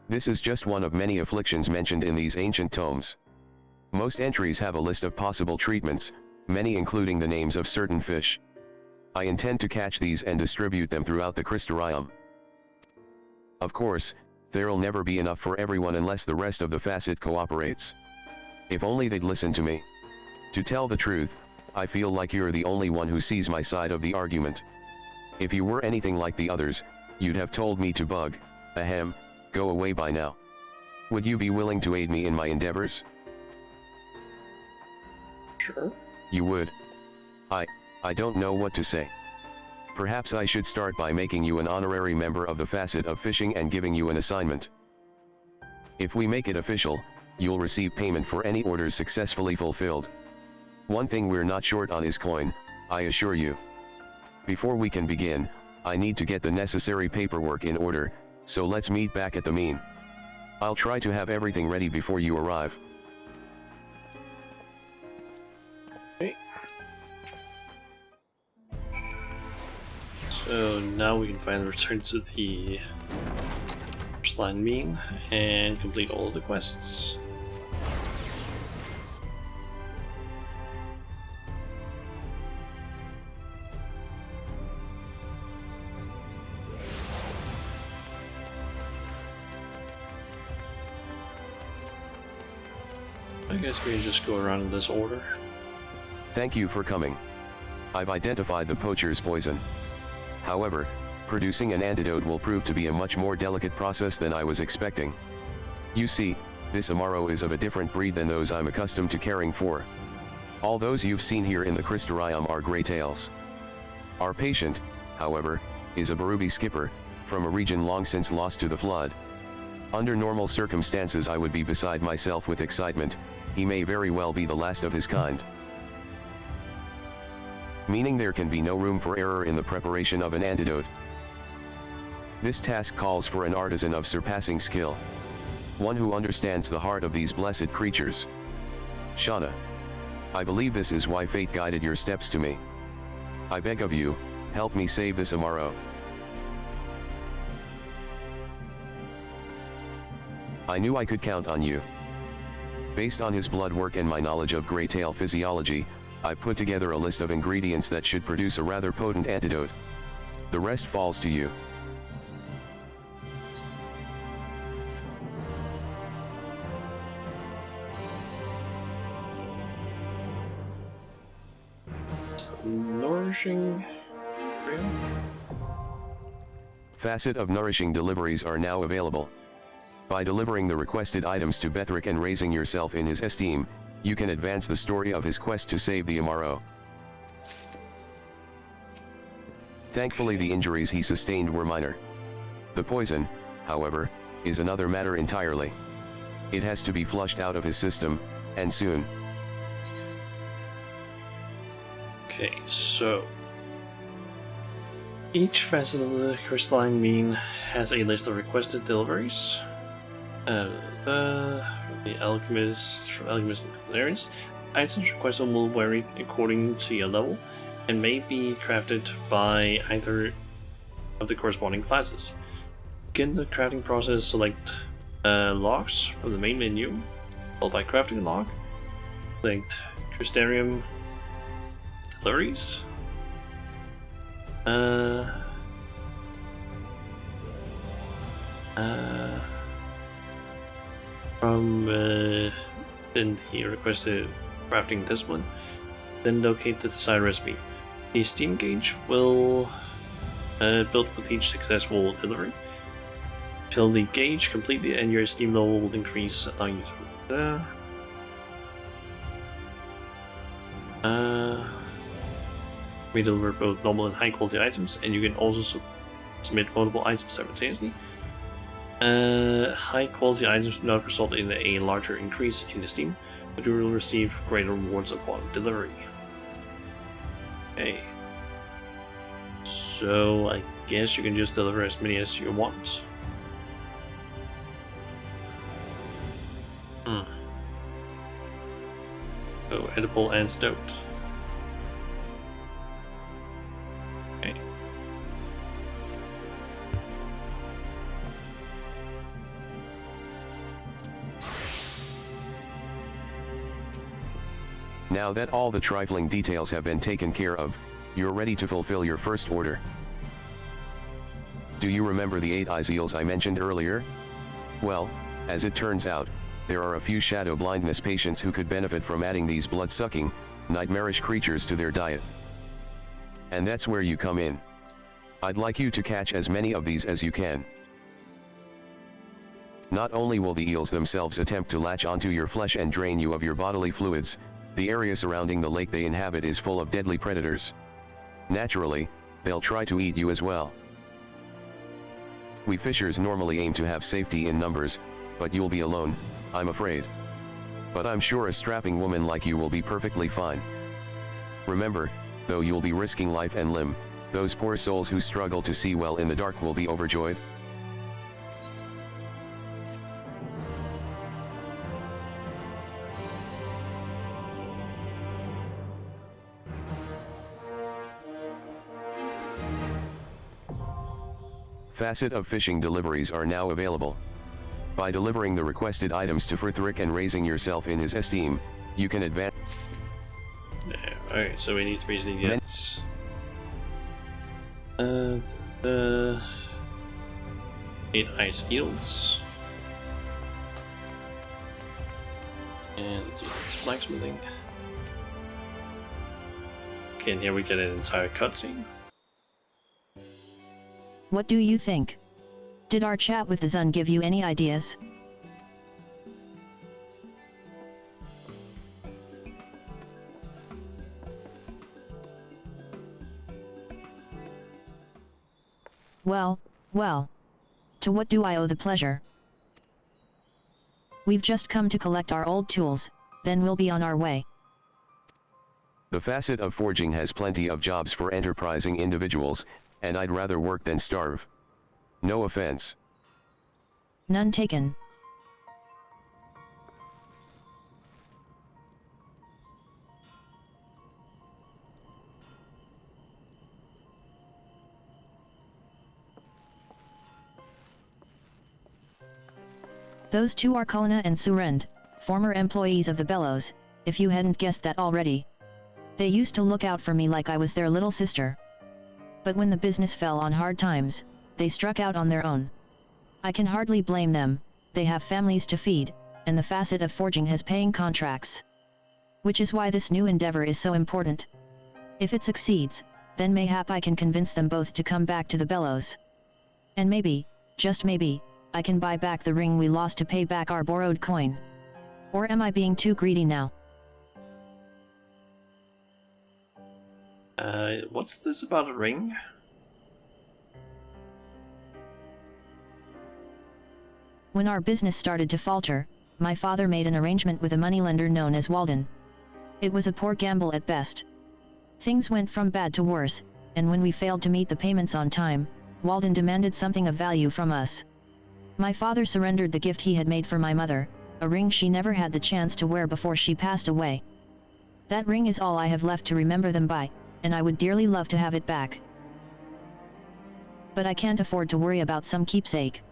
This is just one of many afflictions mentioned in these ancient tomes. Most entries have a list of possible treatments, many including the names of certain fish. I intend to catch these and distribute them throughout the Christorium. Of course, there'll never be enough for everyone unless the rest of the facet cooperates. If only they'd listen to me. To tell the truth, I feel like you're the only one who sees my side of the argument. If you were anything like the others, you'd have told me to bug, ahem, go away by now. Would you be willing to aid me in my endeavors? Sure. You would. I don't know what to say. Perhaps I should start by making you an honorary member of the facet of fishing and giving you an assignment. If we make it official, you'll receive payment for any orders successfully fulfilled. One thing we're not short on is coin, I assure you. Before we can begin, I need to get the necessary paperwork in order, so let's meet back at the mean. I'll try to have everything ready before you arrive. Okay. So now we can finally return to the first line mean and complete all of the quests. I guess we can just go around in this order. Thank you for coming. I've identified the poacher's poison. However, producing an antidote will prove to be a much more delicate process than I was expecting. You see, this Amaro is of a different breed than those I'm accustomed to caring for. All those you've seen here in the Christorium are grey tails. Our patient, however, is a Barubi skipper, from a region long since lost to the flood. Under normal circumstances I would be beside myself with excitement, he may very well be the last of his kind. Meaning there can be no room for error in the preparation of an antidote. This task calls for an artisan of surpassing skill. One who understands the heart of these blessed creatures. Shauna. I believe this is why fate guided your steps to me. I beg of you, help me save this Amaro. I knew I could count on you. Based on his blood work and my knowledge of grey tail physiology, I put together a list of ingredients that should produce a rather potent antidote. The rest falls to you. Nourishing. Facet of nourishing deliveries are now available. By delivering the requested items to Bethric and raising yourself in his esteem, you can advance the story of his quest to save the Amaro. Thankfully the injuries he sustained were minor. The poison, however, is another matter entirely. It has to be flushed out of his system, and soon. Okay, so each facet of the crystalline being has a list of requested deliveries. The alchemist from alchemist and culinarians. Items requested will vary according to your level and may be crafted by either of the corresponding classes. Begin the crafting process, select logs from the main menu, followed by crafting log, select crystarium deliveries, from then he requested crafting discipline, then locate the desired recipe. The steam gauge will build with each successful delivery. Fill the gauge completely and your steam level will increase, allowing you to we deliver both normal and high quality items, and you can also submit multiple items simultaneously. High quality items do not result in a larger increase in esteem, but you will receive greater rewards upon delivery. Okay. So I guess you can just deliver as many as you want. So edible antidote. Okay. Now that all the trifling details have been taken care of, you're ready to fulfill your first order. Do you remember the 8 eyes eels I mentioned earlier? Well, as it turns out, there are a few shadow blindness patients who could benefit from adding these blood-sucking, nightmarish creatures to their diet. And that's where you come in. I'd like you to catch as many of these as you can. Not only will the eels themselves attempt to latch onto your flesh and drain you of your bodily fluids, the area surrounding the lake they inhabit is full of deadly predators. Naturally, they'll try to eat you as well. We fishers normally aim to have safety in numbers, but you'll be alone, I'm afraid. But I'm sure a strapping woman like you will be perfectly fine. Remember, though you'll be risking life and limb, those poor souls who struggle to see well in the dark will be overjoyed. Facet of fishing deliveries are now available. By delivering the requested items to Frithric and raising yourself in his esteem, you can advance. Alright, so we need to basically get the 8 ice eels. And let's see, it's blacksmithing. Okay, and here we get an entire cutscene. What do you think? Did our chat with the Zun give you any ideas? Well, to what do I owe the pleasure? We've just come to collect our old tools, then we'll be on our way. The facet of forging has plenty of jobs for enterprising individuals, and I'd rather work than starve. No offense. None taken. Those two are Kulina and Surend, former employees of the Bellows, if you hadn't guessed that already. They used to look out for me like I was their little sister. But when the business fell on hard times, they struck out on their own. I can hardly blame them, they have families to feed, and the facet of forging has paying contracts. Which is why this new endeavor is so important. If it succeeds, then mayhap I can convince them both to come back to the Bellows. And maybe, just maybe, I can buy back the ring we lost to pay back our borrowed coin. Or am I being too greedy now? What's this about a ring? When our business started to falter, my father made an arrangement with a moneylender known as Walden. It was a poor gamble at best. Things went from bad to worse, and when we failed to meet the payments on time, Walden demanded something of value from us. My father surrendered the gift he had made for my mother, a ring she never had the chance to wear before she passed away. That ring is all I have left to remember them by, and I would dearly love to have it back. But I can't afford to worry about some keepsake.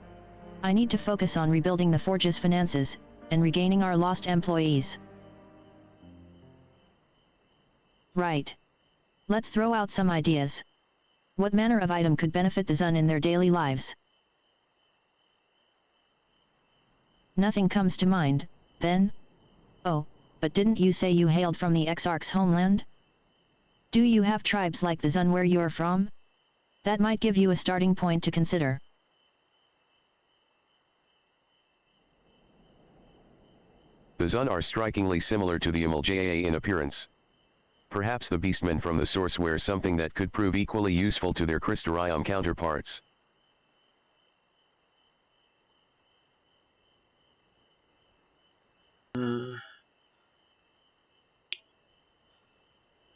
I need to focus on rebuilding the forge's finances, and regaining our lost employees. Right. Let's throw out some ideas. What manner of item could benefit the Zun in their daily lives? Nothing comes to mind, then? Oh, but didn't you say you hailed from the Exarch's homeland? Do you have tribes like the Zun where you're from? That might give you a starting point to consider. The Zun are strikingly similar to the Imulja in appearance. Perhaps the beastmen from the source wear something that could prove equally useful to their Crystarium counterparts.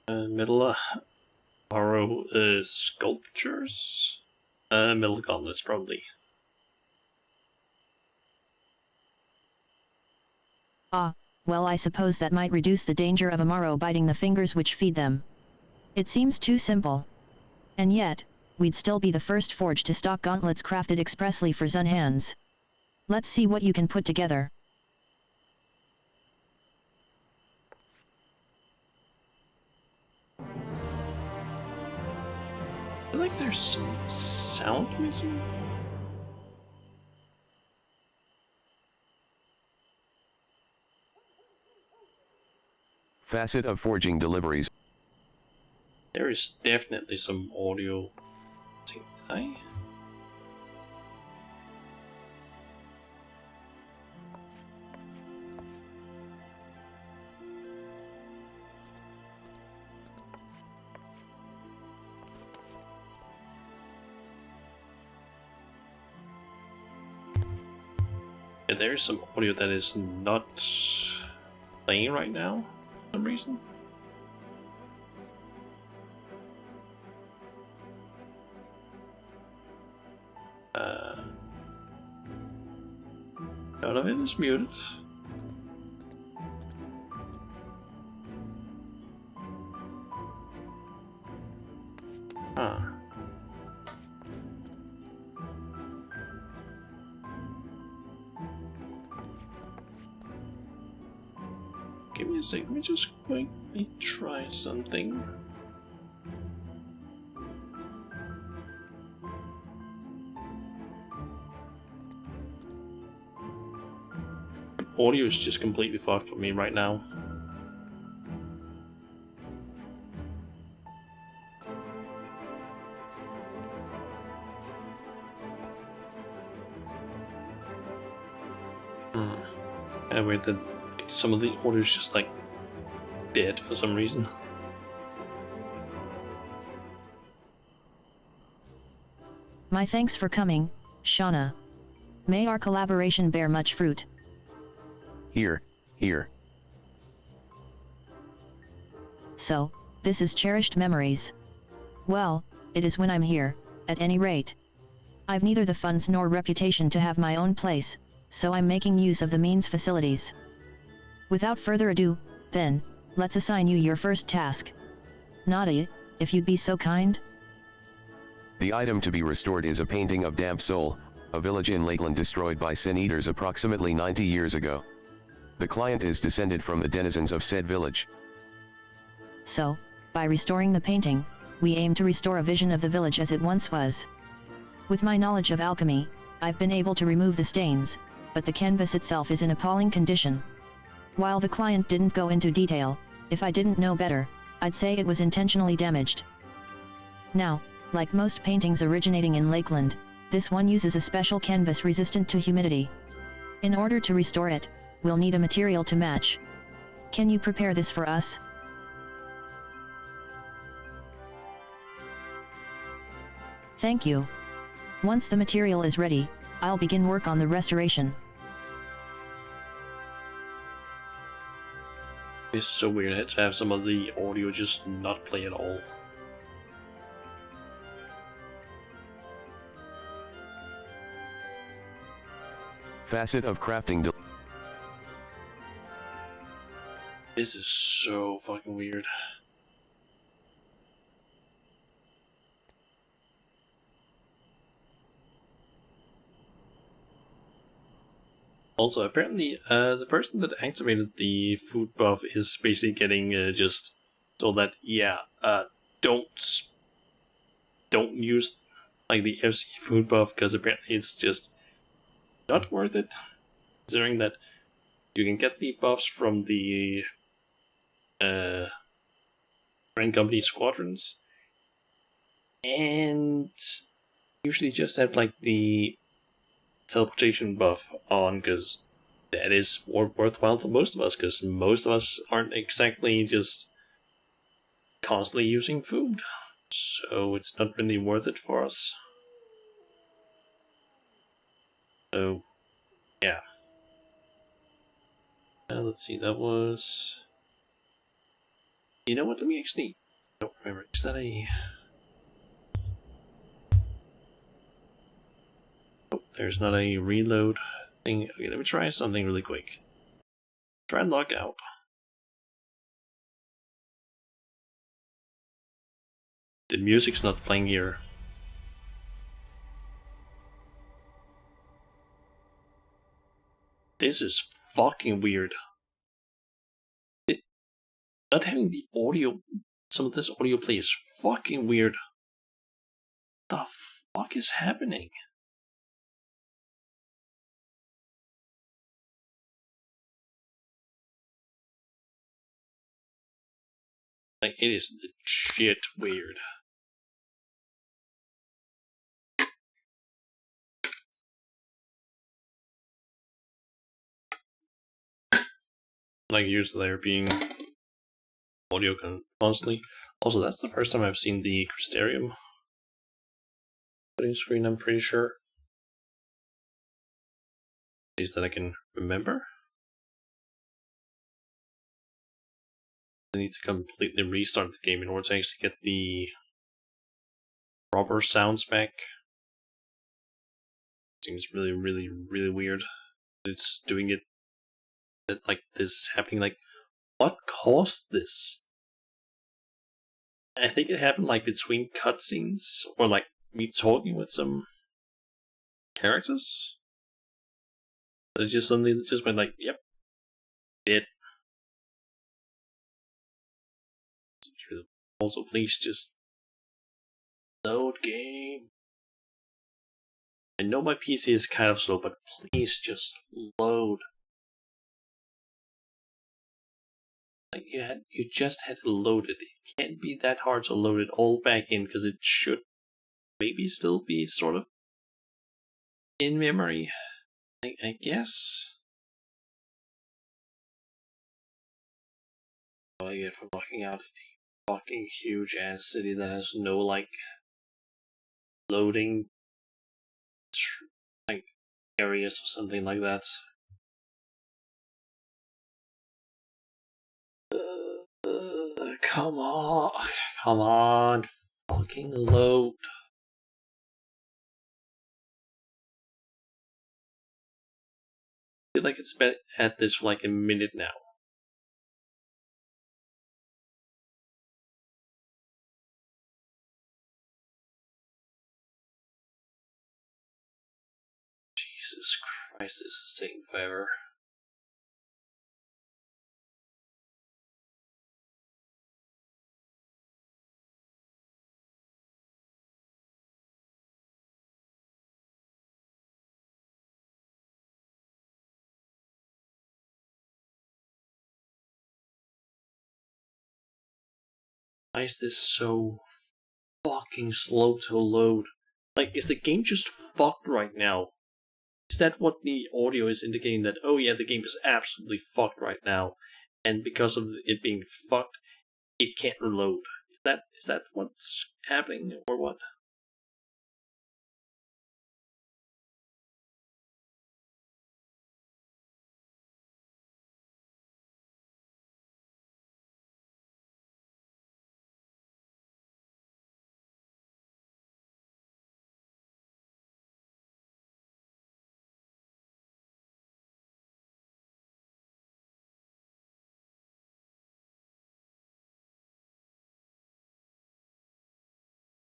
Middle borrow sculptures? Middle gauntlets, probably. Ah, well, I suppose that might reduce the danger of Amaro biting the fingers which feed them. It seems too simple. And yet, we'd still be the first forge to stock gauntlets crafted expressly for Zun hands. Let's see what you can put together. I feel like there's some sound missing. Facet of forging deliveries. There is definitely some audio. Yeah, there's some audio that is not playing right now for some reason. None of it is muted. Huh. Give me a sec, let me just quickly try something. Audio is just completely fucked for me right now. Anyway, some of the audio is just like dead for some reason. My thanks for coming, Shauna. May our collaboration bear much fruit. Here. So, this is cherished memories. Well, it is when I'm here, at any rate. I've neither the funds nor reputation to have my own place, so I'm making use of the means facilities. Without further ado, then, let's assign you your first task. Nadia, if you'd be so kind? The item to be restored is a painting of Damp Soul, a village in Lakeland destroyed by Sin Eaters approximately 90 years ago. The client is descended from the denizens of said village. So, by restoring the painting, we aim to restore a vision of the village as it once was. With my knowledge of alchemy, I've been able to remove the stains, but the canvas itself is in appalling condition. While the client didn't go into detail, if I didn't know better, I'd say it was intentionally damaged. Now, like most paintings originating in Lakeland, this one uses a special canvas resistant to humidity. In order to restore it, we'll need a material to match. Can you prepare this for us? Thank you. Once the material is ready, I'll begin work on the restoration. It's so weird to have some of the audio just not play at all. Facet of crafting. This is so fucking weird. Also, apparently, the person that activated the food buff is basically getting just told that, yeah, don't use like the FC food buff because apparently it's just not worth it, considering that you can get the buffs from the friend company squadrons, and usually just have like the teleportation buff on, because that is more worthwhile for most of us, because most of us aren't exactly just constantly using food, so it's not really worth it for us. So, yeah. Let's see, that was... You know what, let me actually... I don't remember, is that a... Oh, there's not a reload thing. Okay, let me try something really quick. Try and log out. The music's not playing here. This is fucking weird. Not having the audio, some of this audio play is fucking weird. The fuck is happening? Like, it is legit weird. Like, usually there being audio constantly. Also, that's the first time I've seen the Crystarium putting screen, I'm pretty sure. At least that I can remember. I need to completely restart the game in order to actually get the proper sounds back. Seems really, really, really weird. It's doing it that like this is happening. Like, what caused this? I think it happened like between cutscenes, or like me talking with some characters. But it just suddenly just went like, yep, it. Also, please just load game. I know my PC is kind of slow, but please just load. Like you just had to load it. It can't be that hard to load it all back in, because it should maybe still be sort of in memory. I guess. What I get for blocking out a fucking huge ass city that has no like loading like areas or something like that. Come on. Come on. Fucking load. I feel like it's been at this for like a minute now. Jesus Christ, this is taking forever. Why is this so fucking slow to load? Like, is the game just fucked right now? Is that what the audio is indicating, that, oh yeah, the game is absolutely fucked right now, and because of it being fucked, it can't reload? Is that what's happening, or what?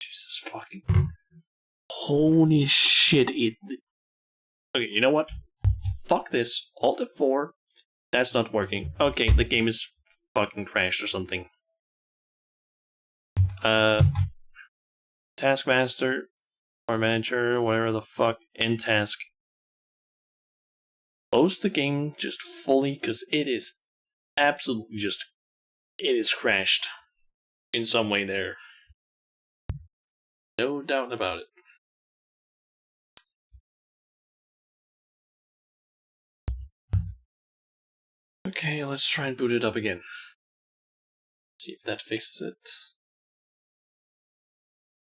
Jesus fucking... Holy shit, it... Okay, you know what? Fuck this. Alt F4. That's not working. Okay, the game is fucking crashed or something. Taskmaster or manager, whatever the fuck, end task. Close the game just fully, because it is absolutely just... It is crashed. In some way there. No doubt about it. Okay, let's try and boot it up again. See if that fixes it.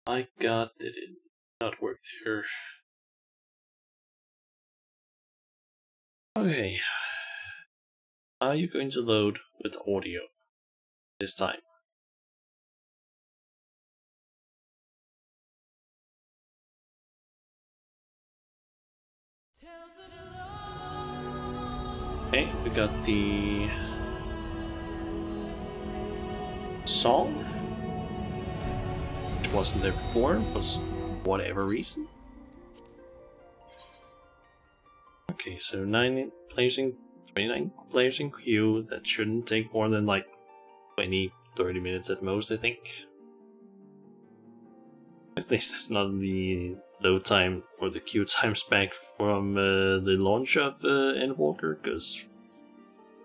My god, did it not work there. Okay. Are you going to load with audio this time? Okay, we got the song, which wasn't there before, for whatever reason. Okay, so 29 players in queue. That shouldn't take more than like 20-30 minutes at most, I think. At least it's not the load time or the queue times back from the launch of Endwalker, because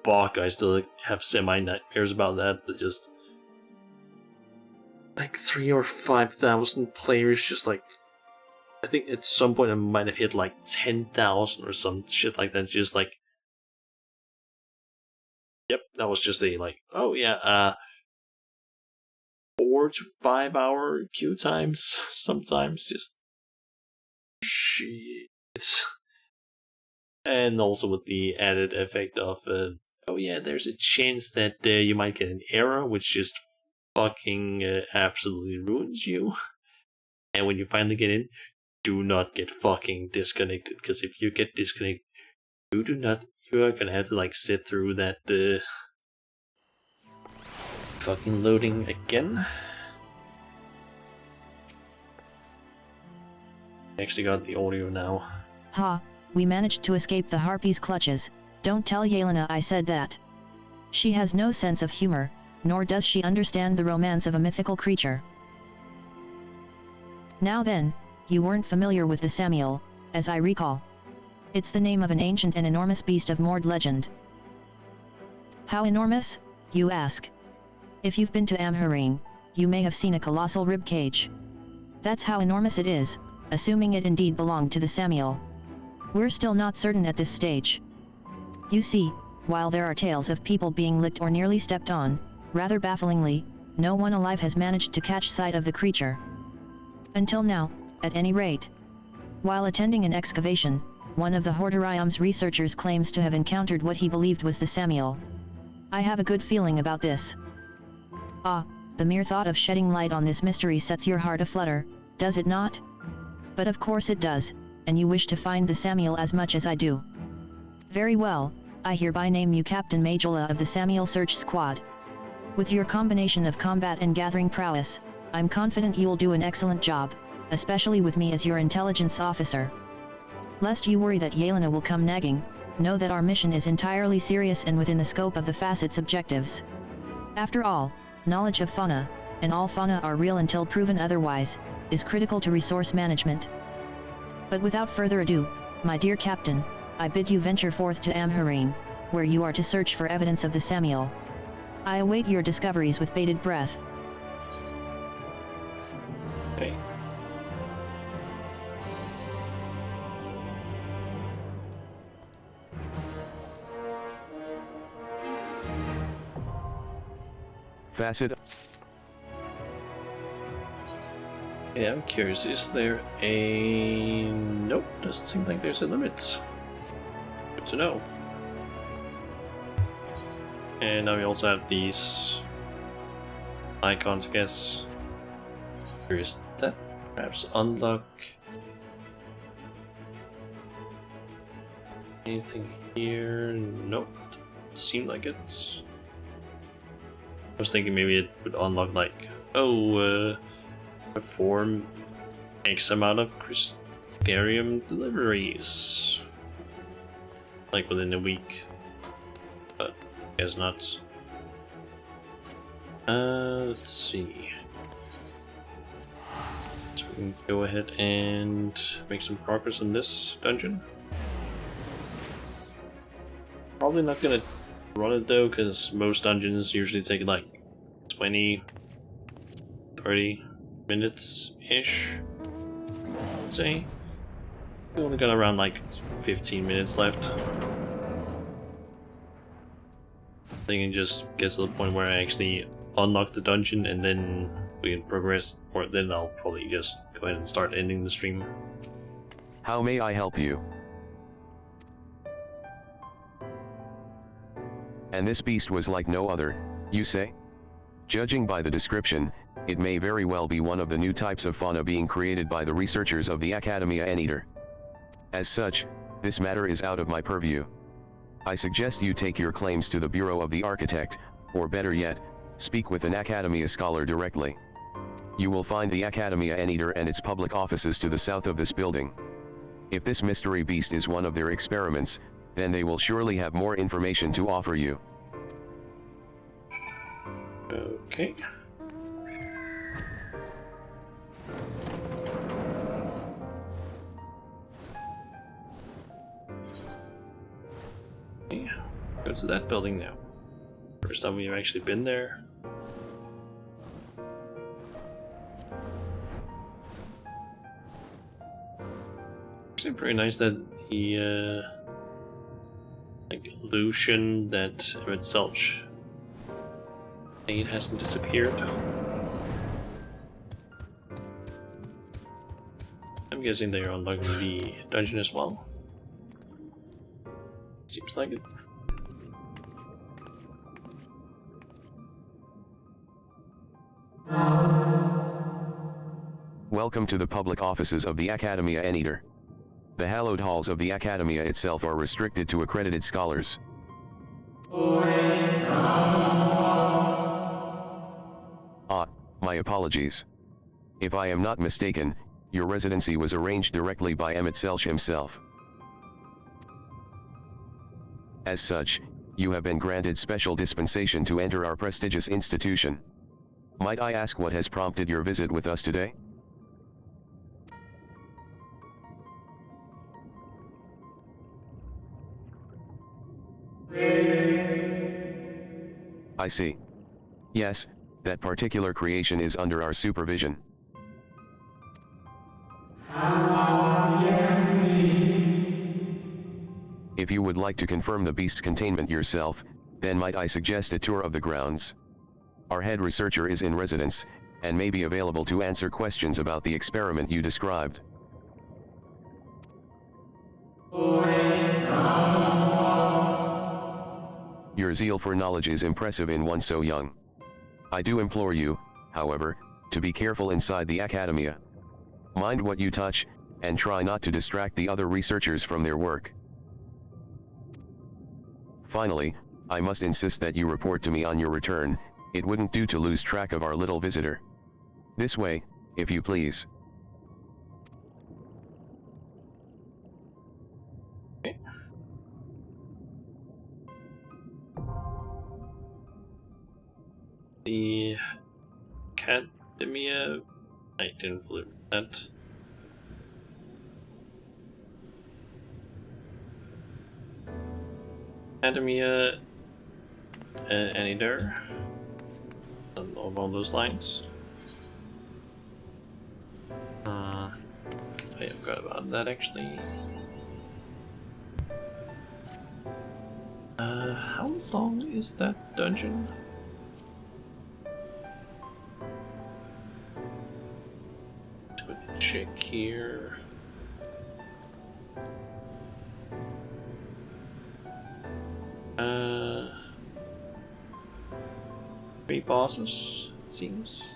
fuck, I still have semi-nightmares about that. But just like 3,000 or 5,000 players, just like, I think at some point I might have hit like 10,000 or some shit like that. Just like, yep, that was just a like, oh yeah, 4 to 5 hour queue times sometimes, just shit. And also with the added effect of, oh yeah, there's a chance that you might get an error, which just fucking absolutely ruins you. And when you finally get in, do not get fucking disconnected, because if you get disconnected, you are gonna have to like sit through that fucking loading again. Actually got the audio now. Ha, we managed to escape the Harpy's clutches. Don't tell Yelena I said that. She has no sense of humor, nor does she understand the romance of a mythical creature. Now then, you weren't familiar with the Samuel, as I recall. It's the name of an ancient and enormous beast of Mord legend. How enormous, you ask? If you've been to Amherine, you may have seen a colossal rib cage. That's how enormous it is, assuming it indeed belonged to the Samuel. We're still not certain at this stage. You see, while there are tales of people being licked or nearly stepped on, rather bafflingly, no one alive has managed to catch sight of the creature. Until now, at any rate. While attending an excavation, one of the Hortorium's researchers claims to have encountered what he believed was the Samuel. I have a good feeling about this. Ah, the mere thought of shedding light on this mystery sets your heart aflutter, does it not? But of course it does, and you wish to find the Samuel as much as I do. Very well, I hereby name you Captain Majola of the Samuel Search Squad. With your combination of combat and gathering prowess, I'm confident you'll do an excellent job, especially with me as your intelligence officer. Lest you worry that Yelena will come nagging, know that our mission is entirely serious and within the scope of the Facet's objectives. After all, knowledge of fauna, and all fauna are real until proven otherwise, is critical to resource management. But without further ado, my dear Captain, I bid you venture forth to Amharine, where you are to search for evidence of the Samuel. I await your discoveries with bated breath. Okay. Facet. Yeah, I'm curious, is there a... Nope, doesn't seem like there's a limit. Good to know. And now we also have these icons, I guess. Curious that perhaps unlock anything here? Nope, doesn't seem like it. I was thinking maybe it would unlock like, perform X amount of Crystarium deliveries, like within a week, but I guess not. Let's see. So we can go ahead and make some progress in this dungeon. Probably not gonna run it though, because most dungeons usually take like 20, 30 minutes-ish, I'd say. We only got around like 15 minutes left. I think it just gets to the point where I actually unlock the dungeon and then we can progress, or then I'll probably just go ahead and start ending the stream. How may I help you? And this beast was like no other, you say? Judging by the description, it may very well be one of the new types of fauna being created by the researchers of the Academia Anteater. As such, this matter is out of my purview. I suggest you take your claims to the Bureau of the Architect, or better yet, speak with an Academia scholar directly. You will find the Academia Anteater and its public offices to the south of this building. If this mystery beast is one of their experiments, then they will surely have more information to offer you. Okay. Okay, go to that building now. First time we've actually been there. Actually pretty nice that the like illusion that Emmett Selch made hasn't disappeared. I'm guessing they're unlocking the dungeon as well. Seems like it. Welcome to the public offices of the Academia Anteater. The hallowed halls of the Academia itself are restricted to accredited scholars. Ah, my apologies. If I am not mistaken, your residency was arranged directly by Emmett Selch himself. As such, you have been granted special dispensation to enter our prestigious institution. Might I ask what has prompted your visit with us today? I see. Yes, that particular creation is under our supervision. If you would like to confirm the beast's containment yourself, then might I suggest a tour of the grounds. Our head researcher is in residence, and may be available to answer questions about the experiment you described. Your zeal for knowledge is impressive in one so young. I do implore you, however, to be careful inside the academia. Mind what you touch, and try not to distract the other researchers from their work. Finally, I must insist that you report to me on your return. It wouldn't do to lose track of our little visitor. This way, if you please. Okay. The Academia... I didn't fully read that. Academia... any there? Along those lines. I forgot about that actually. How long is that dungeon? Check here. Three bosses, it seems.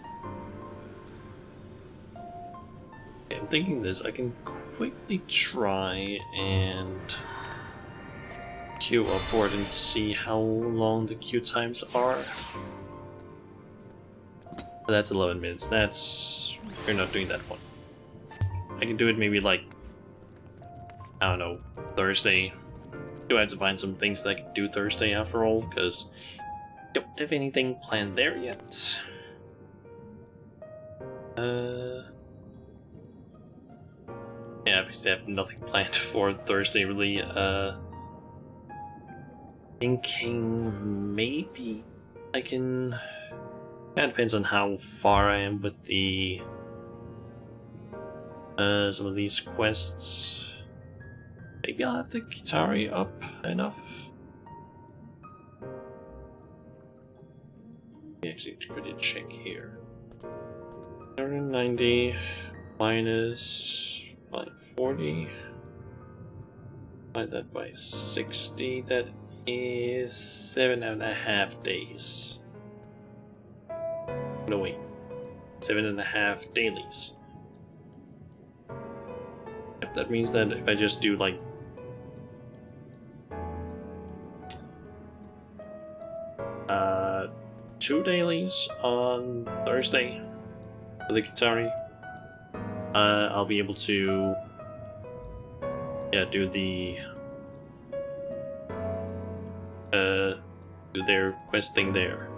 Okay, I'm thinking this. I can quickly try and queue upward and see how long the queue times are. That's 11 minutes. That's... we're not doing that one. I can do it maybe like, I don't know, Thursday. Do I have to find some things that I can do Thursday after all, because don't have anything planned there yet. Yeah, because I have nothing planned for Thursday really. Thinking maybe I can... that depends on how far I am with the some of these quests. Maybe I'll have the Kitari up enough. Actually, quickly check here. 190 minus 540. Divide that by 60. That is 7.5 days. No wait, 7.5 dailies. Yep, that means that if I just do like 2 dailies on Thursday for the Kitari, I'll be able to do the do their quest thing there.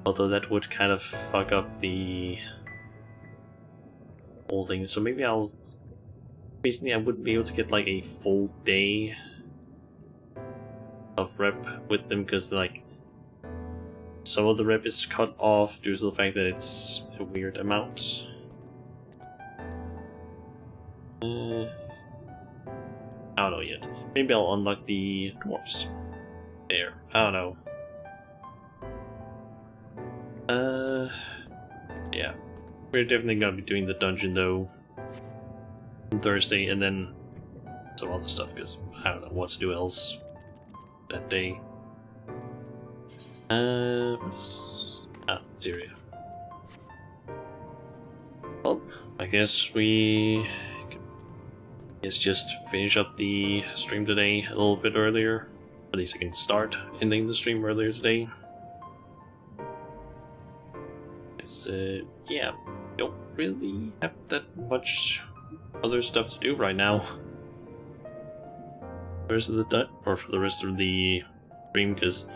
Although that would kind of fuck up the whole thing, so maybe I'll... basically I wouldn't be able to get like a full day of rep with them, because like some of the rep is cut off due to the fact that it's a weird amount. I don't know yet. Maybe I'll unlock the dwarfs. There. I don't know. Yeah. We're definitely gonna be doing the dungeon though on Thursday, and then some other stuff, because I don't know what to do else that day. Syria. Well, I guess we just finish up the stream today a little bit earlier. At least I can start ending the stream earlier today. It's, yeah, don't really have that much other stuff to do right now. For the rest of the stream, because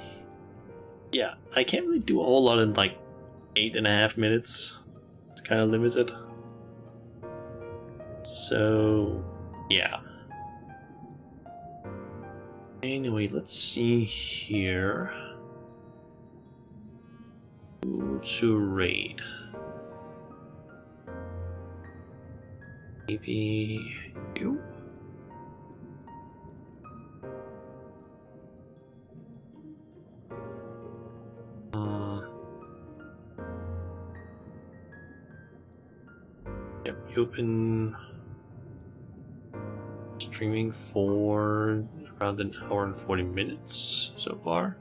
yeah, I can't really do a whole lot in like 8.5 minutes. It's kind of limited. So yeah. Anyway, let's see here. Who to raid? Maybe you? Yep, you've been streaming for around an hour and 40 minutes so far.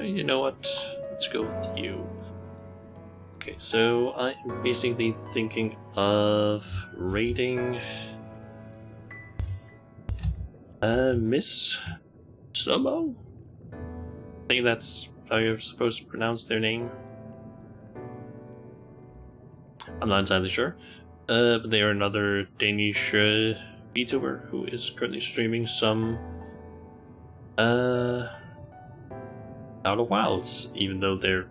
You know what? Let's go with you. Okay, so I'm basically thinking of raiding Miss Slomo? I think that's how you're supposed to pronounce their name. I'm not entirely sure. But they are another Danish VTuber who is currently streaming some Outer Wilds, even though their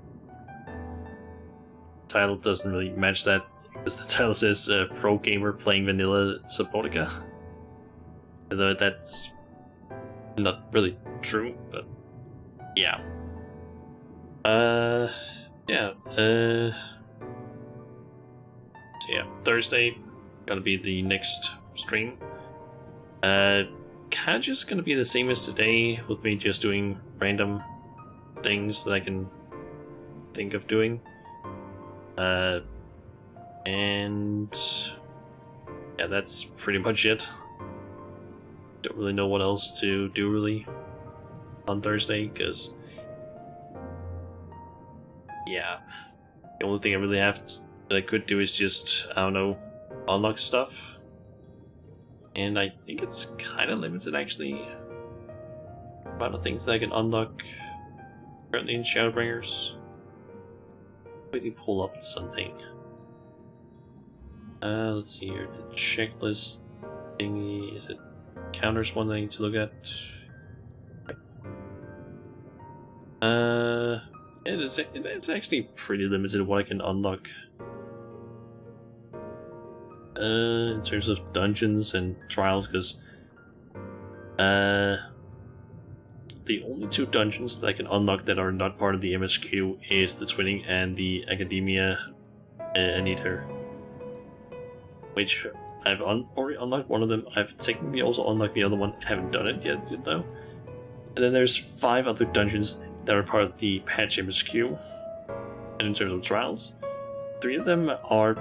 title doesn't really match that, because the title says Pro Gamer Playing Vanilla Subnautica. Although that's not really true, but yeah. So yeah, Thursday gonna be the next stream. Kinda just gonna be the same as today, with me just doing random things that I can think of doing. And yeah, that's pretty much it. Don't really know what else to do really on Thursday, because yeah, the only thing I really have that I could do is just, I don't know, unlock stuff. And I think it's kind of limited actually, amount of things that I can unlock currently in Shadowbringers. Quickly pull up something. Let's see here, the checklist thingy, is it counters one that I need to look at? It's actually pretty limited what I can unlock. In terms of dungeons and trials, because the only two dungeons that I can unlock that are not part of the MSQ is the Twinning and the Academia Anita, which I've already unlocked one of them. I've technically also unlocked the other one. I haven't done it yet though. And then there's 5 other dungeons that are part of the patch MSQ. And in terms of trials, 3 of them are,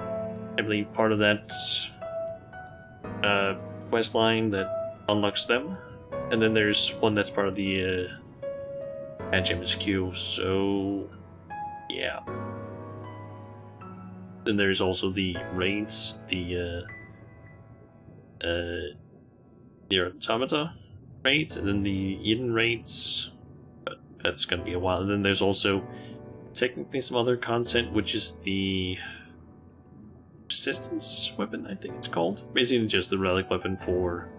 I believe, part of that quest line that unlocks them. And then there's one that's part of the patch MSQ, so yeah. Then there's also the raids, the Automata raids, and then the Eden raids. But that's gonna be a while. And then there's also technically some other content, which is the Resistance weapon, I think it's called. Basically just the relic weapon for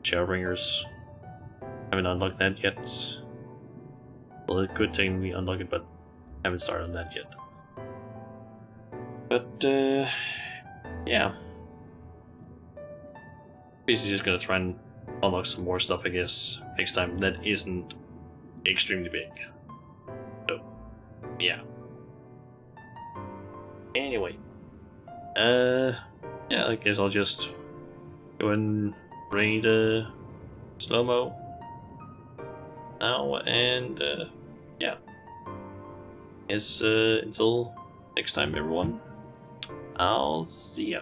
Shadowbringers. I haven't unlocked that yet. Well, it could technically unlock it, but I haven't started on that yet. But, yeah. Basically just gonna try and unlock some more stuff, I guess, next time that isn't extremely big. So, yeah. Anyway. Yeah, I guess I'll just go and raid, Slow-Mo now, and, yeah. Guess, until next time, everyone, I'll see ya.